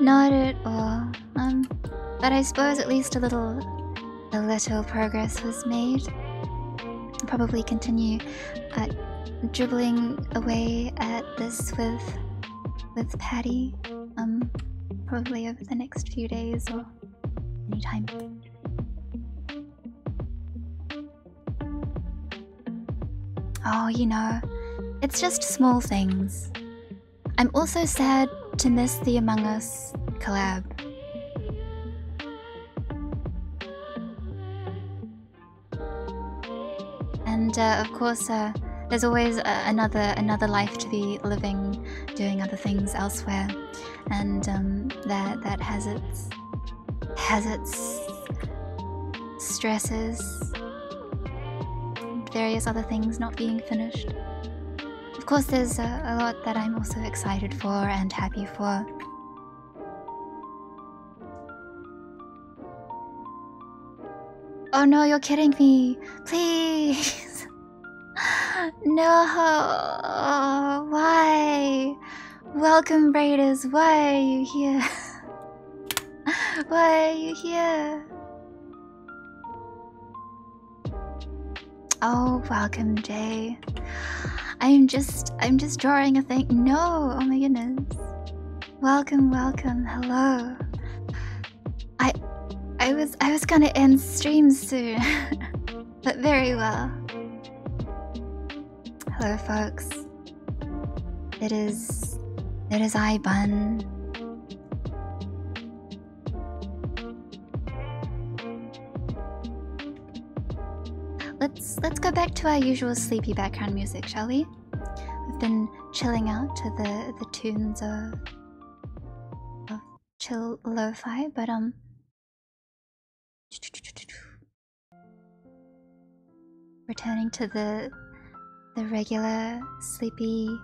Not at all. But I suppose at least a little progress was made. I'll probably continue dribbling away at this with Paddy, probably over the next few days or anytime. Oh, you know, it's just small things. I'm also sad to miss the Among Us collab. And of course, there's always another life to be living, doing other things elsewhere, and that has its stresses, and various other things not being finished. Of course, there's a lot that I'm also excited for and happy for. Oh no, you're kidding me! Please! No! Why? Welcome, Raiders. Why are you here? Why are you here? Oh, welcome, Jay. I'm just drawing a thing. No! Oh my goodness. Welcome, welcome. Hello. I was gonna end stream soon, but very well. Hello, folks. It is I, Bun. Let's go back to our usual sleepy background music, shall we? We've been chilling out to the tunes of chill lo-fi, but returning to the regular sleepy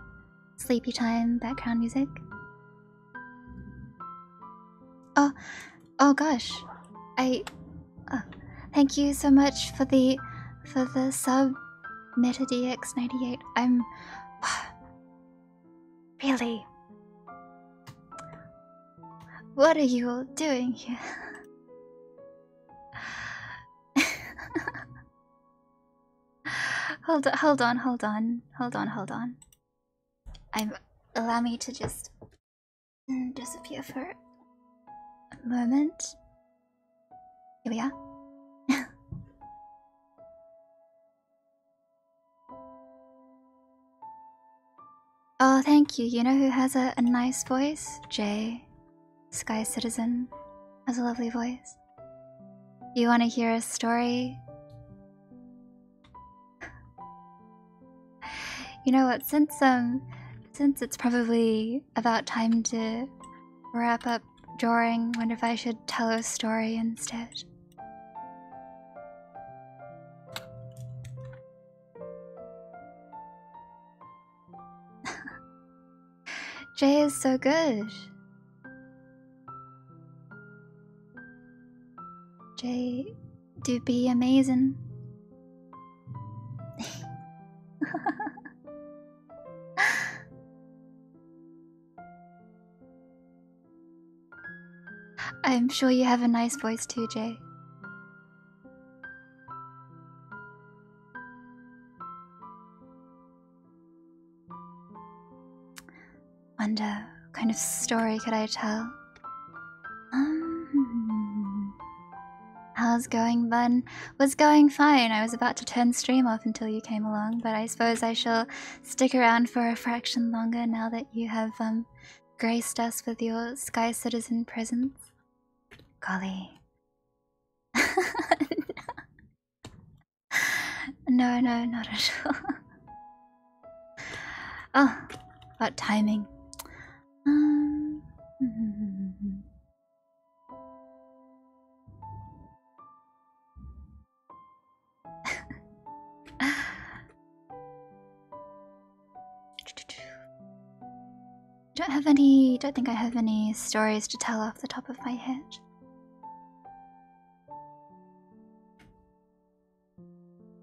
time background music. Oh gosh, thank you so much for the sub MetaDX98. I'm really. What are you all doing here? Hold on. Allow me to just disappear for a moment. Here we are. Oh, thank you. You know who has a nice voice? Jay, Sky Citizen, has a lovely voice. You want to hear a story? You know what? Since it's probably about time to wrap up drawing, wonder if I should tell a story instead. Jay is so good. Jay do be amazing. I'm sure you have a nice voice too, Jay. Wonder what kind of story could I tell? How's going, Bun? Was going fine. I was about to turn stream off until you came along, but I suppose I shall stick around for a fraction longer now that you have graced us with your Sky Citizen presence. Golly. No, not at all. Oh, about timing. Don't think I have any stories to tell off the top of my head.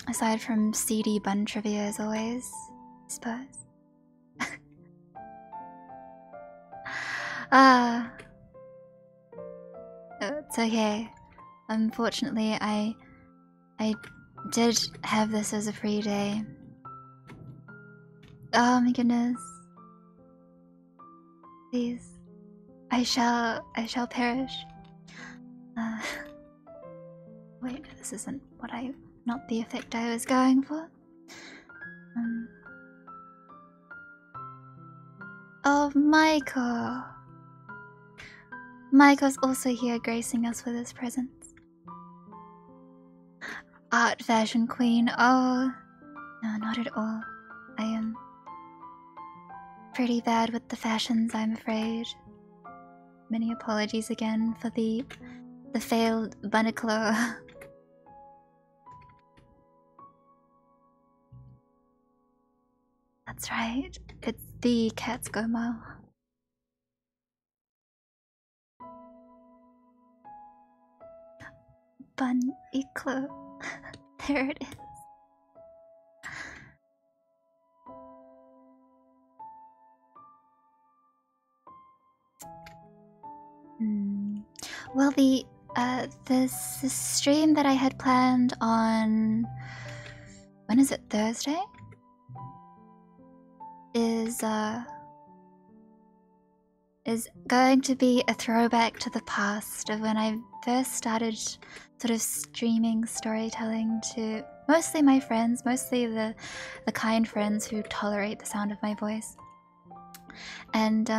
Aside from seedy bun trivia as always, I suppose. It's okay. Unfortunately, I did have this as a free day. Oh my goodness. Please. I shall perish. Wait, this isn't what not the effect I was going for. Oh, Michael. Michael's also here gracing us with his presence. Art fashion queen. Oh, no, not at all. I am pretty bad with the fashions, I'm afraid. Many apologies again for the failed Bunniclo. That's right. It's the Cats Go Mile. Bunniclo. There it is. Well, the stream that I had planned on, when is it, Thursday? Is going to be a throwback to the past of when I first started sort of streaming storytelling to mostly my friends, mostly the kind friends who tolerate the sound of my voice. And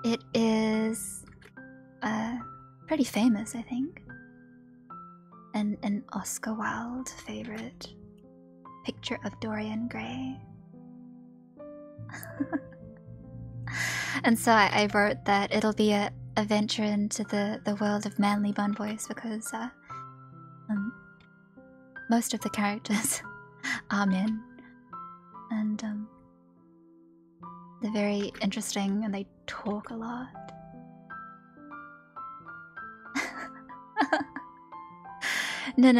it is pretty famous, I think. And an Oscar Wilde favorite, Picture of Dorian Gray. And so I wrote that it'll be a venture into the world of manly bun voice because most of the characters are men, and they're very interesting and they talk a lot. No.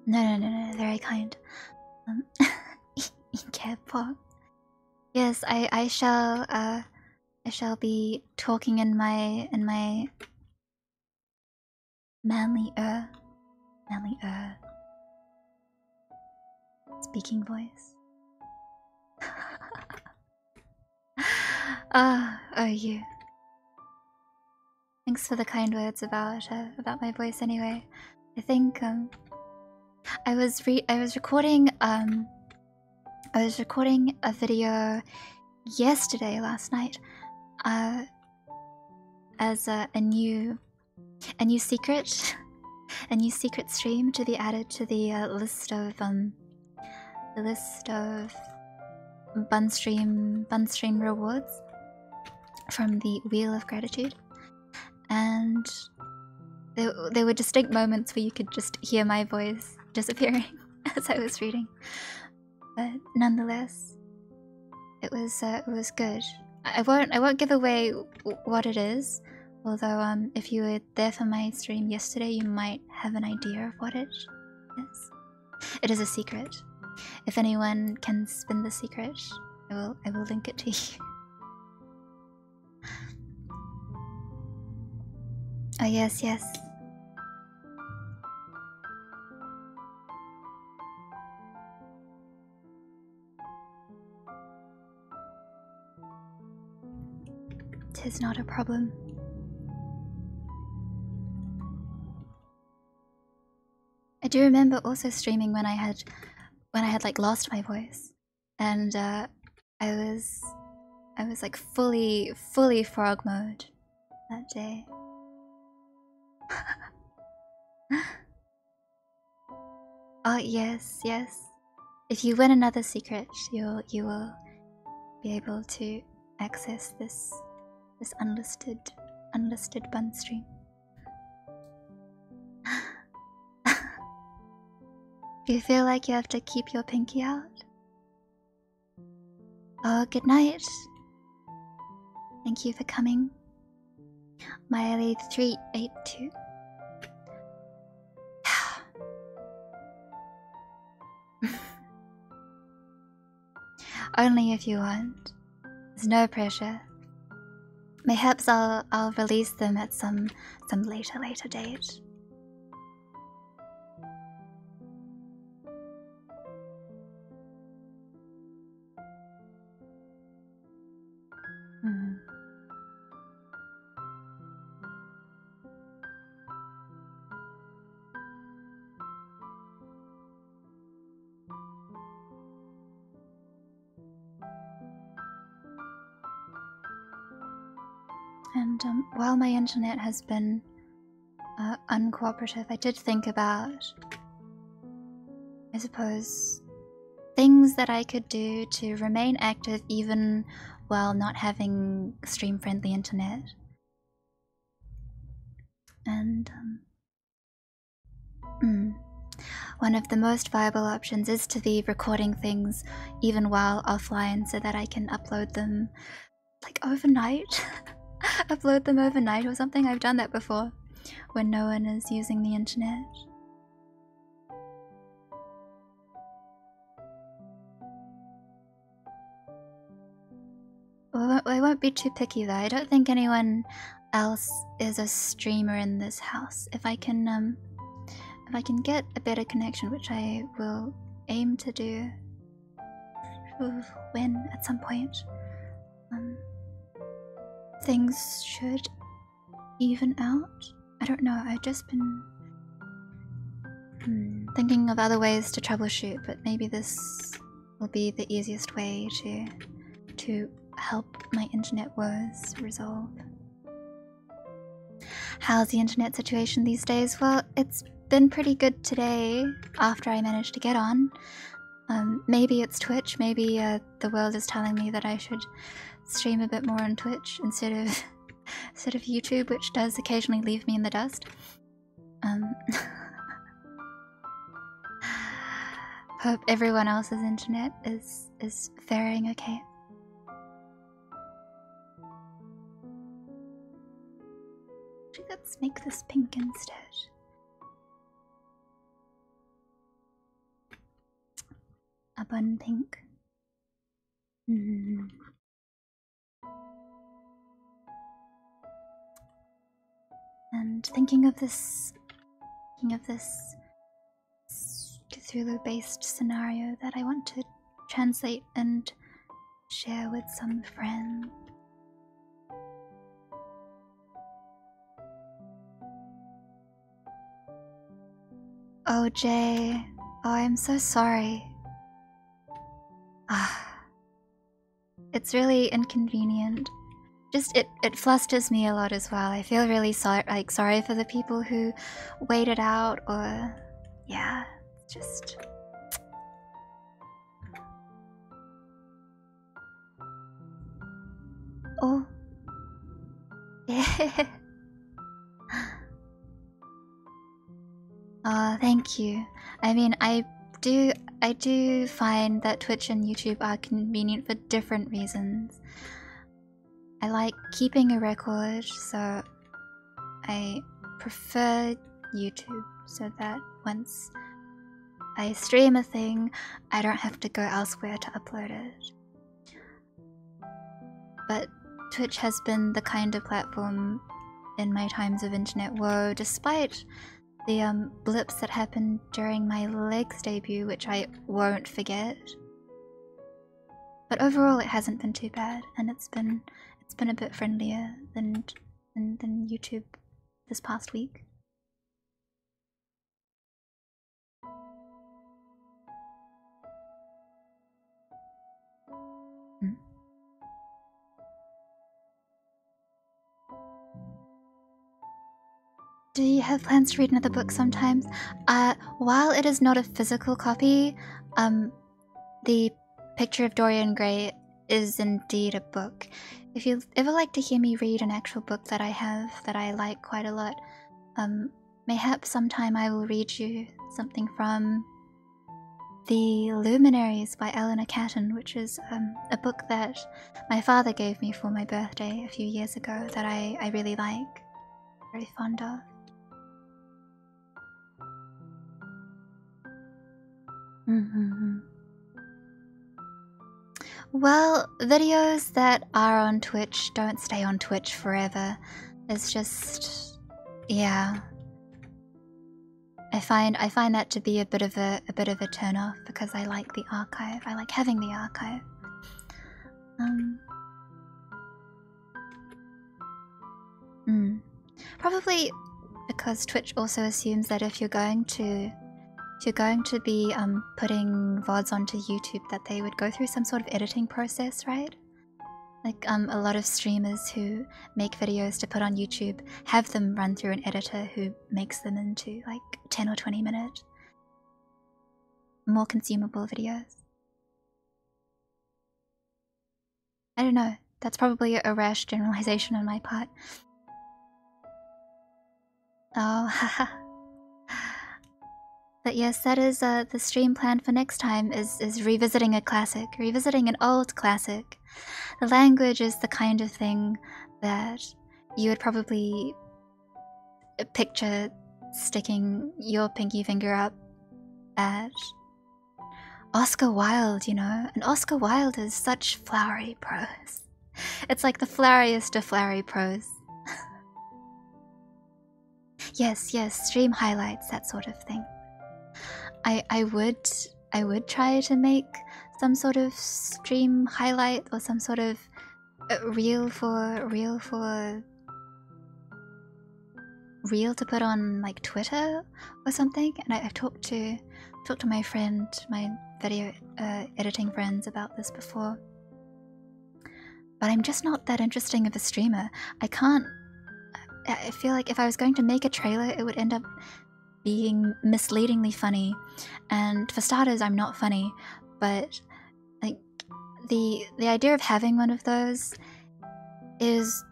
No, very kind. Careful. Yes, I shall be talking in my manly speaking voice. Oh you. Thanks for the kind words about my voice anyway. I think I was recording a video yesterday, last night, uh, as a new secret, a new secret stream to be added to the list of bun stream rewards from the Wheel of Gratitude, and there were distinct moments where you could just hear my voice disappearing as I was reading, but nonetheless, it was good. I won't give away what it is, although if you were there for my stream yesterday, you might have an idea of what it is. It is a secret. If anyone can spin the secret, I will link it to you. Oh yes, yes. Tis not a problem. I do remember also streaming when I had like lost my voice, and I was like fully frog mode that day. Oh yes, yes. If you win another secret, you will be able to access this unlisted bun stream. Do you feel like you have to keep your pinky out? Oh, good night. Thank you for coming. Miley 382. Only if you want. There's no pressure. Mayhaps I'll release them at some later date. And while my internet has been uncooperative, I did think about, I suppose, things that I could do to remain active even while not having stream-friendly internet. And one of the most viable options is to be recording things even while offline so that I can upload them like overnight. Upload them overnight or something. I've done that before when no one is using the internet. Well, I won't be too picky though. I don't think anyone else is a streamer in this house. If I can get a better connection, which I will aim to do when at some point, things should even out. I don't know, I've just been thinking of other ways to troubleshoot, but maybe this will be the easiest way to help my internet woes resolve. How's the internet situation these days? Well, it's been pretty good today after I managed to get on. Maybe it's Twitch, maybe the world is telling me that I should stream a bit more on Twitch instead of YouTube, which does occasionally leave me in the dust. Hope everyone else's internet is faring okay. Actually, let's make this pink instead. A bun pink. And thinking of this Cthulhu-based scenario that I want to translate and share with some friends. Oh, Jay. Oh, I'm so sorry. It's really inconvenient just it flusters me a lot as well. I feel really sorry for the people who waited out, or yeah, just. Oh. Yeah. Thank you. I mean, I do find that Twitch and YouTube are convenient for different reasons. I like keeping a record, so I prefer YouTube so that once I stream a thing, I don't have to go elsewhere to upload it. But Twitch has been the kind of platform in my times of internet woe, despite the blips that happened during my Legs debut, which I won't forget. But overall, it hasn't been too bad, and it's been a bit friendlier than YouTube this past week. Do you have plans to read another book sometimes? While it is not a physical copy, the Picture of Dorian Gray is indeed a book. If you ever like to hear me read an actual book that I have that I like quite a lot, mayhaps sometime I will read you something from The Luminaries by Eleanor Catton, which is a book that my father gave me for my birthday a few years ago that I really like, very fond of. Well, videos that are on Twitch don't stay on Twitch forever. It's just, yeah. I find that to be a bit of a turn-off because I like the archive. I like having the archive. Probably because Twitch also assumes that if you're going to be putting VODs onto YouTube, that they would go through some sort of editing process, right? Like a lot of streamers who make videos to put on YouTube have them run through an editor who makes them into like 10 or 20 minute more consumable videos. I don't know, that's probably a rash generalization on my part. Oh, haha. But yes, that is the stream plan for next time is revisiting a classic, revisiting an old classic. The language is the kind of thing that you would probably picture sticking your pinky finger up at Oscar Wilde, you know? And Oscar Wilde is such flowery prose. It's like the floweriest of flowery prose. Yes, stream highlights, that sort of thing. I would try to make some sort of stream highlight or some sort of reel to put on like Twitter or something. And I've talked to my friend, my video editing friends about this before. But I'm just not that interesting of a streamer. I feel like if I was going to make a trailer, it would end up being misleadingly funny, and for starters, I'm not funny, but like the idea of having one of those is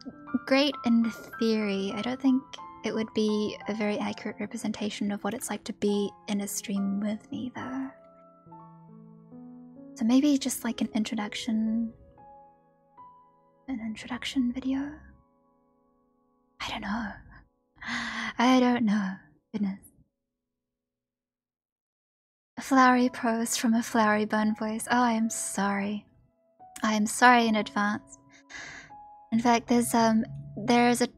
great in theory. I don't think it would be a very accurate representation of what it's like to be in a stream with me, though. So maybe just like an introduction video. I don't know. Goodness. A flowery prose from a flowery bun voice. Oh, I am sorry. I am sorry in advance. In fact, there's an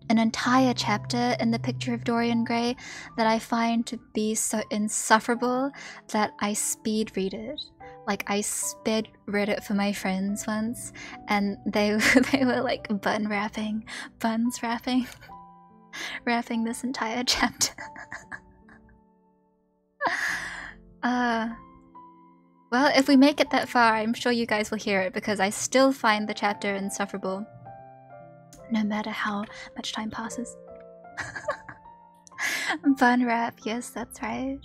entire chapter in the Picture of Dorian Gray that I find to be so insufferable that I speed read it. Like, I sped read it for my friends once, and they were like buns wrapping this entire chapter. Well, if we make it that far, I'm sure you guys will hear it, because I still find the chapter insufferable. no matter how much time passes. Bun wrap, yes, that's right.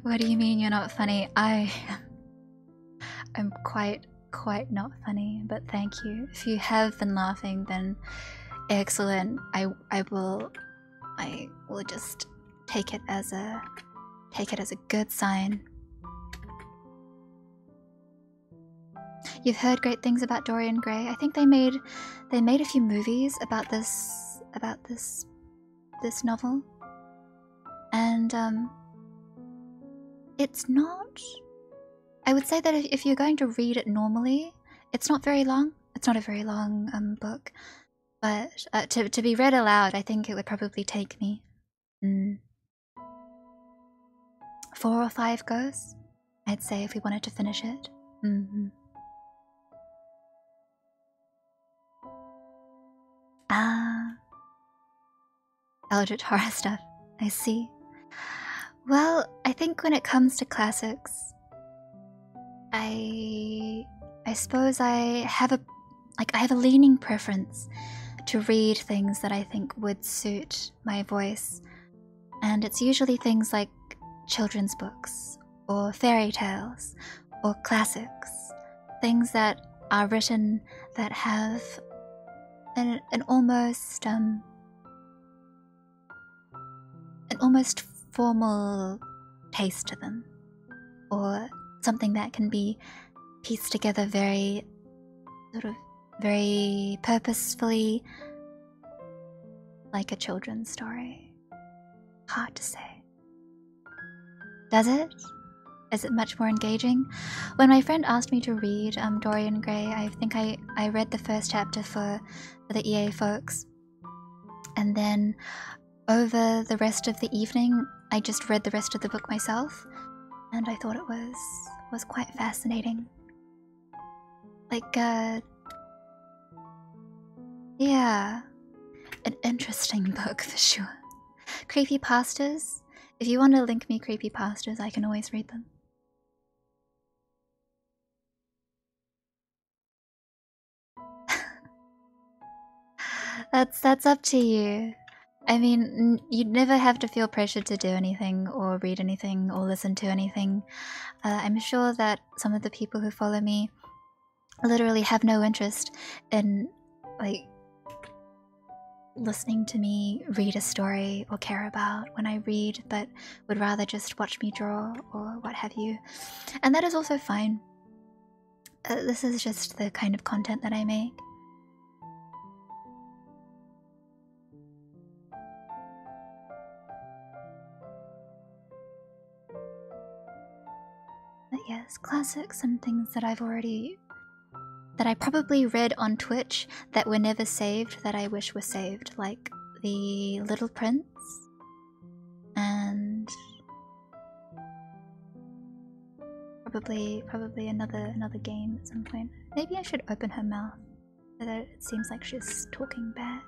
What do you mean you're not funny? I'm quite not funny, but thank you. If you have been laughing, then excellent. I will just take it as a good sign. You've heard great things about Dorian Gray. I think they made a few movies about this novel, and it's not. I would say that if you're going to read it normally, it's not very long. It's not a very long book, but to be read aloud, I think it would probably take me 4 or 5 goes, I'd say, if we wanted to finish it. Eldritch horror stuff, I see. Well, I think when it comes to classics, I suppose I have a leaning preference to read things that I think would suit my voice, and it's usually things like children's books or fairy tales or classics, things that are written that have an almost formal taste to them, or something that can be pieced together very purposefully, like a children's story. Hard to say. Does it? Is it much more engaging? When my friend asked me to read Dorian Gray, I think I read the first chapter for the EA folks, and then over the rest of the evening I just read the rest of the book myself, and I thought it was quite fascinating. Like, yeah, an interesting book for sure. Creepypastas. If you want to link me creepypastas, I can always read them. That's up to you. I mean, you'd never have to feel pressured to do anything or read anything or listen to anything. I'm sure that some of the people who follow me literally have no interest in, like, listening to me read a story or care about when I read, but would rather just watch me draw or what have you. And that is also fine. This is just the kind of content that I make. But yes, classics and things that I probably read on Twitch that were never saved, that I wish were saved, like The Little Prince and probably another game at some point. Maybe I should open her mouth so that it seems like she's talking back.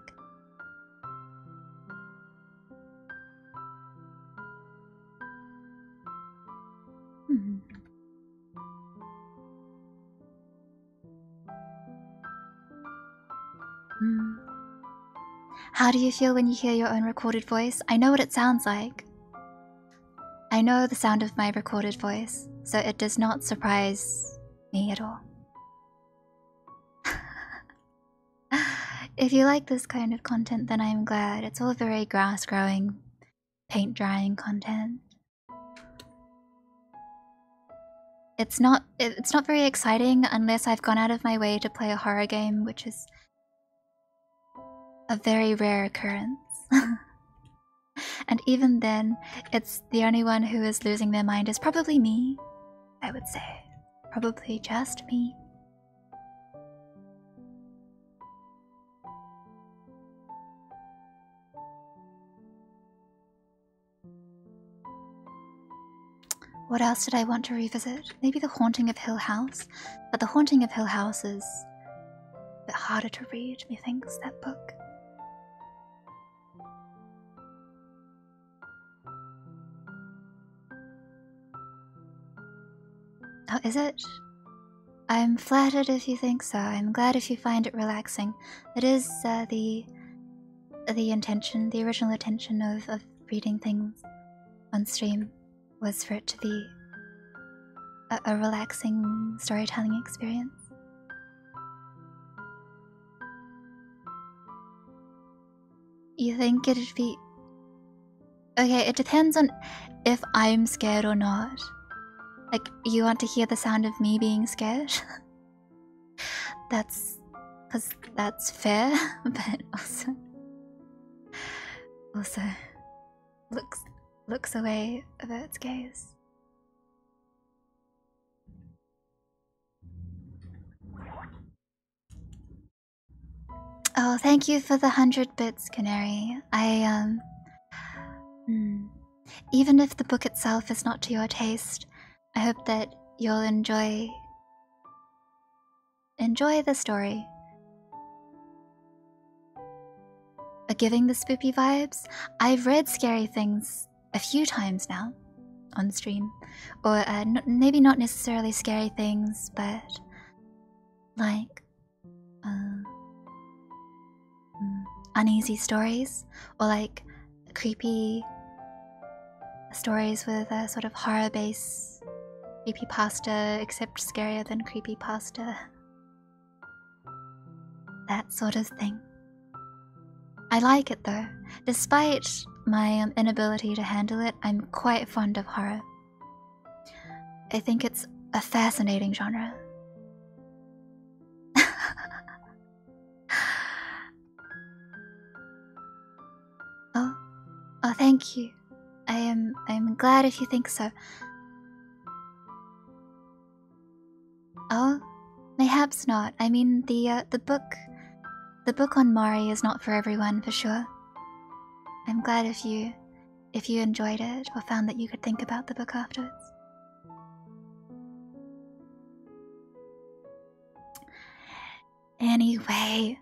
How do you feel when you hear your own recorded voice? I know what it sounds like. I know the sound of my recorded voice, so it does not surprise me at all. If you like this kind of content, then I'm glad. It's all very grass-growing, paint-drying content. It's not very exciting unless I've gone out of my way to play a horror game, which is a very rare occurrence. And even then, it's the only one who is losing their mind is probably me, I would say. Probably just me. What else did I want to revisit? Maybe The Haunting of Hill House? But The Haunting of Hill House is a bit harder to read, methinks, that book. Oh, is it? I'm flattered if you think so. I'm glad if you find it relaxing. It is the intention, the original intention of reading things on stream was for it to be a relaxing storytelling experience. You think it'd be... Okay, it depends on if I'm scared or not. Like, you want to hear the sound of me being scared? That's... because that's fair, but also looks away, averts gaze. Oh, thank you for the 100 bits, Canary. Even if the book itself is not to your taste, I hope that you'll enjoy the story. Giving the spoopy vibes? I've read scary things a few times now on stream. Or maybe not necessarily scary things, but like uneasy stories, or like creepy stories with a sort of horror base, creepypasta, except scarier than creepypasta. That sort of thing. I like it though. Despite my inability to handle it, I'm quite fond of horror. I think it's a fascinating genre. Oh, thank you. I'm glad if you think so. Oh, mayhaps not. I mean, the book on Mari is not for everyone, for sure. I'm glad if you enjoyed it or found that you could think about the book afterwards. Anyway.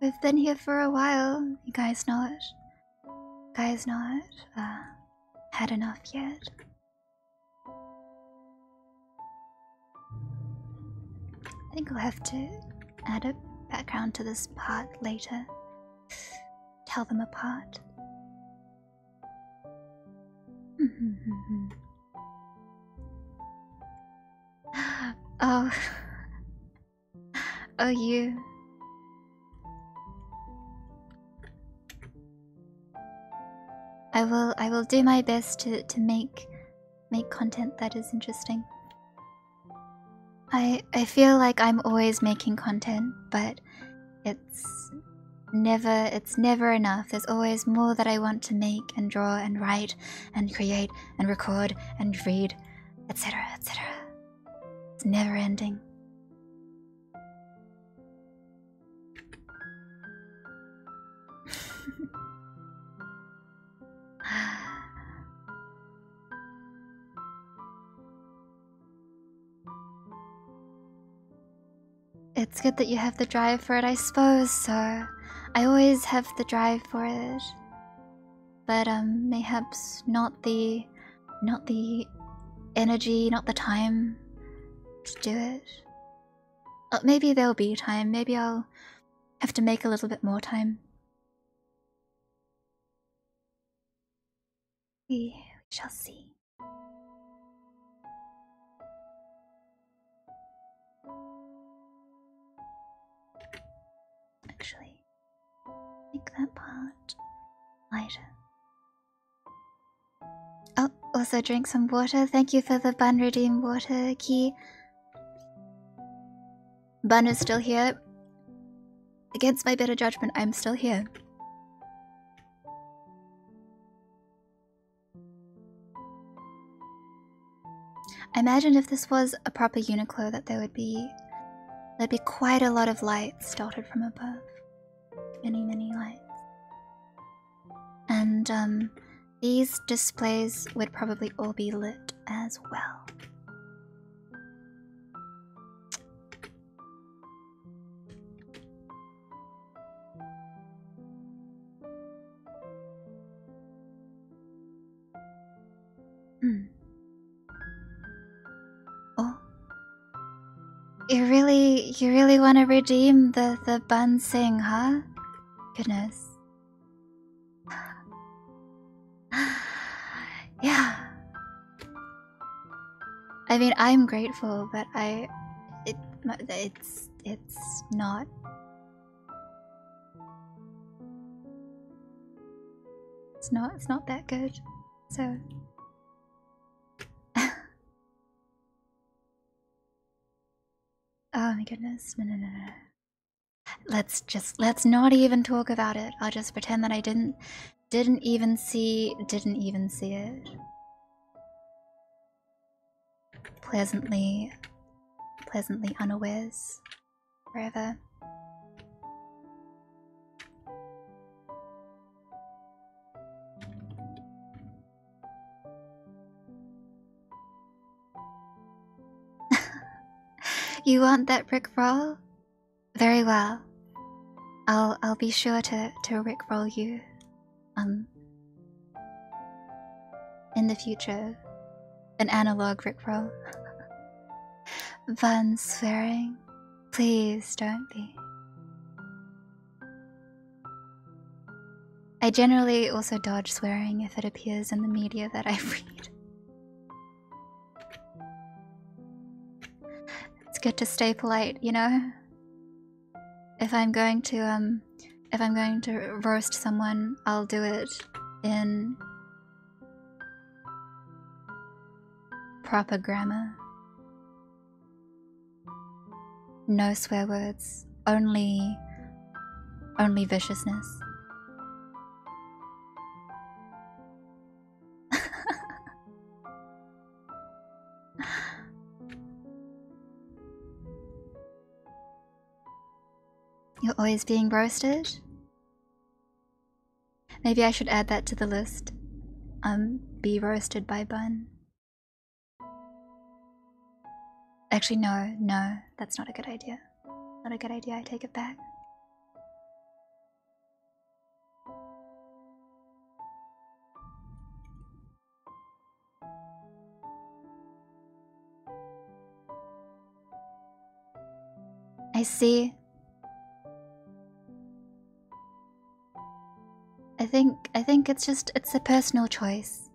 We've been here for a while. You guys not had enough yet. I think I'll have to add a background to this part later. Tell them apart. Oh. Oh, you. I will do my best to make content that is interesting. I feel like I'm always making content, but it's never enough. There's always more that I want to make and draw and write and create and record and read, etc., etc. It's never ending. It's good that you have the drive for it, I suppose so. I always have the drive for it. But mayhaps not the energy, not the time to do it. Maybe there'll be time, maybe I'll have to make a little bit more time. We shall see. Actually, make that part lighter. Oh, also drink some water. Thank you for the bun redeem water key. Bun is still here. Against my better judgment, I'm still here. I imagine if this was a proper Uniqlo that there'd be quite a lot of lights dotted from above. Many lights. And these displays would probably all be lit as well. You really want to redeem the bun sing, huh? Goodness. Yeah. I mean, I'm grateful, but it's not. It's not that good. So. Oh my goodness. No. Let's not even talk about it. I'll just pretend that I didn't even see it. Pleasantly unawares forever. You want that rickroll? Very well. I'll be sure to rickroll you in the future. An analog rickroll. Buns swearing. Please don't be. I generally also dodge swearing if it appears in the media that I read. It's good to stay polite, you know? If I'm going to roast someone, I'll do it in proper grammar. No swear words, only viciousness. You're always being roasted? Maybe I should add that to the list. Be roasted by bun. Actually, no, that's not a good idea. Not a good idea, I take it back. I see. I think it's a personal choice.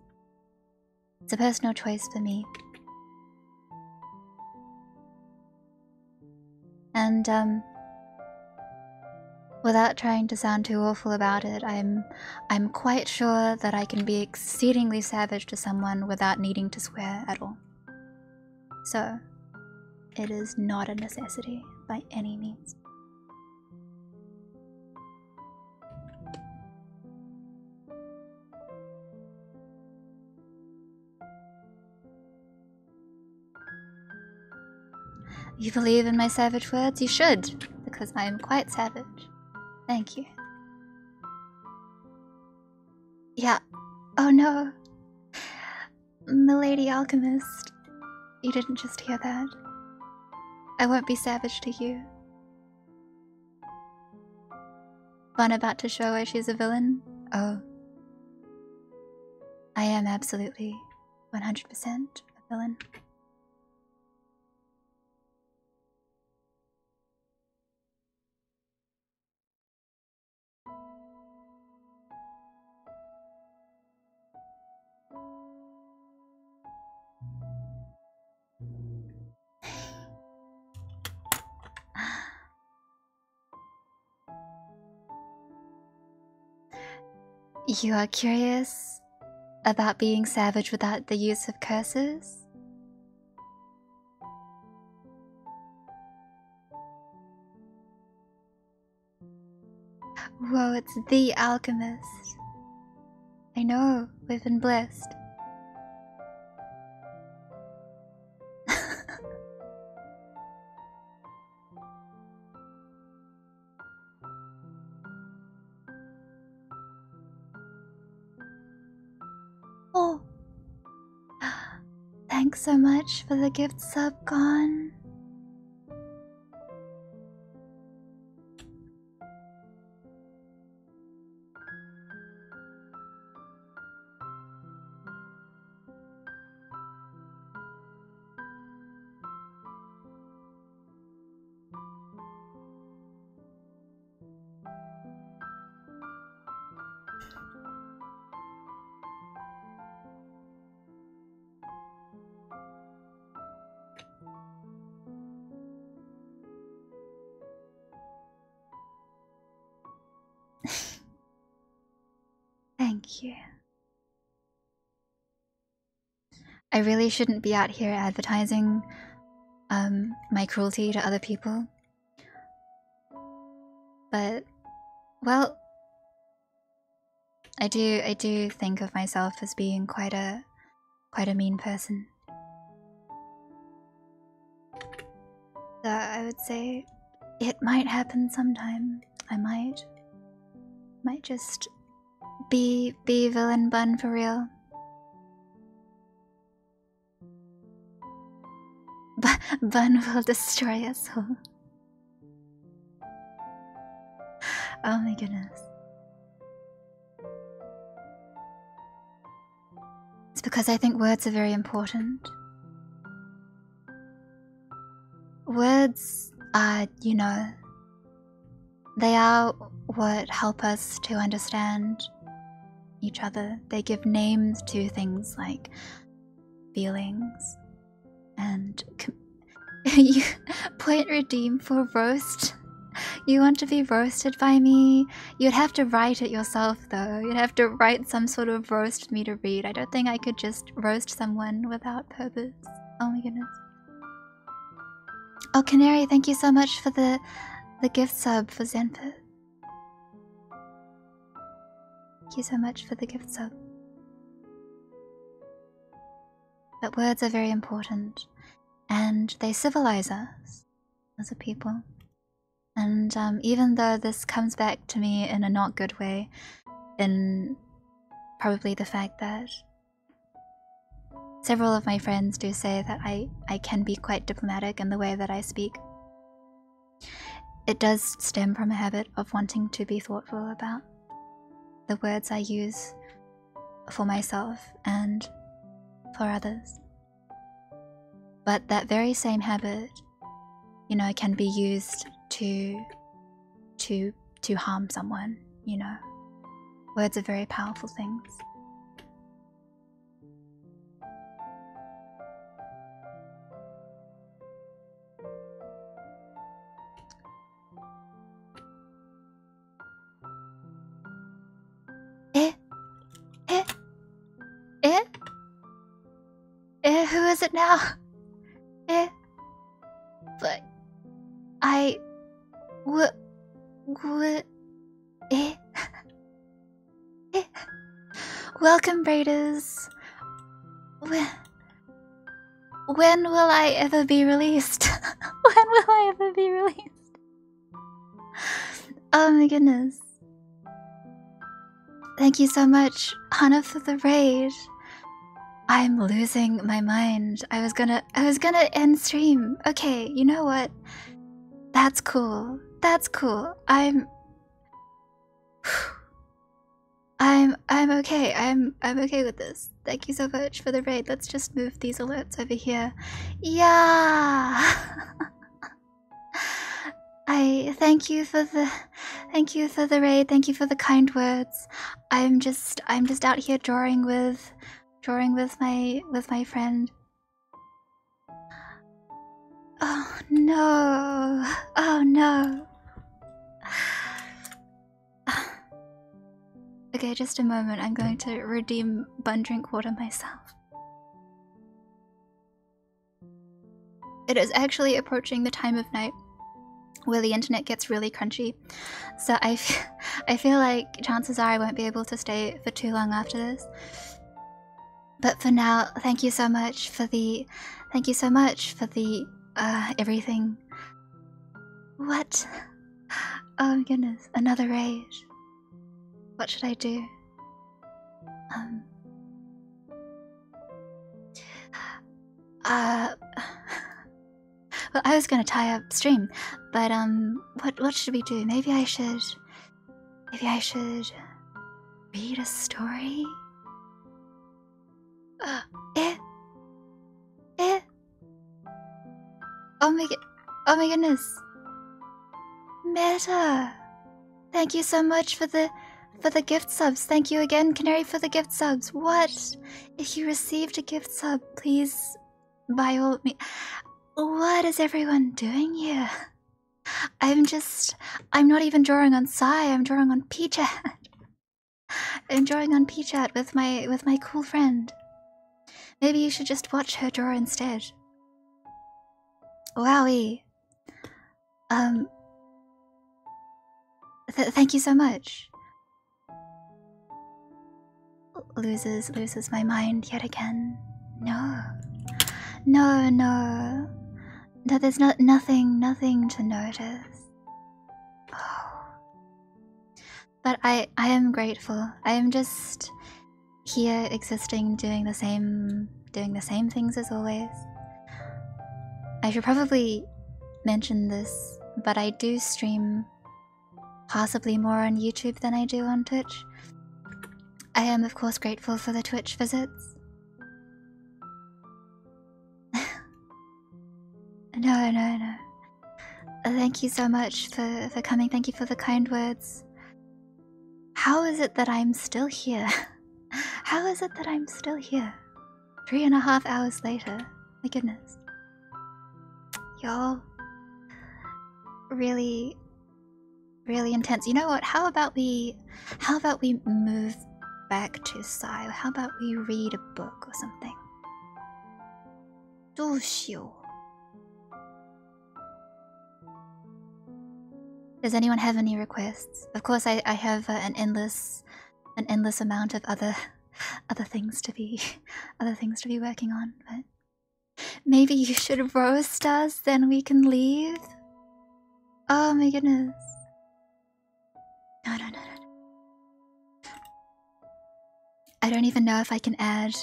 It's a personal choice for me. And without trying to sound too awful about it, I'm quite sure that I can be exceedingly savage to someone without needing to swear at all. So, it is not a necessity by any means. You believe in my savage words? You should, because I am quite savage. Thank you. Yeah. Oh no. Milady Alchemist. You didn't just hear that. I won't be savage to you. Fun about to show why she's a villain? Oh. I am absolutely 100% a villain. You are curious about being savage without the use of curses? Whoa, it's the alchemist. I know, we've been blessed. Oh, thanks so much for the gift sub, Gone. Thank you. I really shouldn't be out here advertising my cruelty to other people. But, well, I do think of myself as being quite a mean person. So I would say it might happen sometime. I might just be villain bun for real. Bun will destroy us all. Oh my goodness. It's because I think words are very important. Words are, you know, they are what help us to understand each other. They give names to things like feelings and you point redeem for roast. You want to be roasted by me? You'd have to write it yourself though. You'd have to write some sort of roast for me to read. I don't think I could just roast someone without purpose. Oh my goodness. Oh, Canary, thank you so much for the gift sub for Zenfit. Thank you so much for the gift sub. But words are very important, and they civilize us as a people. And even though this comes back to me in a not good way, in probably the fact that several of my friends do say that I can be quite diplomatic in the way that I speak, it does stem from a habit of wanting to be thoughtful about the words I use for myself and for others. But that very same habit, you know, can be used to harm someone, you know. Words are very powerful things. Who is it now? But welcome, Raiders. When will I ever be released? When will I ever be released? Oh my goodness. Thank you so much, Hana, for the raid. I'm losing my mind. I was gonna end stream. Okay, you know what? That's cool. That's cool. I'm okay. I'm okay with this. Thank you so much for the raid. Let's just move these alerts over here. Yeah. I thank you for the raid. Thank you for the kind words. I'm just out here drawing with my friend. Oh no. Oh no. Okay, just a moment. I'm going to redeem bun drink water myself. It is actually approaching the time of night where the internet gets really crunchy, so I feel like chances are I won't be able to stay for too long after this. But for now, thank you so much for the everything. What? Oh my goodness, another raid. What should I do? Well, I was gonna tie up stream, but what should we do? Maybe I should read a story. Oh my goodness. Meta, thank you so much for the gift subs. Thank you again, Canary, for the gift subs. What? If you received a gift sub, please by all means. What is everyone doing here? I'm not even drawing on Psy, I'm drawing on pchat. I'm drawing on pchat with my cool friend. Maybe you should just watch her draw instead. Wowie. Thank you so much. Loses my mind yet again. No. No, there's nothing to notice. Oh. But I am grateful. I am just here existing, doing the same things as always. I should probably mention this, but I do stream possibly more on YouTube than I do on Twitch. I am of course grateful for the Twitch visits. No. Thank you so much for coming. Thank you for the kind words. How is it that I'm still here? How is it that I'm still here? 3.5 hours later. My goodness. Y'all. Really intense. You know what? How about we move back to Sai? How about we read a book or something? どうしよう. Does anyone have any requests? Of course, I have an endless amount of other things to be working on. But maybe you should roast us, then we can leave. Oh my goodness! No. I don't even know if I can add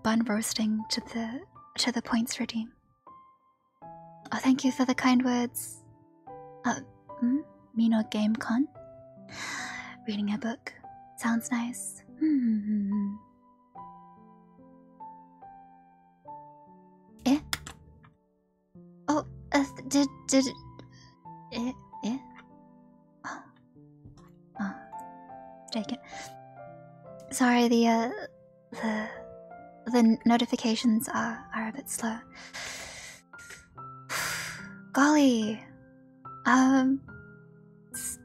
bun roasting to the points redeem. Oh, thank you for the kind words. Mino Game Con. Reading a book. Sounds nice. Eh? Oh, did eh? Oh, take it. Sorry, the notifications are a bit slow. Golly.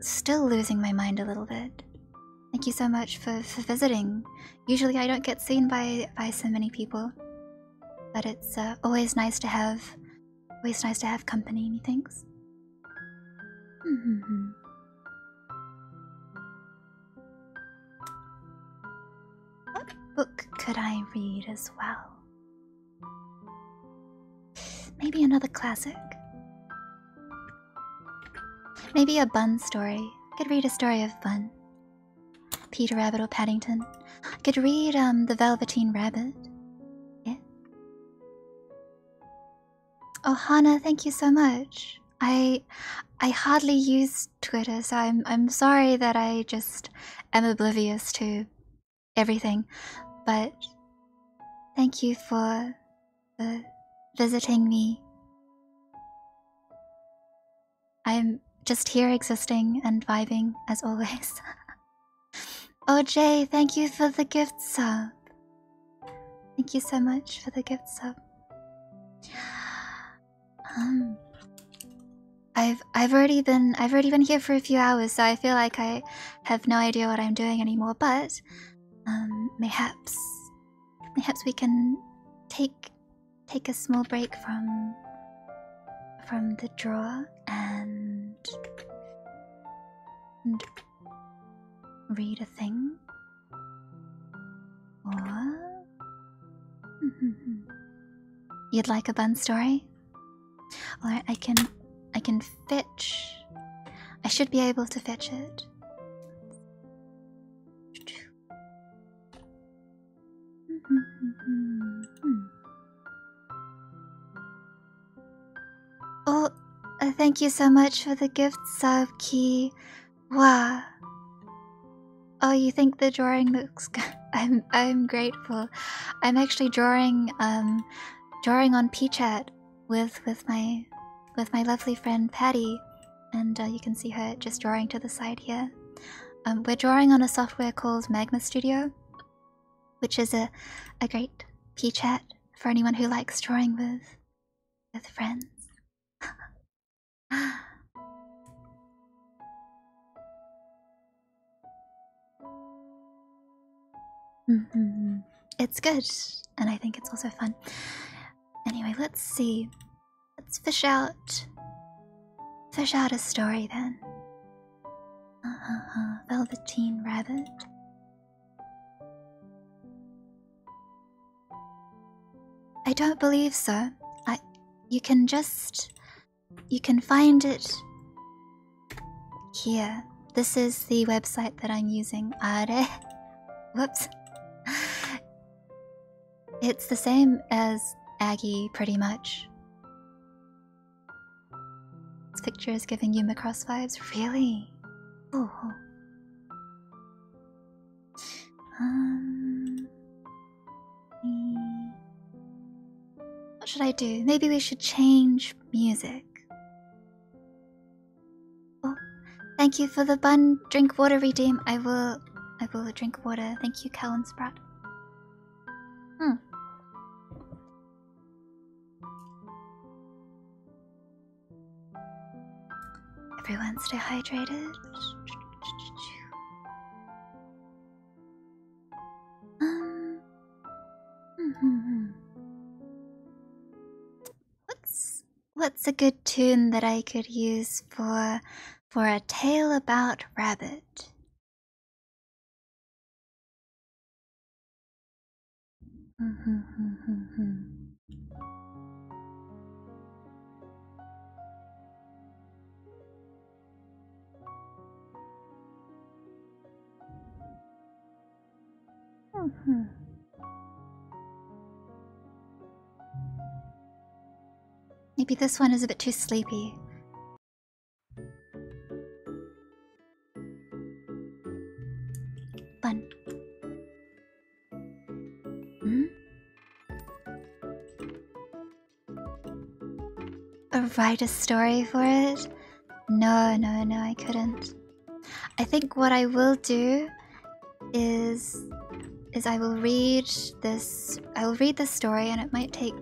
Still losing my mind a little bit. Thank you so much for visiting. Usually I don't get seen by so many people, but it's always nice to have company, methinks. What book could I read as well? Maybe another classic. Maybe a Bun story. I could read a story of Bun. Peter Rabbit or Paddington. I could read the Velveteen Rabbit. Yeah. Oh, Hannah, thank you so much. I hardly use Twitter, so I'm sorry that I just am oblivious to everything. But thank you for visiting me. I'm just here existing and vibing as always. Oh, Jay, thank you for the gift sub. Thank you so much for the gift sub. I've already been here for a few hours, so I feel like I have no idea what I'm doing anymore. But mayhaps we can take a small break from the draw and read a thing, or you'd like a Bun story? Or I can fetch. I should be able to fetch it. Oh, thank you so much for the gift sub, Key. Wow. Oh, you think the drawing looks good? I'm grateful. I'm actually drawing on pchat with my lovely friend Paddy, and you can see her just drawing to the side here. We're drawing on a software called magmastudio, which is a great pchat for anyone who likes drawing with friends. It's good, and I think it's also fun. Anyway, let's see. Let's fish out a story then. Velveteen Rabbit. I don't believe so. You can find it here. This is the website that I'm using. Are. Whoops. It's the same as Aggie, pretty much. This picture is giving you Macross vibes. Really? Oh. What should I do? Maybe we should change music. Oh, thank you for the bun. Drink water redeem. I will drink water. Thank you, Cow and Sprout. Everyone stay hydrated. What's a good tune that I could use for a tale about Rabbit? Maybe this one is a bit too sleepy. Fun. Write a story for it? No, I couldn't. I think what I will do is I will read this. I will read the story, and it might take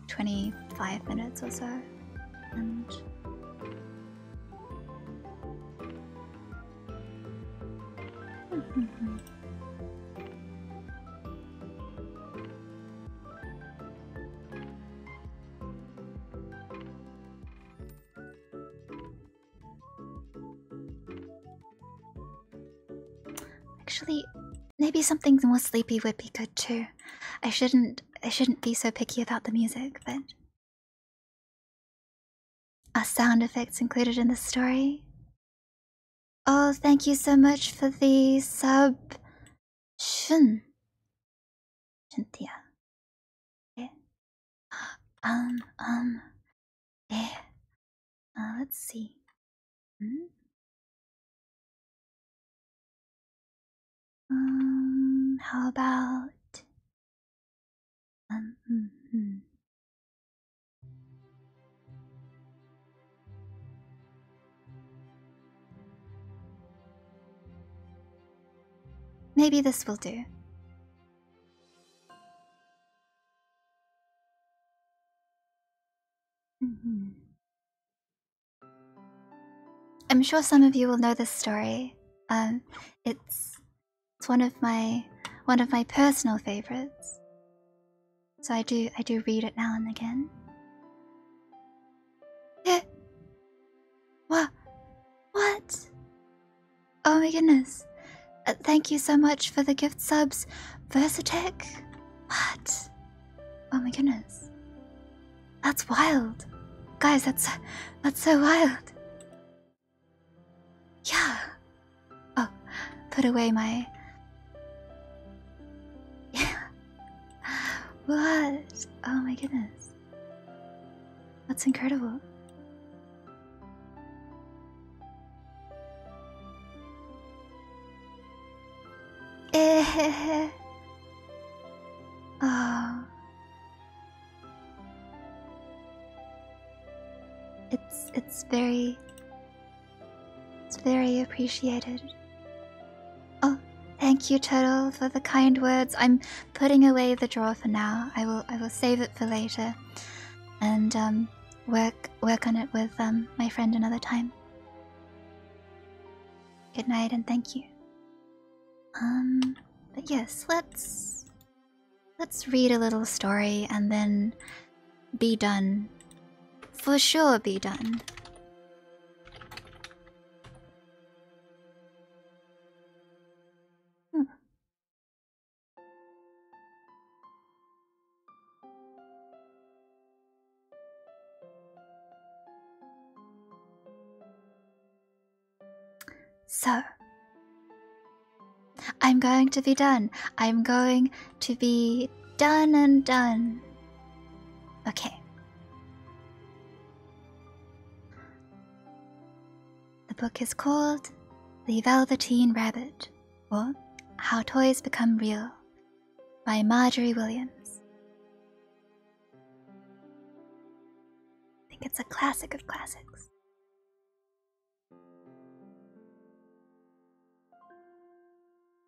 25 minutes or so. And actually, maybe something more sleepy would be good too. I shouldn't be so picky about the music, but are sound effects included in the story? Oh, thank you so much for the sub, Cynthia. Yeah. Yeah. Let's see. How about maybe this will do. I'm sure some of you will know this story. It's one of my personal favorites. So I do read it now and again. Yeah. What? Oh my goodness. Thank you so much for the gift subs, Versatech. What? Oh my goodness. That's wild. Guys, that's so wild. Yeah. Oh, put away my... Yeah. What? Oh my goodness. That's incredible. Oh. It's very appreciated. Oh, thank you, Turtle, for the kind words. I'm putting away the drawer for now. I will save it for later, and work on it with my friend another time. Good night and thank you. But yes, let's read a little story and then be done. For sure be done. So, I'm going to be done. I'm going to be done and done. Okay. The book is called The Velveteen Rabbit, or How Toys Become Real, by Marjorie Williams. I think it's a classic of classics.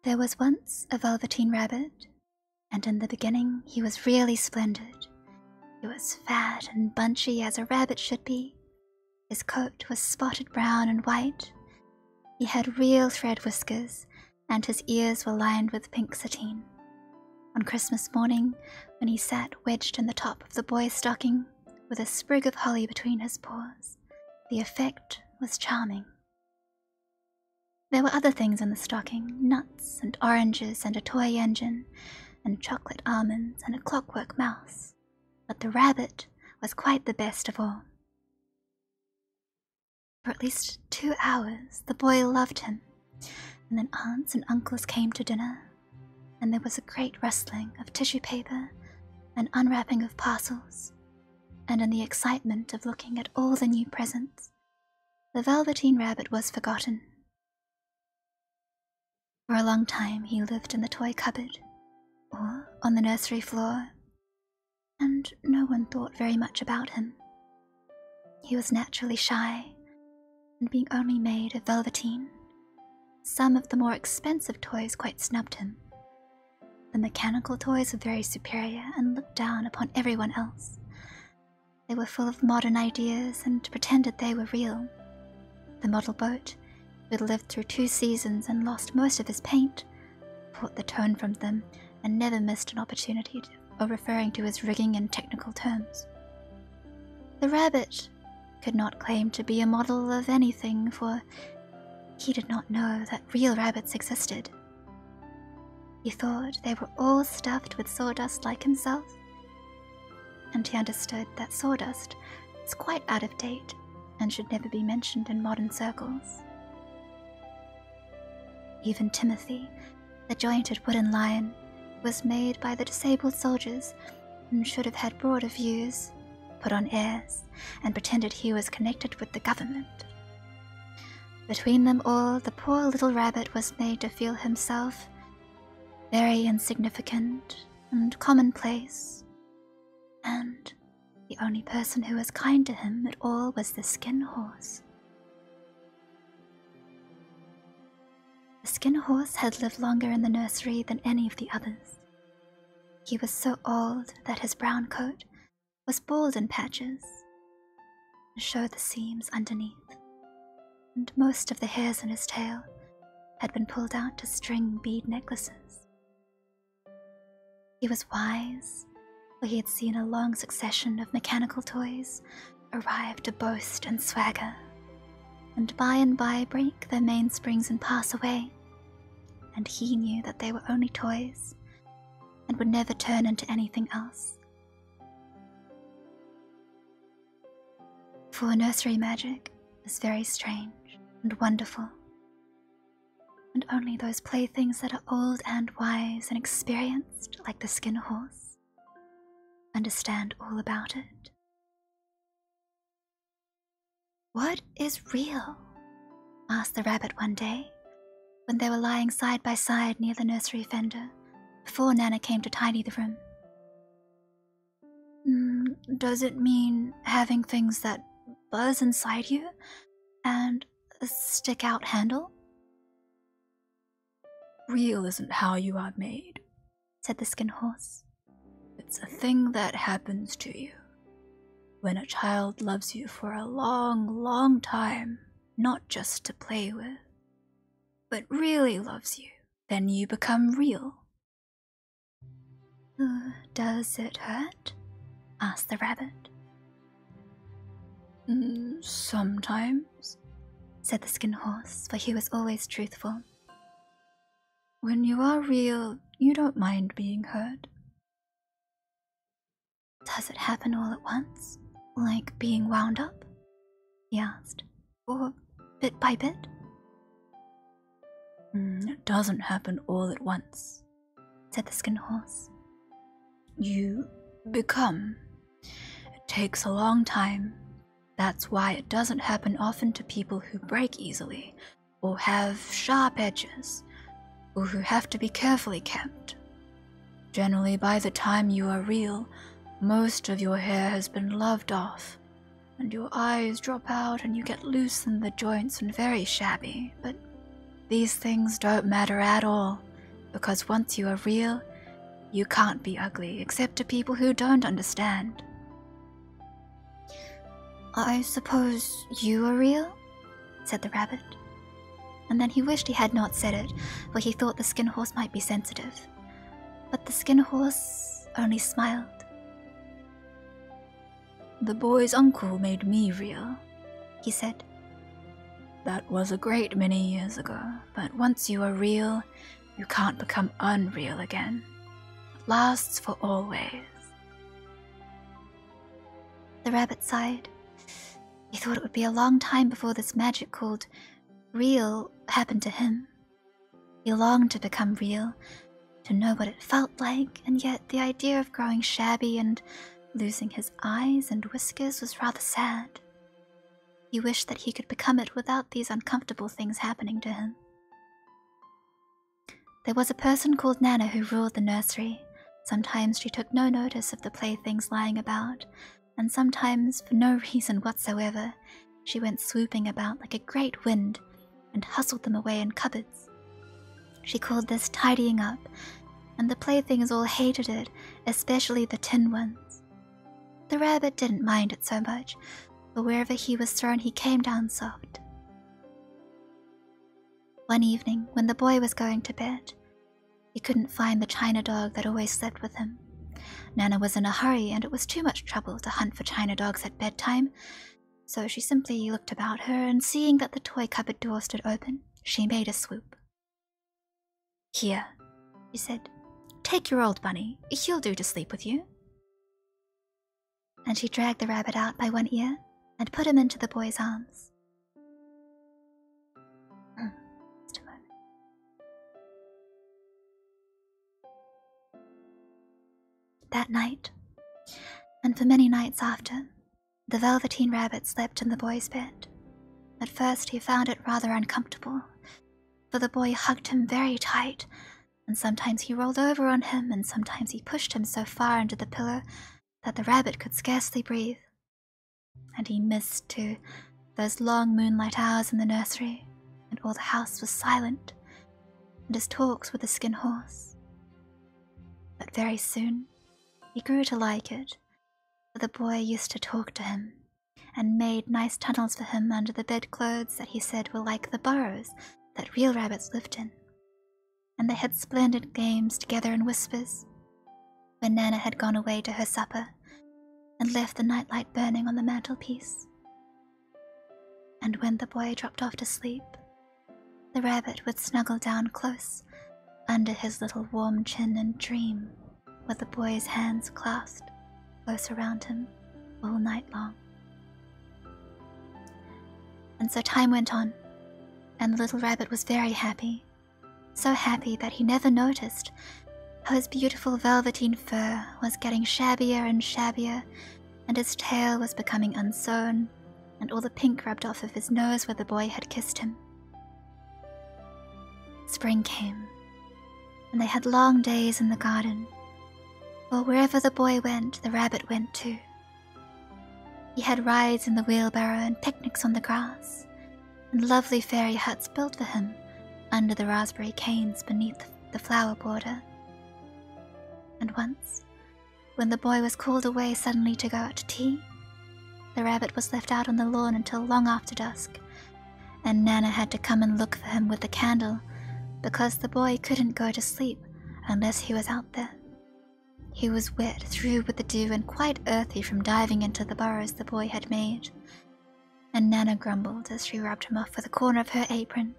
There was once a Velveteen Rabbit, and in the beginning he was really splendid. He was fat and bunchy as a rabbit should be. His coat was spotted brown and white. He had real thread whiskers, and his ears were lined with pink sateen. On Christmas morning, when he sat wedged in the top of the boy's stocking, with a sprig of holly between his paws, the effect was charming. There were other things in the stocking, nuts and oranges and a toy engine, and chocolate almonds and a clockwork mouse. But the rabbit was quite the best of all. For at least 2 hours the boy loved him, and then aunts and uncles came to dinner, and there was a great rustling of tissue paper and unwrapping of parcels, and in the excitement of looking at all the new presents, the Velveteen Rabbit was forgotten. For a long time he lived in the toy cupboard, or on the nursery floor, and no one thought very much about him. He was naturally shy, and being only made of velveteen, some of the more expensive toys quite snubbed him. The mechanical toys were very superior and looked down upon everyone else. They were full of modern ideas and pretended they were real. The model boat, who had lived through 2 seasons and lost most of his paint, caught the tone from them and never missed an opportunity of referring to his rigging in technical terms. The rabbit could not claim to be a model of anything, for he did not know that real rabbits existed. He thought they were all stuffed with sawdust like himself, and he understood that sawdust was quite out of date and should never be mentioned in modern circles. Even Timothy, the jointed wooden lion, was made by the disabled soldiers and should have had broader views, put on airs, and pretended he was connected with the government. Between them all, the poor little rabbit was made to feel himself very insignificant and commonplace, and the only person who was kind to him at all was the Skin Horse. The Skin Horse had lived longer in the nursery than any of the others. He was so old that his brown coat was bald in patches and showed the seams underneath, and most of the hairs in his tail had been pulled out to string bead necklaces. He was wise, for he had seen a long succession of mechanical toys arrive to boast and swagger, and by break their mainsprings and pass away, and he knew that they were only toys and would never turn into anything else. For nursery magic is very strange and wonderful, and only those playthings that are old and wise and experienced, like the Skin Horse, understand all about it. "What is real?" asked the rabbit one day, when they were lying side by side near the nursery fender, before Nana came to tidy the room. "Does it mean having things that buzz inside you and a stick-out handle?" "Real isn't how you are made," said the Skin Horse. "It's a thing that happens to you when a child loves you for a long, long time, not just to play with, but really loves you then you become real. Does it hurt? Asked the rabbit. Sometimes, said the Skin Horse, for he was always truthful. When you are real, you don't mind being hurt. Does it happen all at once, like being wound up? He asked. Or bit by bit? It doesn't happen all at once, said the Skin Horse. You become. It takes a long time. That's why it doesn't happen often to people who break easily, or have sharp edges, or who have to be carefully kept. Generally, by the time you are real, most of your hair has been loved off, and your eyes drop out and you get loose in the joints and very shabby, but these things don't matter at all, because once you are real, you can't be ugly, except to people who don't understand. I suppose you are real? Said the rabbit. And then he wished he had not said it, for he thought the Skin Horse might be sensitive. But the Skin Horse only smiled. The boy's uncle made me real, he said. That was a great many years ago, but once you are real, you can't become unreal again. It lasts for always. The rabbit sighed. He thought it would be a long time before this magic called real happened to him. He longed to become real, to know what it felt like, and yet the idea of growing shabby and losing his eyes and whiskers was rather sad. He wished that he could become it without these uncomfortable things happening to him. There was a person called Nana who ruled the nursery. Sometimes she took no notice of the playthings lying about, and sometimes, for no reason whatsoever, she went swooping about like a great wind and hustled them away in cupboards. She called this tidying up, and the playthings all hated it, especially the tin ones. The rabbit didn't mind it so much, for wherever he was thrown he came down soft. One evening, when the boy was going to bed, he couldn't find the china dog that always slept with him. Nana was in a hurry, and it was too much trouble to hunt for china dogs at bedtime, so she simply looked about her, and seeing that the toy cupboard door stood open, she made a swoop. Here, she said, take your old bunny, he'll do to sleep with you. And she dragged the rabbit out by one ear and put him into the boy's arms. Just a moment. That night, and for many nights after, the Velveteen Rabbit slept in the boy's bed. At first he found it rather uncomfortable, for the boy hugged him very tight, and sometimes he rolled over on him, and sometimes he pushed him so far under the pillow that the rabbit could scarcely breathe. And he missed, too, those long moonlight hours in the nursery, and all the house was silent, and his talks with the Skin Horse. But very soon, he grew to like it, for the boy used to talk to him, and made nice tunnels for him under the bedclothes that he said were like the burrows that real rabbits lived in. And they had splendid games together in whispers, when Nana had gone away to her supper, and left the nightlight burning on the mantelpiece. And when the boy dropped off to sleep, the rabbit would snuggle down close under his little warm chin and dream, with the boy's hands clasped close around him all night long. And so time went on, and the little rabbit was very happy, so happy that he never noticed how his beautiful velveteen fur was getting shabbier and shabbier, and his tail was becoming unsewn, and all the pink rubbed off of his nose where the boy had kissed him. Spring came, and they had long days in the garden, for wherever the boy went, the rabbit went too. He had rides in the wheelbarrow and picnics on the grass, and lovely fairy huts built for him under the raspberry canes beneath the flower border. And once, when the boy was called away suddenly to go out to tea, the rabbit was left out on the lawn until long after dusk, and Nana had to come and look for him with the candle because the boy couldn't go to sleep unless he was out there. He was wet through with the dew and quite earthy from diving into the burrows the boy had made, and Nana grumbled as she rubbed him off with a corner of her apron.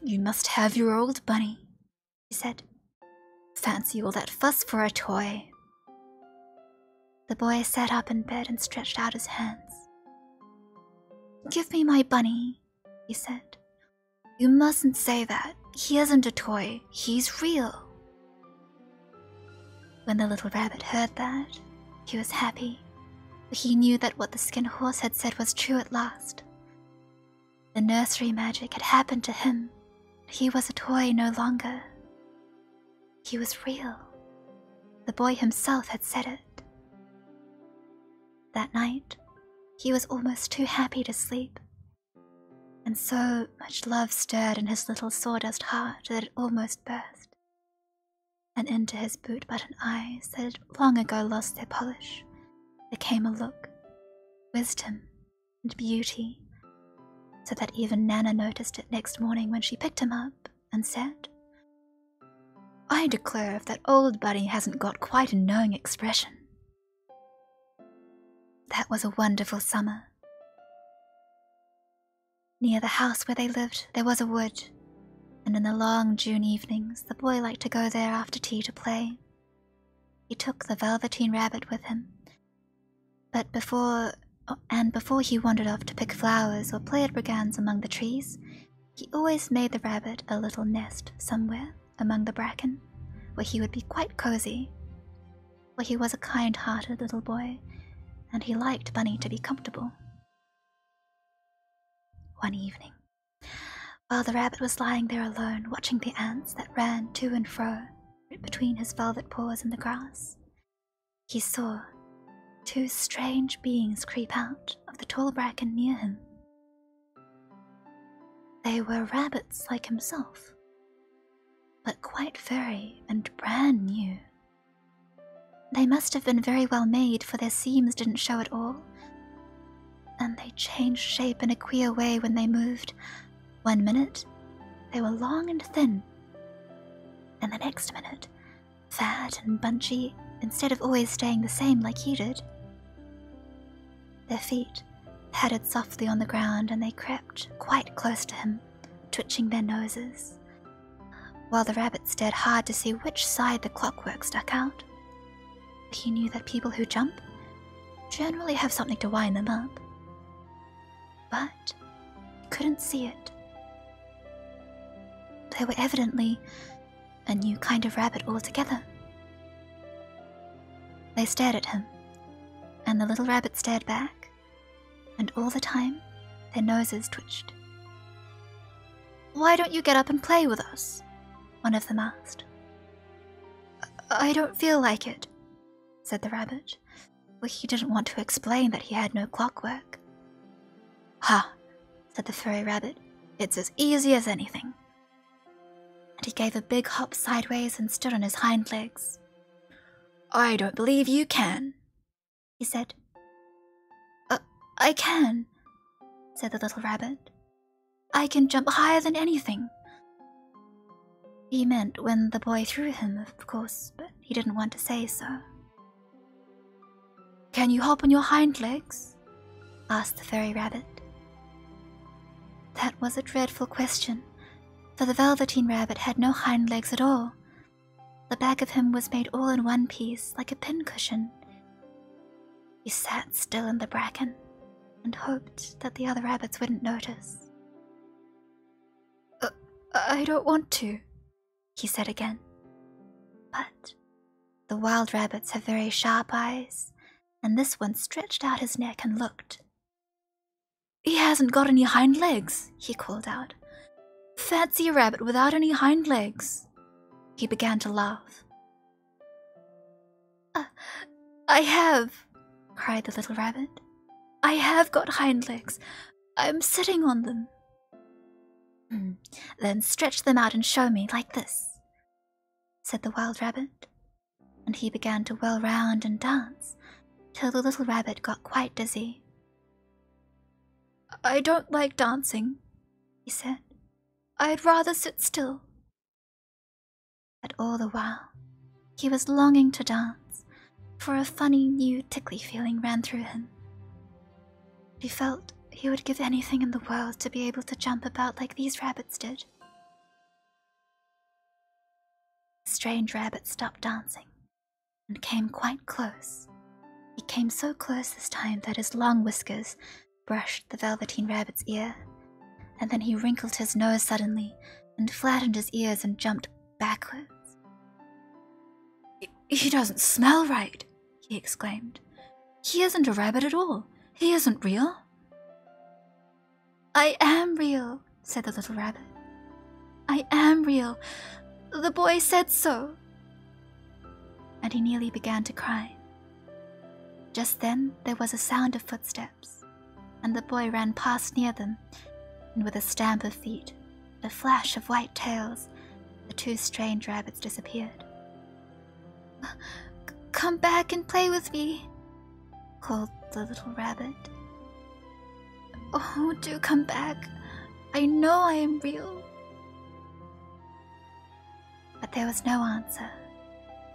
"You must have your old bunny," she said. "Fancy all that fuss for a toy." The boy sat up in bed and stretched out his hands. "Give me my bunny," he said. "You mustn't say that. He isn't a toy. He's real." When the little rabbit heard that, he was happy, for he knew that what the skin horse had said was true at last. The nursery magic had happened to him. He was a toy no longer. He was real. The boy himself had said it. That night, he was almost too happy to sleep, and so much love stirred in his little sawdust heart that it almost burst. And into his boot-button eyes that had long ago lost their polish, there came a look, wisdom, and beauty, so that even Nana noticed it next morning when she picked him up and said, "I declare if that old bunny hasn't got quite a knowing expression." That was a wonderful summer. Near the house where they lived, there was a wood, and in the long June evenings, the boy liked to go there after tea to play. He took the Velveteen Rabbit with him, but before he wandered off to pick flowers or play at brigands among the trees, he always made the rabbit a little nest somewhere among the bracken, where he would be quite cozy, for he was a kind-hearted little boy, and he liked Bunny to be comfortable. One evening, while the rabbit was lying there alone watching the ants that ran to and fro between his velvet paws in the grass, he saw two strange beings creep out of the tall bracken near him. They were rabbits like himself, but quite furry and brand new. They must have been very well made, for their seams didn't show at all, and they changed shape in a queer way when they moved. One minute, they were long and thin, and the next minute, fat and bunchy, instead of always staying the same like he did. Their feet padded softly on the ground, and they crept quite close to him, twitching their noses, while the rabbit stared hard to see which side the clockwork stuck out. He knew that people who jump generally have something to wind them up, but he couldn't see it. They were evidently a new kind of rabbit altogether. They stared at him, and the little rabbit stared back, and all the time their noses twitched. "Why don't you get up and play with us?" one of them asked. "I don't feel like it," said the rabbit, for he didn't want to explain that he had no clockwork. "Ha," said the furry rabbit, "it's as easy as anything." And he gave a big hop sideways and stood on his hind legs. "I don't believe you can," he said. I can," said the little rabbit. "I can jump higher than anything." He meant when the boy threw him, of course, but he didn't want to say so. "Can you hop on your hind legs?" asked the furry rabbit. That was a dreadful question, for the Velveteen Rabbit had no hind legs at all. The back of him was made all in one piece, like a pincushion. He sat still in the bracken and hoped that the other rabbits wouldn't notice. I don't want to," he said again. But the wild rabbits have very sharp eyes, and this one stretched out his neck and looked. "He hasn't got any hind legs," he called out. "Fancy a rabbit without any hind legs." He began to laugh. I have," cried the little rabbit. "I have got hind legs. I'm sitting on them." "Then stretch them out and show me, like this," said the wild rabbit, and he began to whirl round and dance, till the little rabbit got quite dizzy. "I don't like dancing," he said. I'd rather sit still. But all the while, he was longing to dance, for a funny new tickly feeling ran through him. He felt he would give anything in the world to be able to jump about like these rabbits did. The strange rabbit stopped dancing and came quite close. He came so close this time that his long whiskers brushed the Velveteen Rabbit's ear, and then he wrinkled his nose suddenly and flattened his ears and jumped backwards. "He doesn't smell right," he exclaimed. "He isn't a rabbit at all. He isn't real." "I am real," said the little rabbit. "I am real. The boy said so." And he nearly began to cry. Just then there was a sound of footsteps, and the boy ran past near them, and with a stamp of feet, and a flash of white tails, the two strange rabbits disappeared. "Come back and play with me," called the little rabbit. "Oh, do come back. I know I am real." But there was no answer.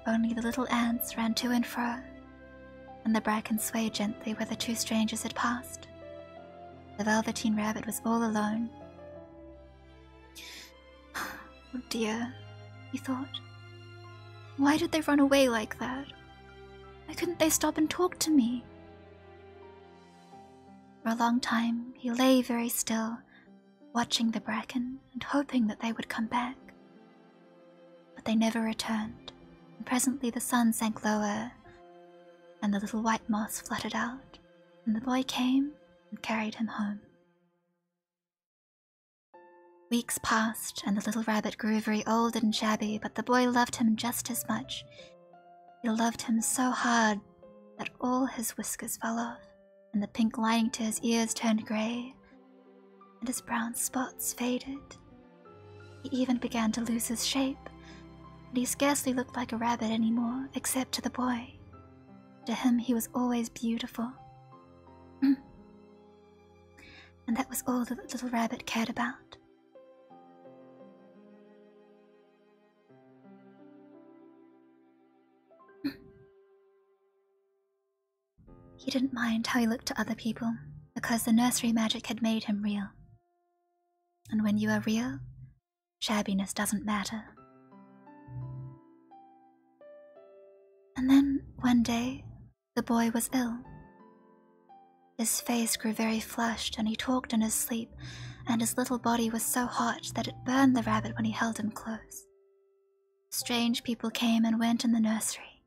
Only the little ants ran to and fro, and the bracken swayed gently where the two strangers had passed. The Velveteen Rabbit was all alone. "Oh dear," he thought. "Why did they run away like that? Why couldn't they stop and talk to me?" For a long time he lay very still, watching the bracken and hoping that they would come back. But they never returned, and presently the sun sank lower, and the little white moths fluttered out, and the boy came and carried him home. Weeks passed, and the little rabbit grew very old and shabby, but the boy loved him just as much. He loved him so hard that all his whiskers fell off, and the pink lining to his ears turned grey, and his brown spots faded. He even began to lose his shape, and he scarcely looked like a rabbit anymore, except to the boy. To him he was always beautiful. And that was all the little rabbit cared about. He didn't mind how he looked to other people, because the nursery magic had made him real. And when you are real, shabbiness doesn't matter. And then, one day, the boy was ill. His face grew very flushed, and he talked in his sleep, and his little body was so hot that it burned the rabbit when he held him close. Strange people came and went in the nursery,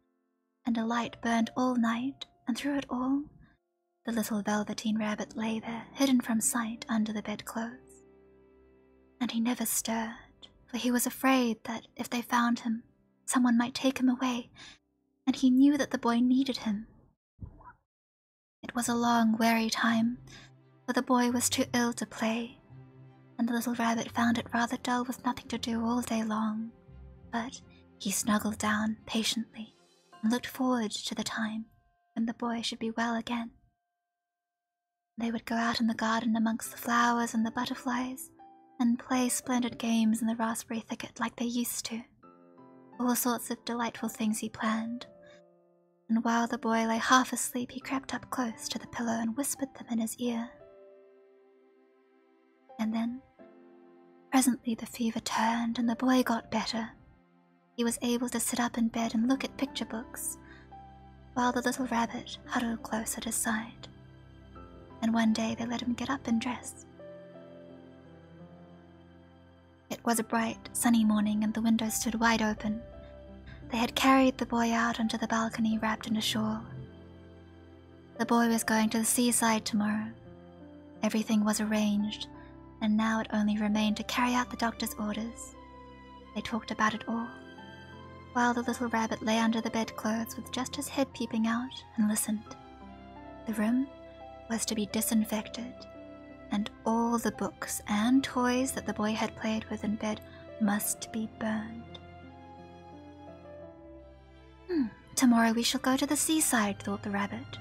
and a light burned all night, and through it all, the little Velveteen Rabbit lay there, hidden from sight under the bedclothes. And he never stirred, for he was afraid that if they found him, someone might take him away, and he knew that the boy needed him. It was a long, weary time, for the boy was too ill to play, and the little rabbit found it rather dull with nothing to do all day long. But he snuggled down patiently and looked forward to the time when the boy should be well again. They would go out in the garden amongst the flowers and the butterflies and play splendid games in the raspberry thicket like they used to. All sorts of delightful things he planned. And while the boy lay half asleep, he crept up close to the pillow and whispered them in his ear. And then, presently the fever turned and the boy got better. He was able to sit up in bed and look at picture books, while the little rabbit huddled close at his side. And one day they let him get up and dress. It was a bright, sunny morning, and the window stood wide open. They had carried the boy out onto the balcony wrapped in a shawl. The boy was going to the seaside tomorrow. Everything was arranged, and now it only remained to carry out the doctor's orders. They talked about it all, while the little rabbit lay under the bedclothes with just his head peeping out and listened. The room was to be disinfected, and all the books and toys that the boy had played with in bed must be burned. Tomorrow we shall go to the seaside, thought the rabbit,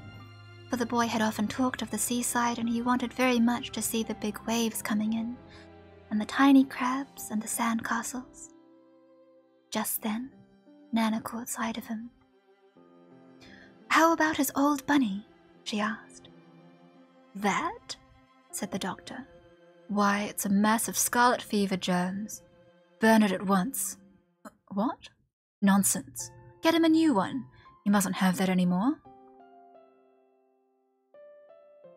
for the boy had often talked of the seaside and he wanted very much to see the big waves coming in, and the tiny crabs and the sand castles. Just then, Nana caught sight of him. "How about his old bunny?" she asked. "That?" said the doctor. "Why, it's a mass of scarlet fever germs. Burn it at once." "What? Nonsense. Get him a new one. You mustn't have that anymore."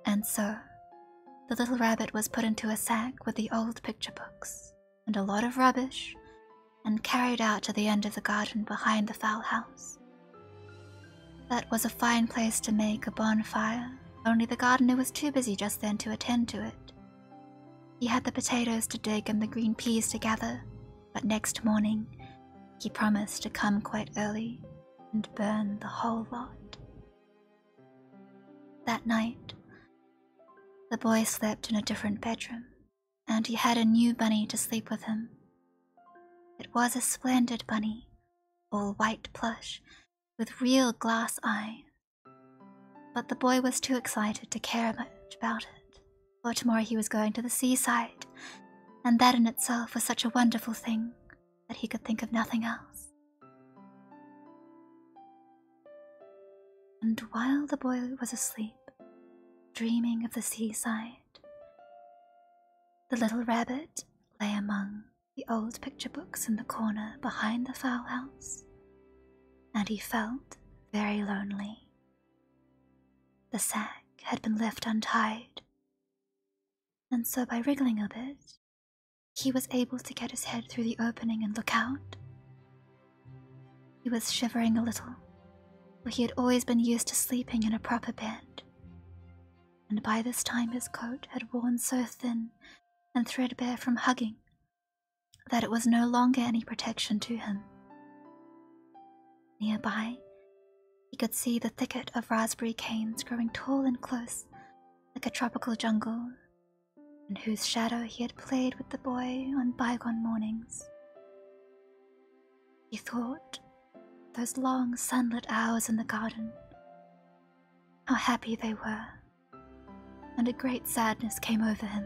And so, the little rabbit was put into a sack with the old picture books and a lot of rubbish and carried out to the end of the garden behind the fowl house. That was a fine place to make a bonfire, only the gardener was too busy just then to attend to it. He had the potatoes to dig and the green peas to gather, but next morning he promised to come quite early and burn the whole lot. That night, the boy slept in a different bedroom, and he had a new bunny to sleep with him. It was a splendid bunny, all white plush, with real glass eyes. But the boy was too excited to care much about it, for tomorrow he was going to the seaside, and that in itself was such a wonderful thing that he could think of nothing else. And while the boy was asleep, dreaming of the seaside, the little rabbit lay among the old picture books in the corner behind the fowl house, and he felt very lonely. The sack had been left untied, and so by wriggling a bit, he was able to get his head through the opening and look out. He was shivering a little, for he had always been used to sleeping in a proper bed, and by this time his coat had worn so thin and threadbare from hugging that it was no longer any protection to him. Nearby, he could see the thicket of raspberry canes growing tall and close like a tropical jungle, in whose shadow he had played with the boy on bygone mornings. He thought those long sunlit hours in the garden, how happy they were, and a great sadness came over him.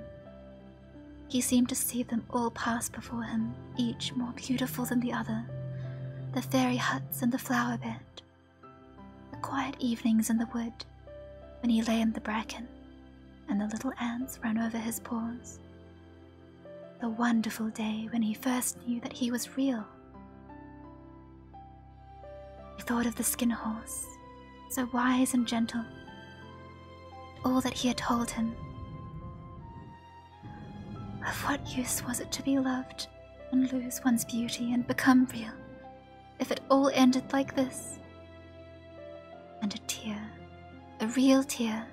He seemed to see them all pass before him, each more beautiful than the other, the fairy huts and the flower bed, the quiet evenings in the wood when he lay in the bracken and the little ants ran over his paws, the wonderful day when he first knew that he was real. He thought of the skin horse, so wise and gentle, all that he had told him. Of what use was it to be loved and lose one's beauty and become real, if it all ended like this? And a tear, a real tear,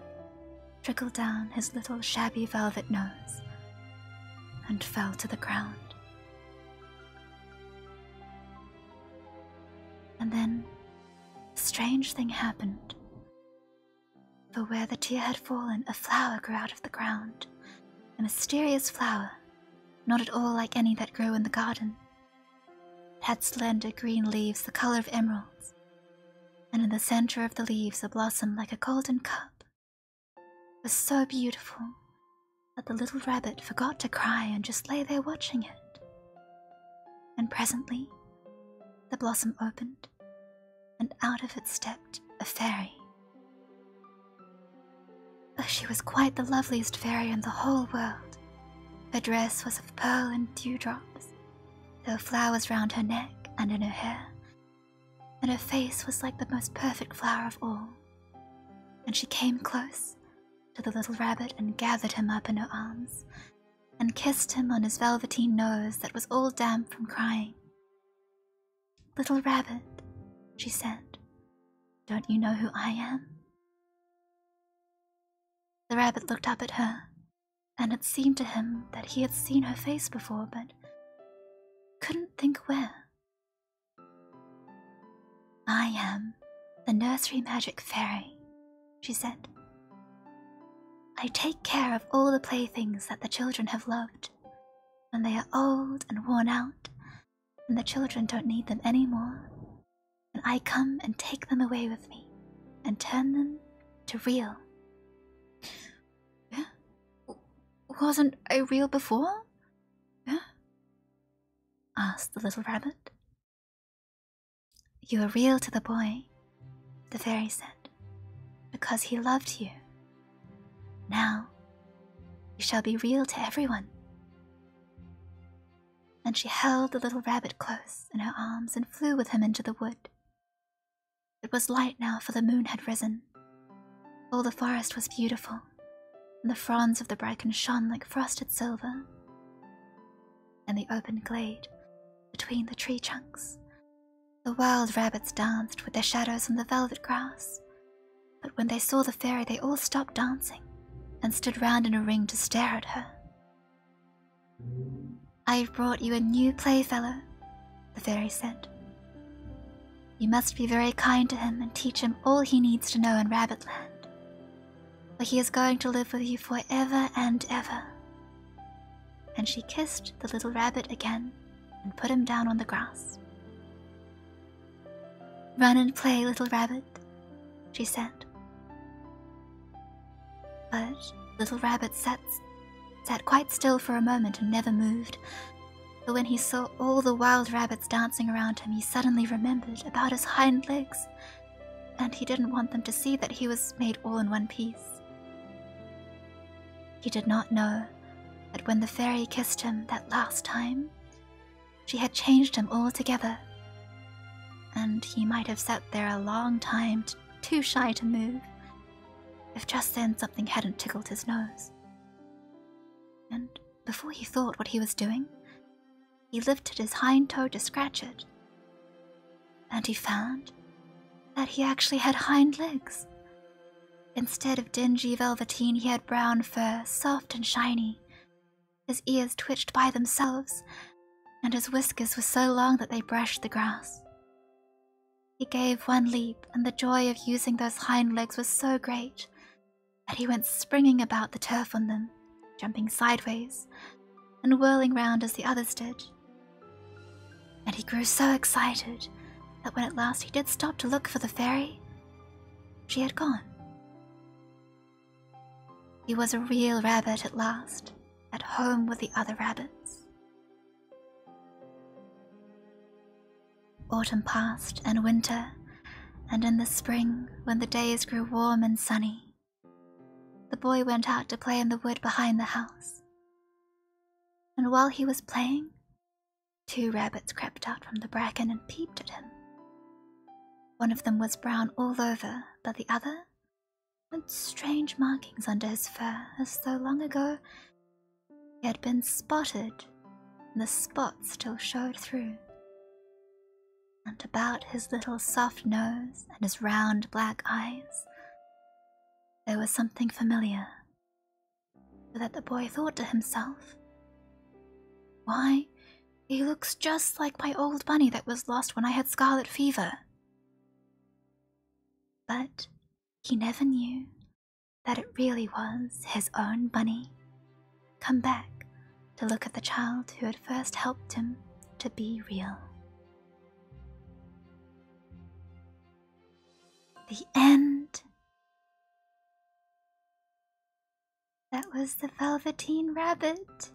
trickled down his little shabby velvet nose and fell to the ground. And then a strange thing happened. For where the tear had fallen, a flower grew out of the ground, a mysterious flower, not at all like any that grew in the garden. It had slender green leaves the color of emeralds, and in the center of the leaves a blossom like a golden cup. It was so beautiful that the little rabbit forgot to cry and just lay there watching it. And presently, the blossom opened, and out of it stepped a fairy. Oh, she was quite the loveliest fairy in the whole world. Her dress was of pearl and dewdrops. There were flowers round her neck and in her hair, and her face was like the most perfect flower of all. And she came close to the little rabbit and gathered him up in her arms, and kissed him on his velveteen nose that was all damp from crying. "Little rabbit," she said, "don't you know who I am?" The rabbit looked up at her, and it seemed to him that he had seen her face before, but couldn't think where. "I am the nursery magic fairy," she said. "I take care of all the playthings that the children have loved when they are old and worn out, and the children don't need them anymore. And I come and take them away with me and turn them to real." "Wasn't I real before?" Huh? Asked the little rabbit. You were real to the boy, the fairy said, because he loved you. Now, you shall be real to everyone. And she held the little rabbit close in her arms and flew with him into the wood. It was light now, for the moon had risen. All the forest was beautiful, and the fronds of the bracken shone like frosted silver. In the open glade, between the tree trunks, the wild rabbits danced with their shadows on the velvet grass. But when they saw the fairy, they all stopped dancing and stood round in a ring to stare at her. I've brought you a new playfellow, the fairy said. You must be very kind to him and teach him all he needs to know in Rabbitland, for he is going to live with you forever and ever. And she kissed the little rabbit again and put him down on the grass. Run and play, little rabbit, she said. But little rabbit sat quite still for a moment and never moved. But when he saw all the wild rabbits dancing around him, he suddenly remembered about his hind legs, and he didn't want them to see that he was made all in one piece. He did not know that when the fairy kissed him that last time, she had changed him altogether, and he might have sat there a long time, too shy to move, if just then something hadn't tickled his nose. And before he thought what he was doing, he lifted his hind toe to scratch it, and he found that he actually had hind legs. Instead of dingy velveteen, he had brown fur, soft and shiny. His ears twitched by themselves, and his whiskers were so long that they brushed the grass. He gave one leap, and the joy of using those hind legs was so great that he went springing about the turf on them, jumping sideways and whirling round as the others did. And he grew so excited that when at last he did stop to look for the fairy, she had gone. He was a real rabbit at last, at home with the other rabbits. Autumn passed, and winter, and in the spring, when the days grew warm and sunny, the boy went out to play in the wood behind the house. And while he was playing, 2 rabbits crept out from the bracken and peeped at him. One of them was brown all over, but the other had strange markings under his fur, as though long ago he had been spotted, and the spots still showed through. And about his little soft nose and his round black eyes, there was something familiar, so that the boy thought to himself, "Why, he looks just like my old bunny that was lost when I had scarlet fever." But he never knew that it really was his own bunny, come back to look at the child who had first helped him to be real. The end. That was the Velveteen Rabbit.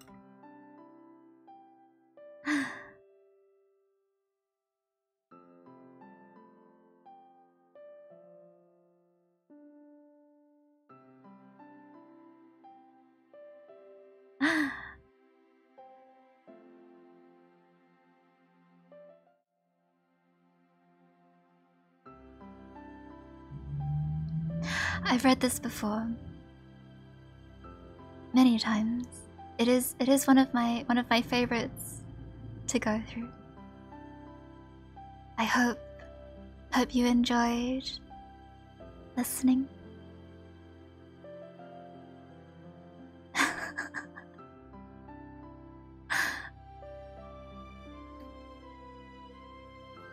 I've read this before many times. It is one of my favorites to go through. I hope you enjoyed listening.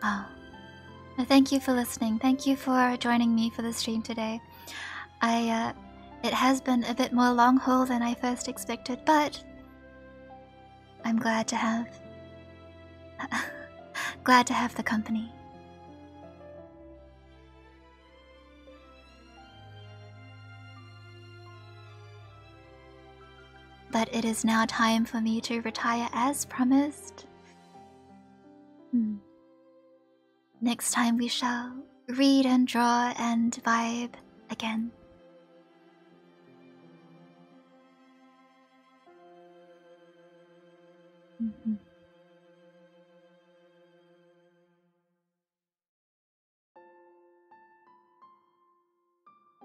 Oh, well, thank you for listening. Thank you for joining me for the stream today. It has been a bit more long haul than I first expected, but I'm glad to have the company. but it is now time for me to retire as promised. Next time we shall read and draw and vibe again.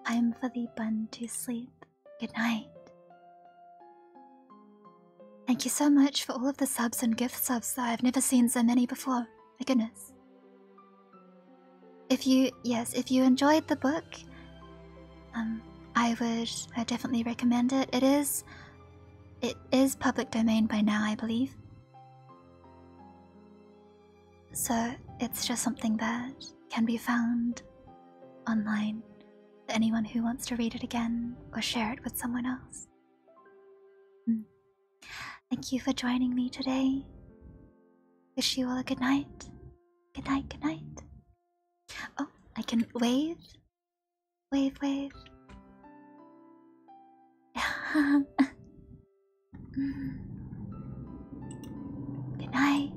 Time for the bun to sleep. Good night. Thank you so much for all of the subs and gift subs. I've never seen so many before. My goodness. If you enjoyed the book, I definitely recommend it. It is public domain by now, I believe. So it's just something that can be found online for anyone who wants to read it again or share it with someone else. Thank you for joining me today. Wish you all a good night. Good night, good night. Oh, I can wave. Wave, wave. Good night.